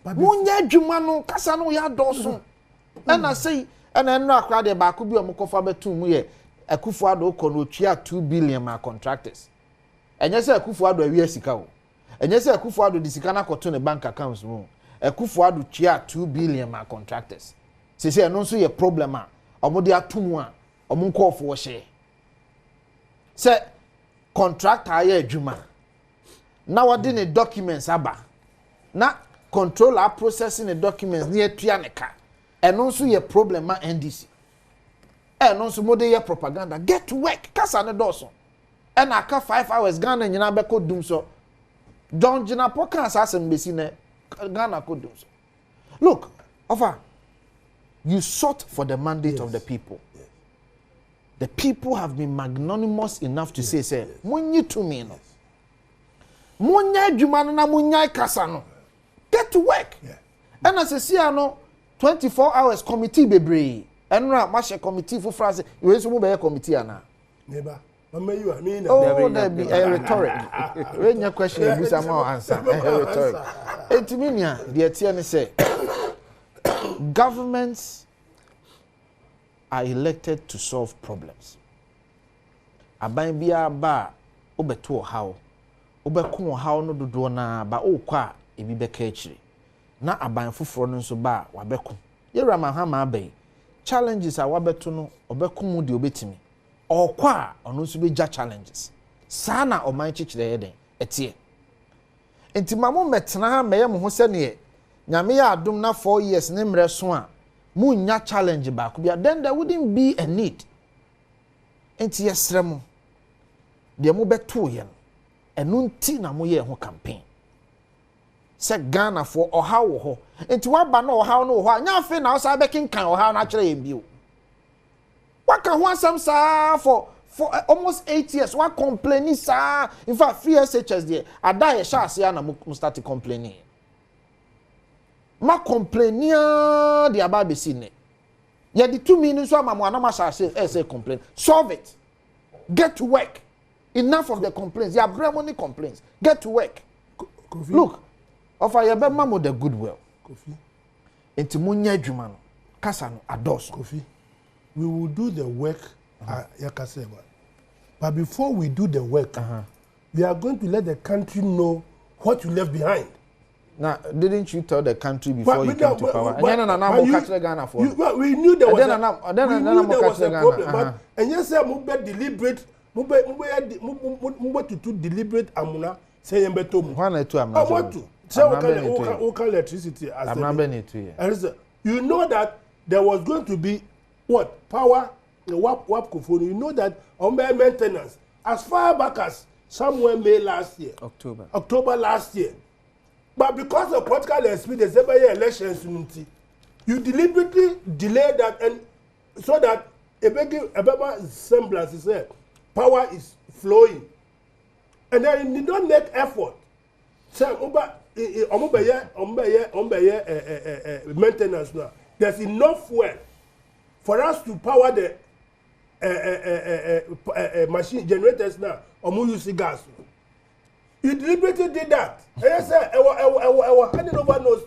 munya adwuma no kasa no ya adoso and I say and I know akra de ba ko bi o mkofa betum mu ye Akufo Addo ko no tua 2 billion ma contractors enye se Akufo Addo awie sika o enye se Akufo Addo di sika na koto ne bank accounts mu Akufo Addo tua 2 billion ma contractors se no so ye problem a omo de atum a omo nkofo wo hye se contractor aye adwuma na wode ne documents aba na controller processing the documents near tua ne ka eno so ye problem ma NDC eno so mode ye propaganda get to work kasa ne doso and aka 5 hours Ghana nyina be ko dum so John Jina podcast asem besi ne Ghana ko dum so look offer you sought for the mandate of the people. The people have been magnanimous enough to say munyi to me no munya adwuma no na munya kasa no get to work and as see no 24 hours committee bebre enra mashe committee for France we so mo be committee ana neighbor mama you I mean there be a rhetoric when your question you busa more answer rhetoric etiminia the tie ne say governments are elected to solve problems aban bia ba obeto how obeko how no dodo na ba okwa ebi beka akire na aban foforo no nso ba wabeko yera mahama abai challenges a wabeto no obeko mu de obetimi okwa ono nso beja challenges sana oman chichire yeden etie enti mamo metena ha meye mo ho se ne nyame ya adom na 4 years ne mre so a munya challenge ba ko bia then there wouldn't be a need enti yesremo de mo beto ye enu nti na mo ye ho campaign se Ghana for oha wo ho enti waba na oha no ho anya fe na osa be kinkan oha na kire ye bio waka ho asam sa for almost 8 years wa complaining sa in fact FSHS there ada ye sha ase na mo start complaining ma complainia de aba be sine ye di 2 minutes so amamo anama sha say complain solve it get to work enough of the complaints ya bremoni complaints get to work look offer ye be mamo the goodwill Kofi enti munya adwuma no kasa no ados Kofi we will do the work yakasema but before we do the work we are going to let the country know what you left behind. Now, didn't you tell the country before you came to power? We knew there was a problem, but and yes, move deliberate, move to deliberate amuna say yembeto mu. One or two amuna. I want to. Say okay electricity as you know that there was going to be what power the WAP Kofoni. You know that on maintenance as far back as somewhere May last year, October last year. But because of political experience, every elections, you deliberately delay that, and so that a semblance is there, power is flowing, and then you don't make effort. So, maintenance now. There's enough fuel for us to power the machine generators now. Or use gas. You deliberately did that. And I said, I was handing over notes.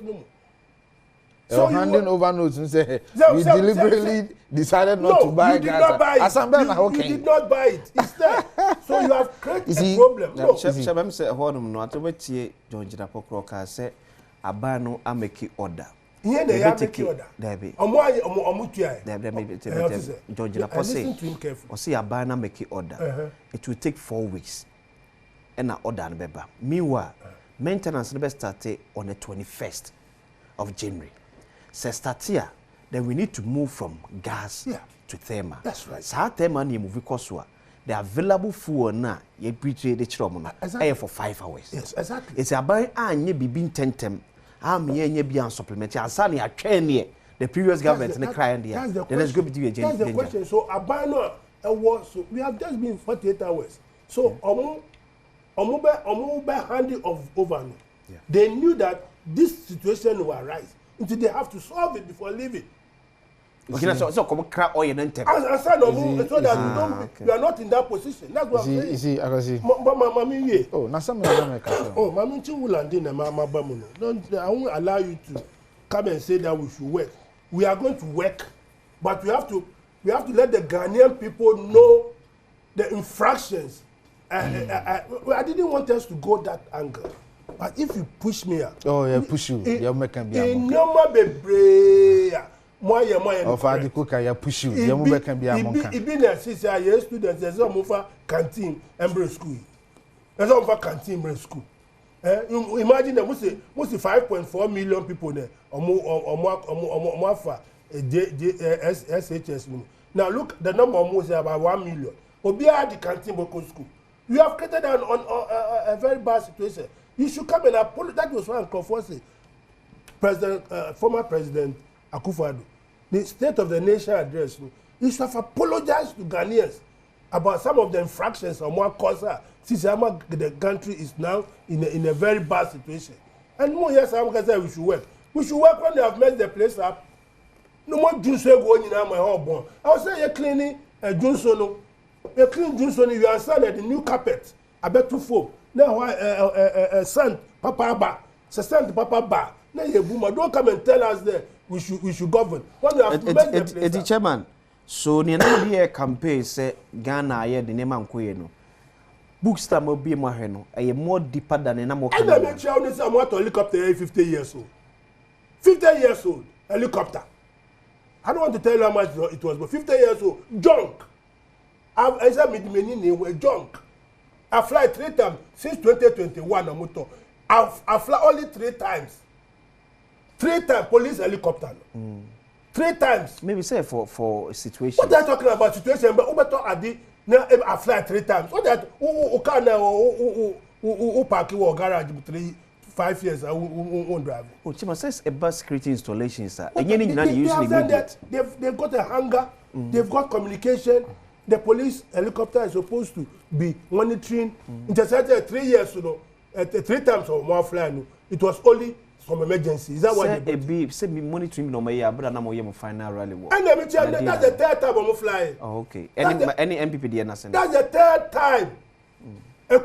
So handing over notes and say, you deliberately decided not to buy gas. You did not buy it. You did not buy it. It's there. So you have created a problem. No. Shabam said, hold on, no, I told you, John Jinapokroka said, Abano, I make it order. Here they have to order. Debbie. John Jinapo say, or see Abana make it order. It will take 4 weeks. And I order and beba. Meanwhile, maintenance never started on the 21st of January. So start here, then we need to move from gas to thermal. That's right. So thermal ni move because the available fuel now you betray the chromo for 5 hours. Yes, exactly. It's about any be tentem. Ye be on supplement. Asani a train the previous government in the crying there. Then let's go be a That's the question. So Abano so we have just been 48 hours. So Omube handing over. They knew that this situation will arise until they have to solve it before leaving. Okay, so come crack oil and so that you are not in that position. That's what I'm saying. You see, I can see. Oh, now some oh, Mami Chiwulandina, Mama Bamuno. I won't allow you to come and say that we should work. We are going to work, but we have to let the Ghanaian people know the infractions. I didn't want us to go that angle, but if you push me out, push you, you're making me in number be of the cooker, you push you, you're making me a monk. Even a sister, yes, students, there's some of canteen and school. There's some of canteen and school. Imagine that we say 5.4 million people there, or more for SHS. Now look, the number almost about 1 million. Obia the canteen school. You have created a very bad situation. You should come and apologize. That was why Crawford said, former President Akufo-Addo, the State of the Nation address, he should have apologized to Ghanaians about some of the infractions on one cause. Since the country is now in a very bad situation. And more, yes, I'm going to say we should work. We should work when they have messed the place up. No more juice going in my home. I was saying you're cleaning a juice. You clean juice on you understand that the new carpet. I bet to foam. Now sand papa ba. Sand papa ba. Now you boom. Don't come and tell us that we should govern. When you have made the place up. Chairman, so near a campaign say Ghana here the name Ankoyeno. Bookstore mo be mo heno. A more deeper than an amount. And I make sure this I'm what helicopter 50 years old. 50 years old helicopter. I don't want to tell you how much it was, but 50 years old junk. I said me were junk. I fly 3 times since 2021 on motor. I fly only 3 times. 3 times police helicopter. 3 times. Maybe say for a situation. What are you talking about situation? But I fly 3 times. What that who park your garage 5 years I won't drive. Oh, Chima says about security installations. They've got a hangar. They've got communication. The police helicopter is supposed to be monitoring. Intercepted 3 years, 3 times or more flying. It was only some emergency. Is that what they be? Say me monitoring no my but I'm more final rally. And let me tell you, that's the 3rd time I'm flying. Oh, okay. Any MPP there That's the 3rd time. I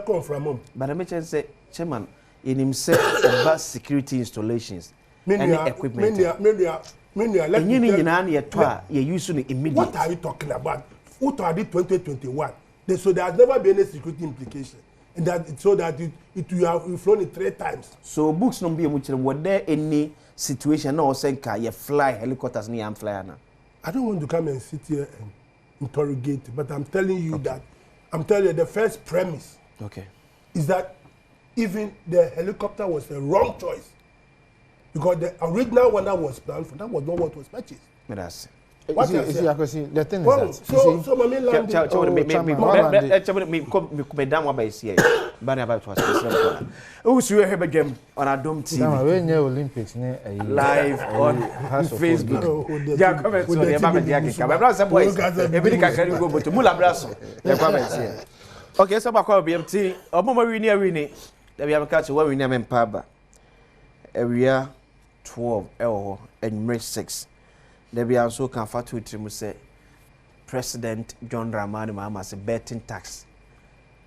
come from home. But I mention say, Chairman, in himself about security installations, any equipment. What are you talking about? Who told you 2021? So there has never been any security implication. And that so that it will have flown it 3 times. So books no be much. Were there any situation or say you fly helicopters near and fly now? I don't want to come and sit here and interrogate, but I'm telling you that the first premise is that even the helicopter was the wrong choice. Because the original one that was planned for, that was not what was purchased. What you see, the thing well, is that so my main land on Adom TV Olympics live on Facebook. Yeah, comment on the okay, so back BMT. Omo wini. There we have catch one wini empaba. Area 12 and 6. There be also can fatu trimu say President John Dramani Mahama say betting tax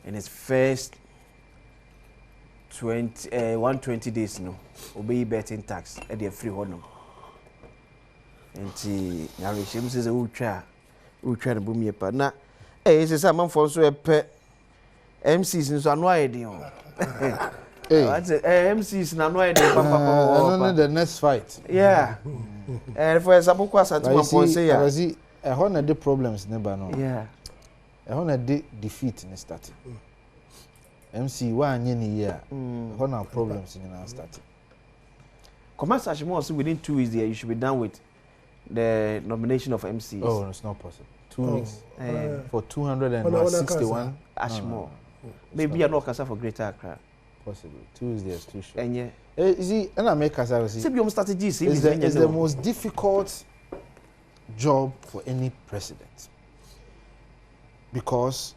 in his first 120 days no obey betting tax at the free honor. And now we says a ultra the boom yepa na is a man for so a pet MCs in so annoyed. MCs na no idea papa the next fight. Yeah. And for example, see, a hundred the problems never know. Yeah. A hundred the defeat in starting. MC 1 year. Hundred problems in our starting. Comment Ashimo within 2 weeks there you should be done with the nomination of MCs. Oh, it's not possible. 2 weeks for 261 Ashmo. Maybe you're not for Greater Accra. Possible. Tuesday is too short. And yeah. You see, and I make as I see. Strategies. It's the most difficult job for any president. Because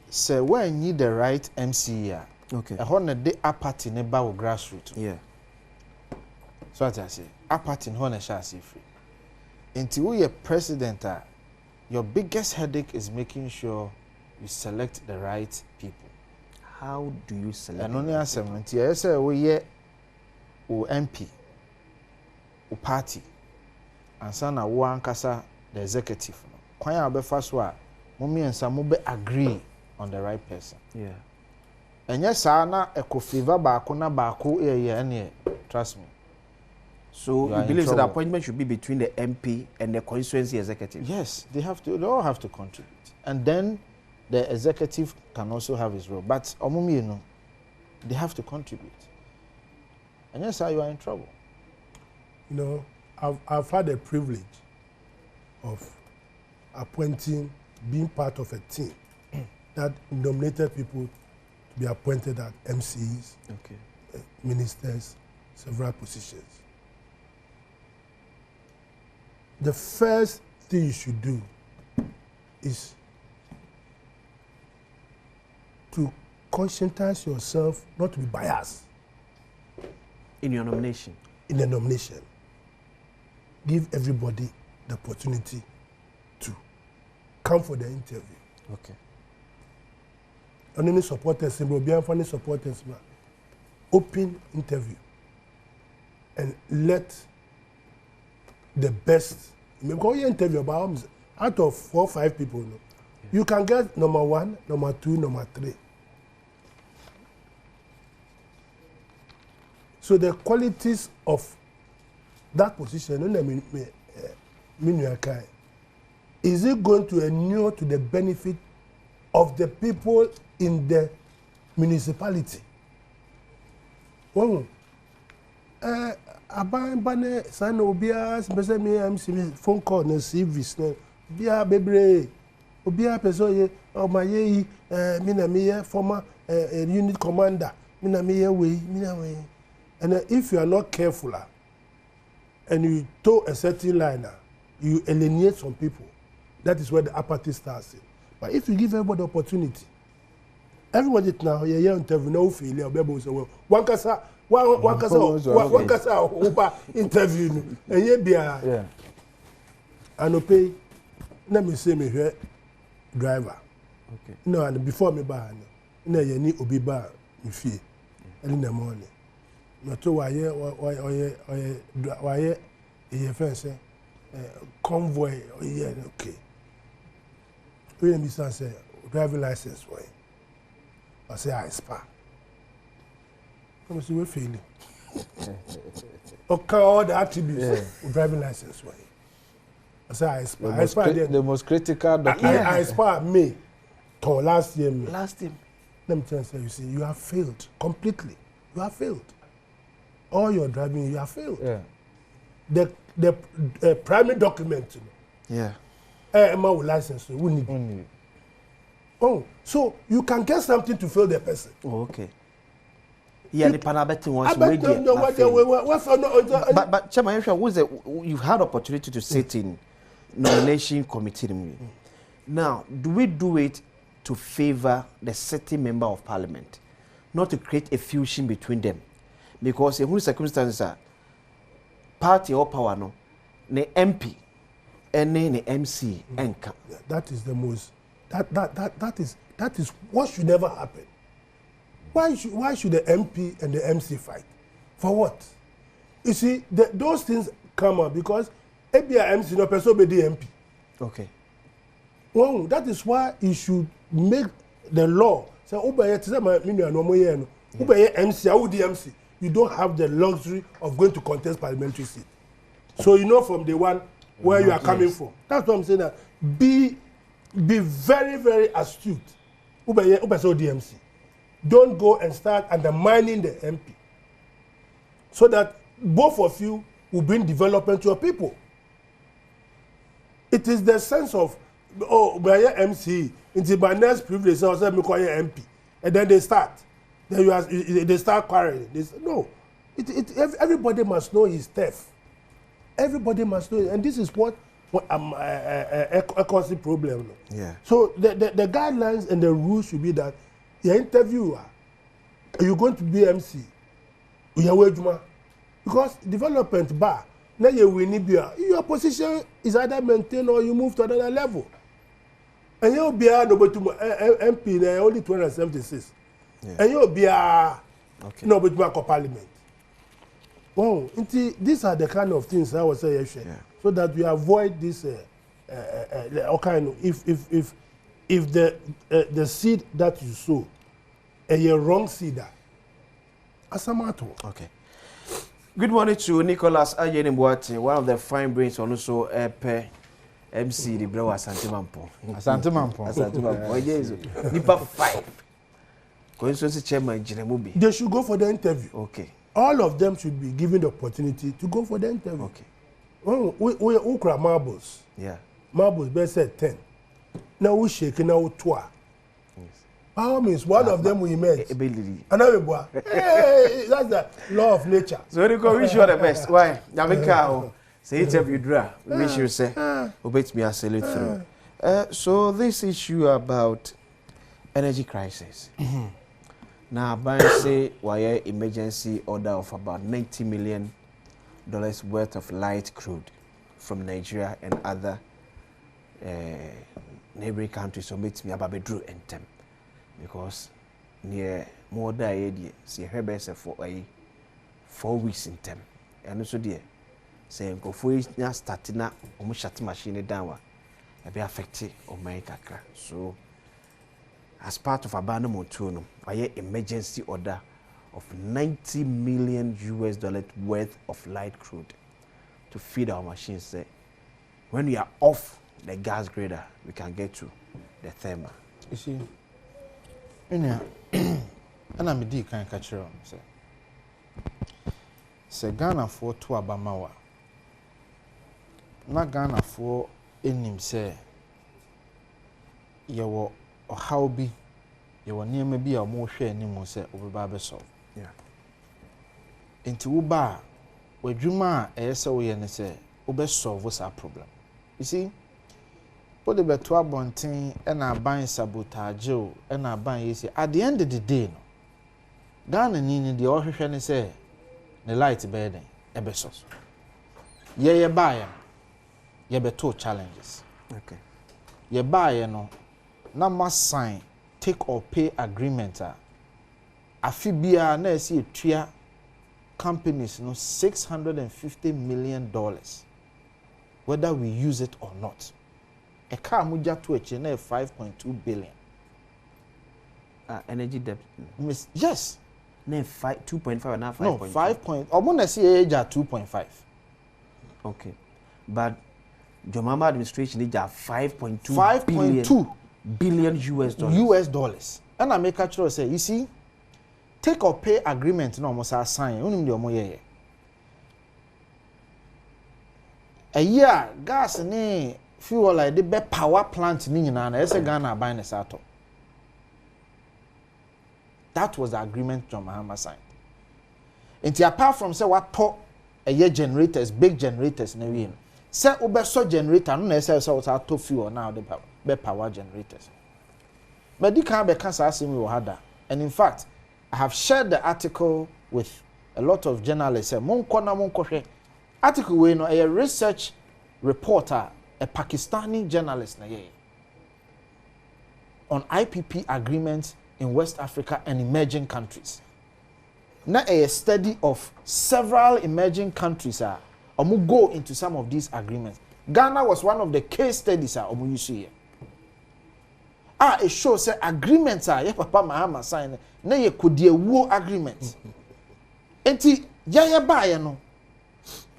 say when you need the right MC here, okay. A hundred day apart in a bow grassroots. Yeah. So what I say, apart in honor shall see free. Until you are president, your biggest headache is making sure you select the right people. How do you select? And only answer until I say we o MP o party and sana wo ankasa the executive no kwan abefa so a mommy and some be agree on the right person. Yeah. And yes na eko favor baako na baako ene trust me. So you believe that the appointment should be between the MP and the constituency executive? Yes, they all have to contribute. And then the executive can also have his role. But you know, they have to contribute. And yes, you are in trouble. You know, I've had the privilege of appointing, being part of a team that nominated people to be appointed as MCs, ministers, several positions. The first thing you should do is to conscientize yourself not to be biased. In your nomination? In the nomination. Give everybody the opportunity to come for the interview. Okay. And any supporters, funny supporters, open interview and let the best. Because you interview about out of 4 or 5 people, you can get number 1, number 2, number 3. So the qualities of that position, is it going to inure to the benefit of the people in the municipality? Well, abane sana obia spese me MC phone call na service na bia bebre obia person ye o maye mi na me former unit commander mi na me we and if you are not careful and you toe a certain line you alienate some people. That is where the apathy starts in. But if you give everybody opportunity, everybody now yeah interview no failure be say well one kasa over interview and ye bia yeah and pay let me say me here driver okay no and before me ba no ye ni obi ba me fie early in the morning no to why ye fence convoy yeah okay we me say driving license way. I say I spa. Come see we failing. Okay, all the attributes of driving license way. I say I spa. The most critical document. I spa me to last year. Last year. Let me tell you, see, you have failed completely. You have failed. All your driving, you have failed. Yeah. The primary document. Yeah. License. We need. Oh, so you can get something to fail the person. Oh, okay. Yeah, the panabeti wants but Chairman, you've had opportunity to sit in nomination committee. Now, do we do it to favor the sitting member of parliament, not to create a fusion between them? Because in whose circumstances are party or power no, the MP and the MC enka. That is the most. That is what should never happen. Why should the MP and the MC fight? For what? You see, those things come up because ABI MC no person be the MP. Okay. Well, that is why you should make the law. So MC, I would the MC. You don't have the luxury of going to contest parliamentary seat. So you know from the one where you are coming from. That's what I'm saying. That be very, very astute. DMC. Don't go and start undermining the MP. So that both of you will bring development to your people. It is the sense of, oh, by MC, into my next privilege, I say, MP. And then they start. Then they start quarreling. No. Everybody must know his theft. Everybody must know it. And this is what a constant problem. Yeah. So the guidelines and the rules should be that your interviewer, are you going to be MC? Because development bar, now you win your position is either maintained or you move to another level. And you'll be MP only 276. Yeah. And you'll be no but parliament. Oh, these are the kind of things I was saying, so that we avoid this kind of if the seed that you sow a wrong seed, as a matter. Okay. Good morning to Nicholas Ayenimbuati, one of the fine brains, and also MC the Blow Asante Mampo. Asante Mampo. Asante Mampo. Nipa 5. Constituency chairman Jinemubi. They should go for the interview. Okay. All of them should be given the opportunity to go for the interview. Okay. We cry marbles. Yeah. Marbles best said 10. Now we shake now 12. Power means one of them we met. Another boy. Hey, that's the law of nature. So we wish you all the best. Why? Namika, say interview draw. We wish you say, obey me as salute through. So this issue about energy crisis. Now, Bank say why emergency order of about $90 million worth of light crude from Nigeria and other neighboring countries. So meet me about Bedru and Tem. Because near more than see her best for 4 weeks in Tem. And also dear saying go for it now starting up almost shut machine down. I be affected on my kakra. So as part of abandonment to an emergency order of $90 million worth of light crude to feed our machines. Say, when we are off the gas grader, we can get to the thermal. You see, and I'm a deep kind of catcher. Say Ghana for two Abamawa. Not Ghana for him say, you were or how be you were near maybe a more share anymore say over Baba solve. Yeah. Into Uba, where Juma ASO and say, Uber solve what's our problem. You see, put the betua bonting and our buying sabotage and our buying easy. At the end of the day, no Ghana need the ocean say the light bedding, a besos. Ye buy ye be two challenges. Okay. Ye buy no. Na must sign take or pay agreement afibia na esi etua companies no $650 million whether we use it or not. A car muja to a na $5.2 billion. energy debt. Yes. No, 2.5 and now 5.2. No, 5 point. Almost see age at 2.5. Okay. But Jomama administration is at 5.2 billion US dollars. US dollars. And I make a sure say, you see, take or pay agreement no almost a sign. Only the omo a year gas ni fuel like the be power plant ni na na ese Ghana buy this out. That was the agreement John Mahama signed. And apart from say what talk a year generators, big generators na we say obeso generator no na say what to fuel now the be power generators. But the can be cancer asimi we had. And in fact, I have shared the article with a lot of journalists. Article we know a research reporter, a Pakistani journalist na on IPP agreements in West Africa and emerging countries. Now a study of several emerging countries go into some of these agreements. Ghana was one of the case studies you see. It shows agreements ye Papa Mahama sign na ye kodie wo agreements. Enti ye ba no.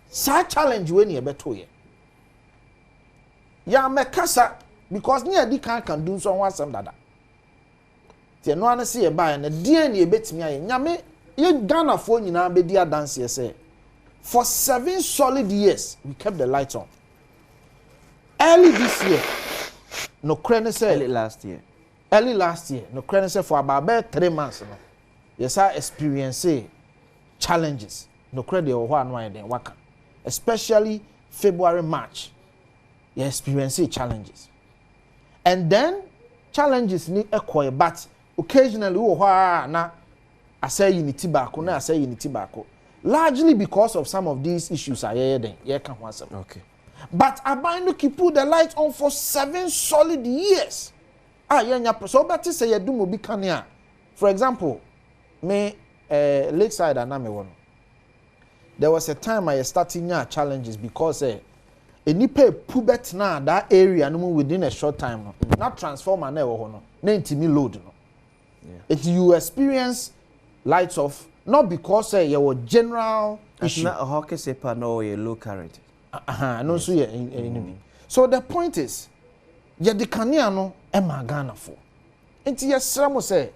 Sa challenge we ne beto ye. Ya mekasa because ne adi can do so one some dada. Ti no an se ye ba na die ne betimi aye. Nyame ye Ghana fo nyina be dia dance ye say. For 7 solid years we kept the lights on. Early this year no credit say early last year. No credit say for about 3 months no. Yes I experience challenges. No credit or one why then waka. Especially February, March. You experience challenges. And then challenges need a but occasionally na I say unity back, I say unity back. Largely because of some of these issues I hear then. Okay. But Abainuki keep the light on for 7 solid years. So but say you do mobi kania. For example, me Lakeside and Name there was a time I started challenges because nipa pubet na that area no within a short time no. Not transformer na wo no. Na intimi load no. If you experience lights off not because your general issue. Not a hockey sepa no a low current. No so enemy. So the point is ye de kanea no e ma Ghana for. Enti ye sra mo say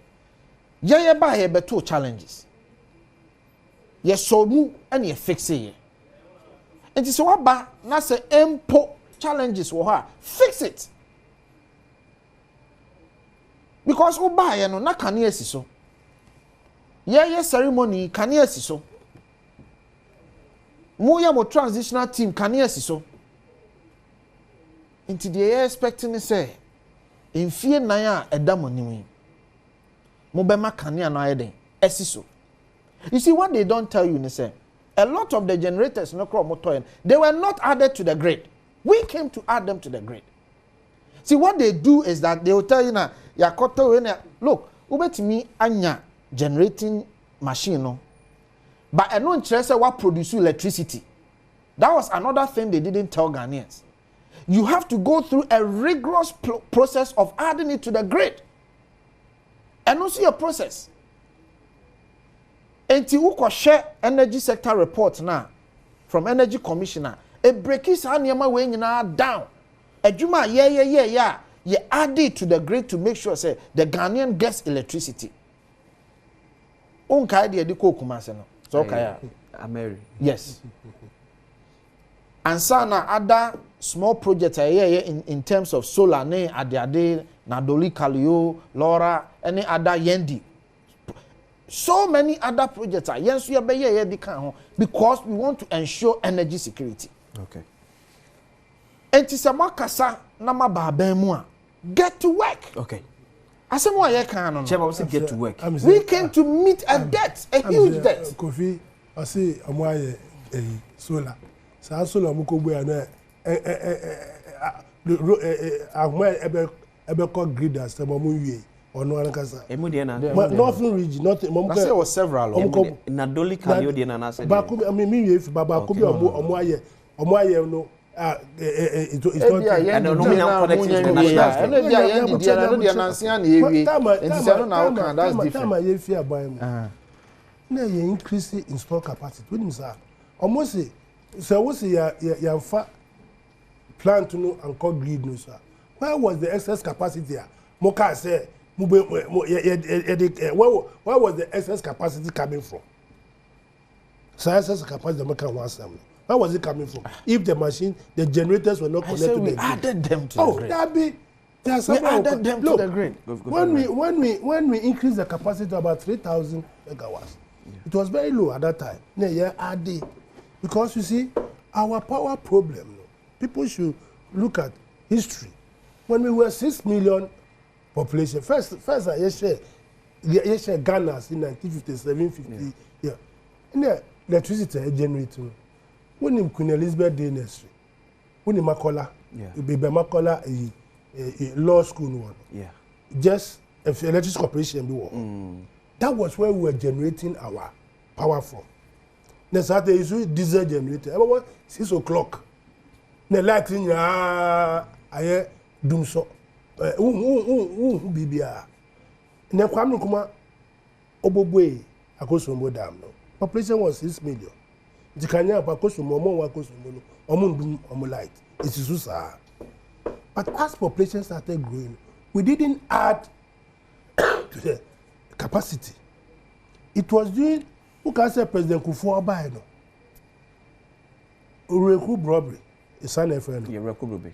ye ba ye beto challenges. Ye so mu and ye fix it. And so what ba na say empo challenges wo ha fix it. Because wo ba ye no na kane asi so. Ye ceremony kane asi so. Mo ya mo transitional team kane asi so. Into the expecting say in fear na ya edamonimu. Mo be ma kane na ayeden asi so. You see what they don't tell you in the same. A lot of the generators no motor they were not added to the grid. We came to add them to the grid. See what they do is that they will tell you now, look, ubetimi anya generating machine no. But I know interest what produce electricity. That was another thing they didn't tell Ghanaians. You have to go through a rigorous process of adding it to the grid. And also a process. Enti uko share energy sector report na from energy commissioner e breakis anema we nyina down adwuma ye add it to the grid to make sure say the Ghanaian gets electricity onka de ko kumase no so kaya Ameri yes and sana other small projects in terms of solar ne ade na Doli Kalio Laura any other yendi. So many other projects are yes we are because we want to ensure energy security. Okay. Entisama kasa na maba mu a get to work. Okay. Asemo aye kan no. Chema say get to work. We came to meet a debt, a huge debt. Kofi, I say amoye solar. Sa solar mo ko bu na ebe ko grid as mo wie. Ono ankasa northern region not I say was several na Doli Kalio de na say ba ko mi if baba ko bi omo aye no it's not and no na you increase install capacity when you say almost say we say ya plant no and call grid no sir where was the excess capacity here moka say where was the excess capacity coming from so excess capacity moka one some where was it coming from if the machine the generators were not connected to the grid added them to the grid that be there's some added them to the grid when we increase the capacity to about 3,000 megawatts it was very low at that time. Because you see, our power problem, people should look at history. When we were 6 million population, first I share Ghana in 1957, 50, yeah. And the electricity generator. When in Queen Elizabeth Dynasty, when in Makola, Baby Makola, a law school one. Yeah. Just if electricity corporation that was where we were generating our power from. Then Saturday is diesel generator. About 6 o'clock. The light in I doom so. Bibia. Ne kwam kuma obogwe akosombo dam no. Population was 6 million. Jikanya pa kosomo mo wa kosomo no. Omo light. It is so. But as population started growing, we didn't add to the capacity. It was during who can say President Kufuor no. Recruit robbery. It's an FN. Yeah, recruit robbery.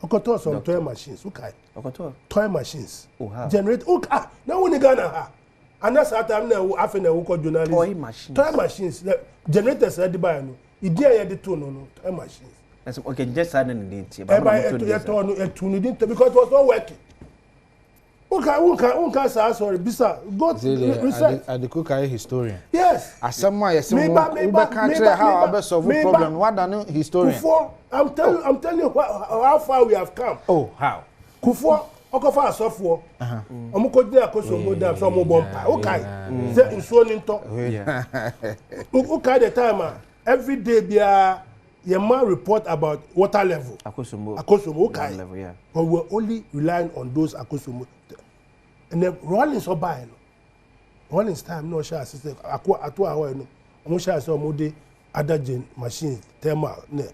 Okoto some toy machines. Okay. Okoto. Toy machines. Oh, how? Generate. Okay. Now when you Ghana, and that's at time now after na who journalist. Toy machines. Toy machines. Generators at the buy no. Idea the two no. Toy machines. That's okay. Just add in the date. Because it was not working. Unka sorry, bisa. Go research. The cooker historian. Yes. As someone yes, we can't tell how about solve the problem. What an historian. Kufuor, I'm telling you how far we have come. Oh, how? Kufuor, okofa asofo. Omuko dey akosomo dam so mo bompa. Okay. Say insuo ni nto. Okay, the time every day bia your man report about water level. Akosomo. Okay. Level, yeah. But we're only relying on those akosomo. And then Rollins or buying. Rollins time no share system. Atwa hour no. Omo share so mo dey other gen machines thermal ne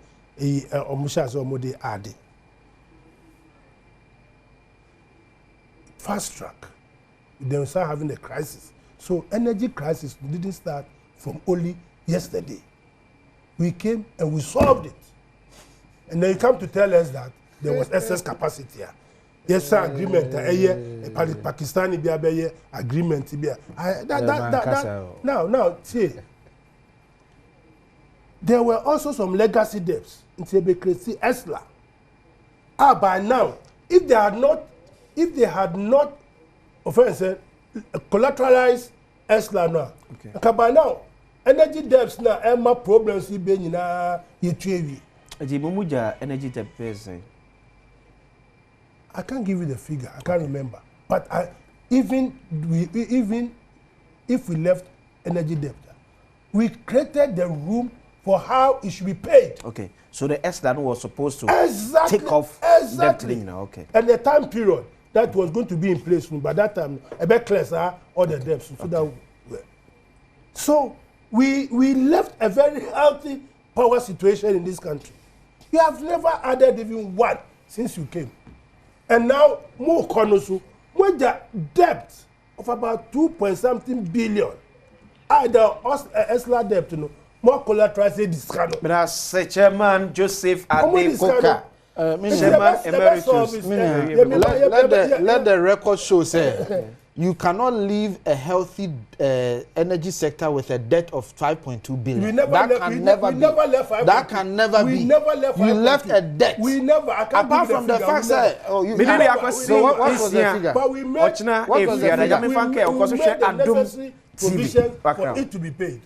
omo share so mo dey add. Fast track. Then we start having a crisis. So energy crisis didn't start from only yesterday. We came and we solved it. And then you come to tell us that there was excess capacity here. Yes, sir, agreement. Pakistani biya agreement biya. Now, see. There were also some legacy debts in Tebekresi Esla. By now, if they had not offense collateralized Esla now. Okay. By now, energy debts now Emma problems being na yetwewi. Ajibumuja energy debt person. I can't give you the figure. I can't remember. But even if we left energy debt, we created the room for how it should be paid. Okay. So the S-Land was supposed to take off debt. Okay. And the time period that was going to be in place, by that time, a bit clearer all the debts. So we left a very healthy power situation in this country. You have never added even one since you came. And now, more konosu, with the debt of about 2.something billion. Either Esla debt, more collateralized discount. But as Chairman Joseph Adekoka, Chairman Emeritus, let the record show say you cannot leave a healthy energy sector with a debt of 5.2 billion. That can never be. You left a debt. We never. Apart from the fact that what was the figure? But we made the necessary provision for it to be paid.